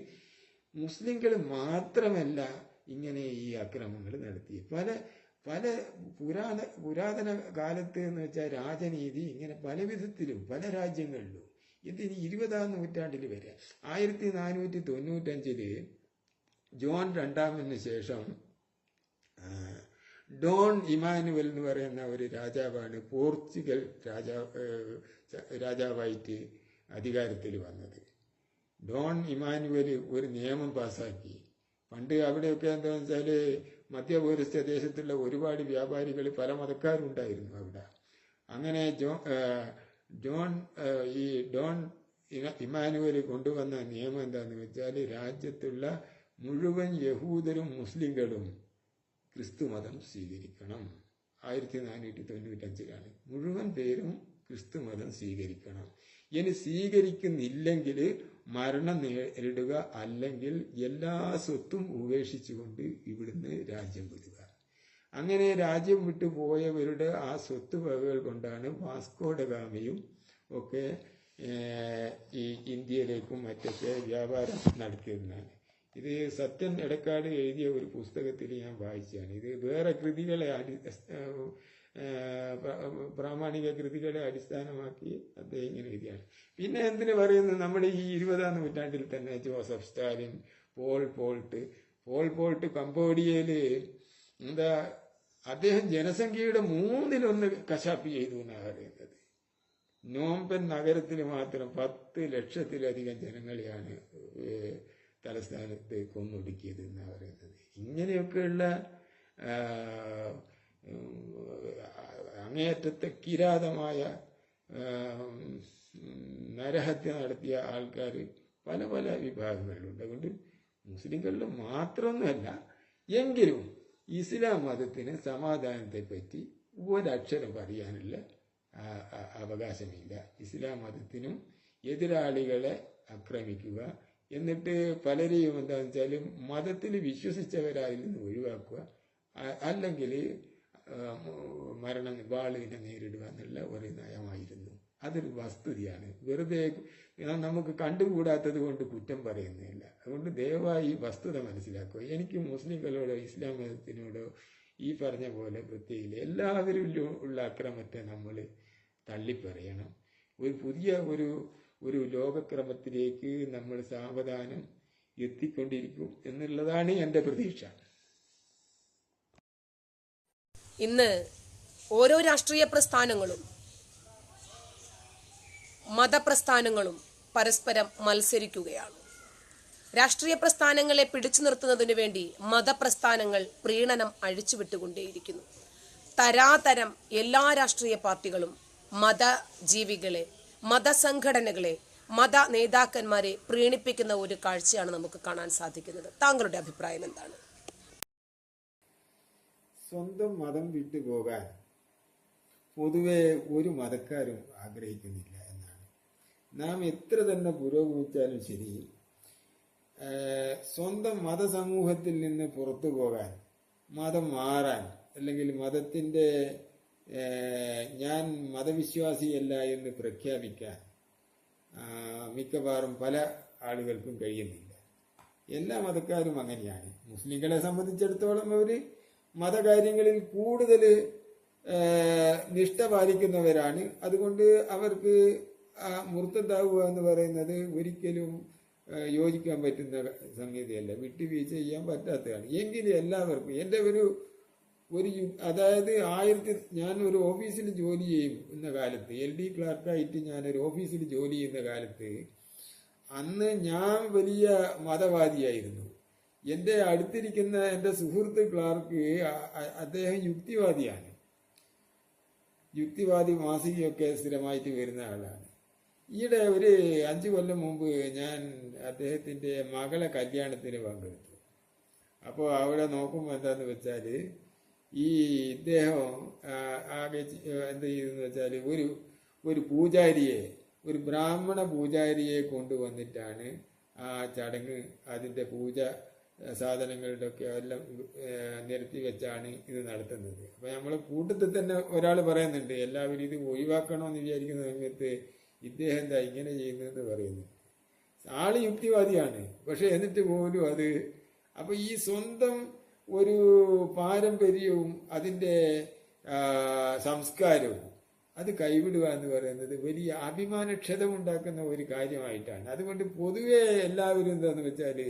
മുസ്ലിങ്ങൾ മാത്രമല്ല ഇങ്ങനെ ഈ അക്രമങ്ങൾ നടത്തി. പല പുരാതന കാലത്ത് എന്ന് വെച്ചാൽ രാജനീതി ഇങ്ങനെ പല വിധത്തിലും പല രാജ്യങ്ങളിലും ഇതിന് 20-ാം നൂറ്റാണ്ടിൽ വരെ 1495 ജോൺ രണ്ടാമന് ശേഷം ഡോൺ ഇമാനുവൽ എന്ന് പറയുന്ന ഒരു രാജാവാണ് പോർച്ചുഗൽ രാജാവായിട്ട് അധികാരത്തിൽ വന്നത്. ഡോൺ ഇമാനുവൽ ഒരു നിയമം പാസാക്കി. പണ്ട് അവിടെയൊക്കെ എന്താണെന്ന് വെച്ചാല് മധ്യപൗരസ്ത്യ ദേശത്തുള്ള ഒരുപാട് വ്യാപാരികൾ, പല മതക്കാരുണ്ടായിരുന്നു അവിടെ. അങ്ങനെ ഡോൺ ഇമാനുവൽ കൊണ്ടുവന്ന നിയമം എന്താന്ന് വെച്ചാല് രാജ്യത്തുള്ള മുഴുവൻ യഹൂദരും മുസ്ലിങ്ങളും ക്രിസ്തു മതം സ്വീകരിക്കണം. 1495 മുഴുവൻ പേരും ക്രിസ്തു മതം സ്വീകരിക്കണം. ഇനി സ്വീകരിക്കുന്നില്ലെങ്കിൽ മരണം നേരിടുക, അല്ലെങ്കിൽ എല്ലാ സ്വത്തും ഉപേക്ഷിച്ചുകൊണ്ട് ഇവിടുന്ന് രാജ്യം വിടുക. അങ്ങനെ രാജ്യം വിട്ടു പോയവരുടെ ആ സ്വത്ത് വകകൾ കൊണ്ടാണ് വാസ്കോഡഗാമയും ഒക്കെ ഈ ഇന്ത്യയിലേക്കും മറ്റൊക്കെ വ്യാപാരം നടത്തിയിരുന്നതാണ്. ഇത് സത്യൻ എടക്കാട് എഴുതിയ ഒരു പുസ്തകത്തിൽ ഞാൻ വായിച്ചാണ്. ഇത് വേറെ കൃതികളെ പ്രാമാണിക കൃതികളെ അടിസ്ഥാനമാക്കി അദ്ദേഹം ഇങ്ങനെ എഴുതിയാണ്. പിന്നെ എന്തിനു പറയുന്നത്, നമ്മുടെ ഈ 20-ാം നൂറ്റാണ്ടിൽ തന്നെ ജോസഫ് സ്റ്റാലിൻ, പോൾ പോൾട്ട് കംബോഡിയയില് അദ്ദേഹം ജനസംഖ്യയുടെ 1/3 കശാപ്പ് ചെയ്തു എന്നാണ് പറയുന്നത്. നോംപെൻ നഗരത്തിൽ മാത്രം 10 ലക്ഷത്തിലധികം ജനങ്ങളെയാണ് തലസ്ഥാനത്ത് കൊന്നൊടുക്കിയത് എന്നാണ് പറയുന്നത്. ഇങ്ങനെയൊക്കെയുള്ള അങ്ങേയറ്റത്തെ കിരാതമായ നരഹത്യ നടത്തിയ ആൾക്കാർ പല വിഭാഗങ്ങളിലുണ്ട്. അതുകൊണ്ട് മുസ്ലിങ്ങളിൽ മാത്രമൊന്നുമല്ല, എങ്കിലും ഇസ്ലാം മതത്തിന് സമാധാനത്തെ പറ്റി ഒരക്ഷരം പറയാനുള്ള അവകാശമില്ല. ഇസ്ലാം മതത്തിനും എതിരാളികളെ ആക്രമിക്കുക, എന്നിട്ട് പലരെയും എന്താണെന്ന് വെച്ചാൽ മതത്തിൽ വിശ്വസിച്ചവരായിൽ നിന്ന് ഒഴിവാക്കുക, അല്ലെങ്കിൽ വാളിനെ നേരിടുക എന്നുള്ള ഒരു നയമായിരുന്നു. അതൊരു വസ്തുതയാണ്. വെറുതെ നമുക്ക് കണ്ടുകൂടാത്തത് കൊണ്ട് കുറ്റം പറയുന്നില്ല. അതുകൊണ്ട് ദയവായി വസ്തുത മനസ്സിലാക്കുക. എനിക്ക് മുസ്ലിങ്ങളോടോ ഇസ്ലാം മതത്തിനോടോ ഈ പറഞ്ഞ പോലെ പ്രത്യേകില്ല. എല്ലാവരിലും ഉള്ള അക്രമത്തെ നമ്മൾ തള്ളിപ്പറയണം. ഒരു പുതിയ ഒരു ലോകക്രമത്തിലേക്ക് നമ്മൾ സാവധാനം എത്തിക്കൊണ്ടിരിക്കും എന്നുള്ളതാണ് എൻ്റെ പ്രതീക്ഷ. ഇന്ന് ഓരോ രാഷ്ട്രീയ പ്രസ്ഥാനങ്ങളും മതപ്രസ്ഥാനങ്ങളും പരസ്പരം മത്സരിക്കുകയാണ്. രാഷ്ട്രീയ പ്രസ്ഥാനങ്ങളെ പിടിച്ചു നിർത്തുന്നതിനു വേണ്ടി മതപ്രസ്ഥാനങ്ങൾ പ്രീണനം അഴിച്ചുവിട്ടുകൊണ്ടേയിരിക്കുന്നു. തരാതരം എല്ലാ രാഷ്ട്രീയ പാർട്ടികളും മതജീവികളെ, മതസംഘടനകളെ, മത നേതാക്കന്മാരെ പ്രീണിപ്പിക്കുന്ന ഒരു കാഴ്ചയാണ് നമുക്ക് കാണാൻ സാധിക്കുന്നത്. താങ്കളുടെ അഭിപ്രായം എന്താണ്? സ്വന്തം മതം വിട്ടുപോകാൻ പൊതുവെ ഒരു മതക്കാരും ആഗ്രഹിക്കുന്നില്ല എന്നാണ്. നാം എത്ര തന്നെ പുരോഗമിച്ചാലും ശരി, സ്വന്തം മതസമൂഹത്തിൽ നിന്ന് പുറത്തു പോകാൻ, മതം മാറാൻ, അല്ലെങ്കിൽ ഞാൻ മതവിശ്വാസിയല്ല എന്ന് പ്രഖ്യാപിക്കാൻ മിക്കവാറും പല ആളുകൾക്കും കഴിയുന്നില്ല. എല്ലാ മതക്കാരും അങ്ങനെയാണ്. മുസ്ലിങ്ങളെ സംബന്ധിച്ചിടത്തോളം അവർ മതകാര്യങ്ങളിൽ കൂടുതൽ നിഷ്ഠ പാലിക്കുന്നവരാണ്. അതുകൊണ്ട് അവർക്ക് മുർത്തദ്ദാവുക എന്ന് പറയുന്നത് ഒരിക്കലും യോജിക്കാൻ പറ്റുന്ന സംഗതിയല്ല, വിട്ടുവീഴ്ച ചെയ്യാൻ പറ്റാത്തതാണ്. എങ്കിലും എല്ലാവർക്കും എൻ്റെ അതായത് ഞാൻ ഒരു ഓഫീസിൽ ജോലി ചെയ്യുന്ന കാലത്ത്, LD ക്ലാർക്കായിട്ട് ഞാനൊരു ഓഫീസിൽ ജോലി ചെയ്യുന്ന കാലത്ത്, അന്ന് ഞാൻ വലിയ മതവാദിയായിരുന്നു. എൻ്റെ അടുത്തിരിക്കുന്ന എൻ്റെ സുഹൃത്ത് ക്ലാർക്ക് അദ്ദേഹം യുക്തിവാദി മാസികയൊക്കെ സ്ഥിരമായിട്ട് വരുന്ന ആളാണ്. ഈയിടെ ഒരു 5 കൊല്ലം മുമ്പ് ഞാൻ അദ്ദേഹത്തിൻ്റെ മകളെ കല്യാണത്തിന് പങ്കെടുത്തു. അപ്പോൾ അവിടെ നോക്കുമ്പോൾ എന്താന്ന് വെച്ചാൽ ഇദ്ദേഹം ആകെ എന്ത് ചെയ്തെന്ന് വെച്ചാൽ ഒരു പൂജാരിയെ, ഒരു ബ്രാഹ്മണ പൂജാരിയെ കൊണ്ടുവന്നിട്ടാണ് ആ ചടങ്ങ്, അതിൻ്റെ പൂജ സാധനങ്ങളുടെ ഒക്കെ എല്ലാം നിരത്തി വെച്ചാണ് ഇത് നടത്തുന്നത്. അപ്പം നമ്മളെ കൂട്ടത്തിൽ തന്നെ ഒരാൾ പറയുന്നുണ്ട്, എല്ലാവരും ഇത് ഒഴിവാക്കണമെന്ന് വിചാരിക്കുന്ന സമയത്ത് ഇദ്ദേഹം എന്താ ഇങ്ങനെ ചെയ്യുന്നതെന്ന് പറയുന്നു. ആള് യുക്തിവാദിയാണ്, പക്ഷെ എന്നിട്ട് പോലും അത്. അപ്പൊ ഈ സ്വന്തം ഒരു പാരമ്പര്യവും അതിൻ്റെ സംസ്കാരവും അത് കൈവിടുക എന്ന് പറയുന്നത് വലിയ അഭിമാനക്ഷതം ഉണ്ടാക്കുന്ന ഒരു കാര്യമായിട്ടാണ്. അതുകൊണ്ട് പൊതുവെ എല്ലാവരും എന്താന്ന് വെച്ചാൽ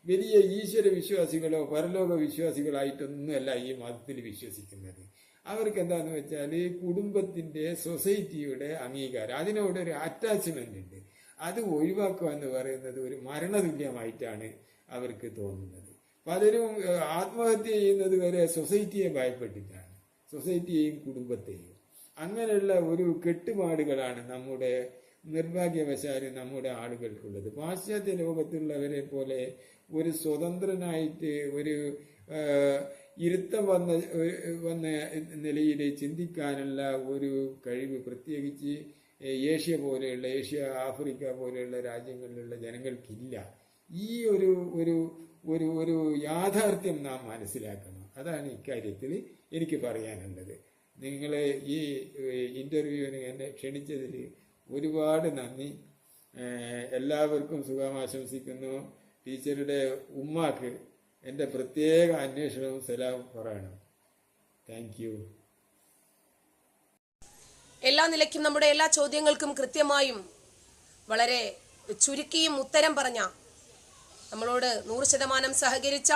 വലിയ ഈശ്വര വിശ്വാസികളോ പരലോക വിശ്വാസികളായിട്ടൊന്നുമല്ല ഈ മതത്തിൽ വിശ്വസിക്കുന്നത്. അവർക്ക് എന്താന്ന് വെച്ചാൽ കുടുംബത്തിന്റെ, സൊസൈറ്റിയുടെ അംഗീകാരം, അതിനോടൊരു അറ്റാച്ച്മെന്റ് ഉണ്ട്. അത് ഒഴിവാക്കുക എന്ന് പറയുന്നത് ഒരു മരണതുല്യമായിട്ടാണ് അവർക്ക് തോന്നുന്നത്. പലരും ആത്മഹത്യ ചെയ്യുന്നത് വരെ സൊസൈറ്റിയെ ഭയപ്പെട്ടിട്ടാണ്, സൊസൈറ്റിയെയും കുടുംബത്തെയും. അങ്ങനെയുള്ള ഒരു കെട്ടുപാടുകളാണ് നമ്മുടെ നിർഭാഗ്യവശാല് നമ്മുടെ ആളുകൾക്കുള്ളത്. പാശ്ചാത്യ ലോകത്തുള്ളവരെ പോലെ ഒരു സ്വതന്ത്രനായിട്ട് ഒരു ഇരുത്തം വന്ന നിലയിൽ ചിന്തിക്കാനുള്ള ഒരു കഴിവ് പ്രത്യേകിച്ച് ഏഷ്യ, ആഫ്രിക്ക പോലെയുള്ള രാജ്യങ്ങളിലുള്ള ജനങ്ങൾക്കില്ല. ഈ ഒരു യാഥാർത്ഥ്യം നാം മനസ്സിലാക്കണം. അതാണ് ഇക്കാര്യത്തിൽ എനിക്ക് പറയാനുള്ളത്. നിങ്ങളെ ഈ ഇന്റർവ്യൂവിന് എന്നെ ക്ഷണിച്ചതിൽ ഒരുപാട് നന്ദി. എല്ലാവർക്കും സുഖം ആശംസിക്കുന്നു. ടീച്ചറുടെ ഉമ്മാക്ക് എൻ്റെ പ്രത്യേക അന്വേഷണവും സലാം പറയണം. Thank you. എല്ലാ നിലയ്ക്കും നമ്മുടെ എല്ലാ ചോദ്യങ്ങൾക്കും കൃത്യമായും വളരെ ചുരുക്കിയും ഉത്തരം പറഞ്ഞ, നമ്മളോട് 100% സഹകരിച്ച,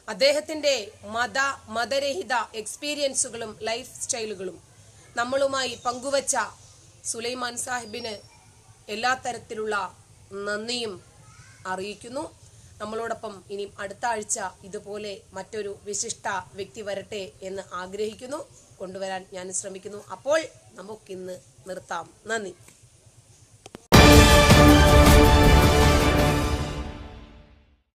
അദ്ദേഹത്തിന്റെ മതരഹിത എക്സ്പീരിയൻസുകളും ലൈഫ് സ്റ്റൈലുകളും നമ്മളുമായി പങ്കുവച്ച സുലൈമാൻ സാഹിബിന് എല്ലാ തരത്തിലുള്ള നന്ദിയും അറിയിക്കുന്നു. നമ്മളോടൊപ്പം ഇനി അടുത്ത ആഴ്ച ഇതുപോലെ മറ്റൊരു വിശിഷ്ട വ്യക്തി വരട്ടെ എന്ന് ആഗ്രഹിക്കുന്നു. കൊണ്ടുവരാൻ ഞാൻ ശ്രമിക്കുന്നു. അപ്പോൾ നമുക്കിന്ന് നിർത്താം. നന്ദി.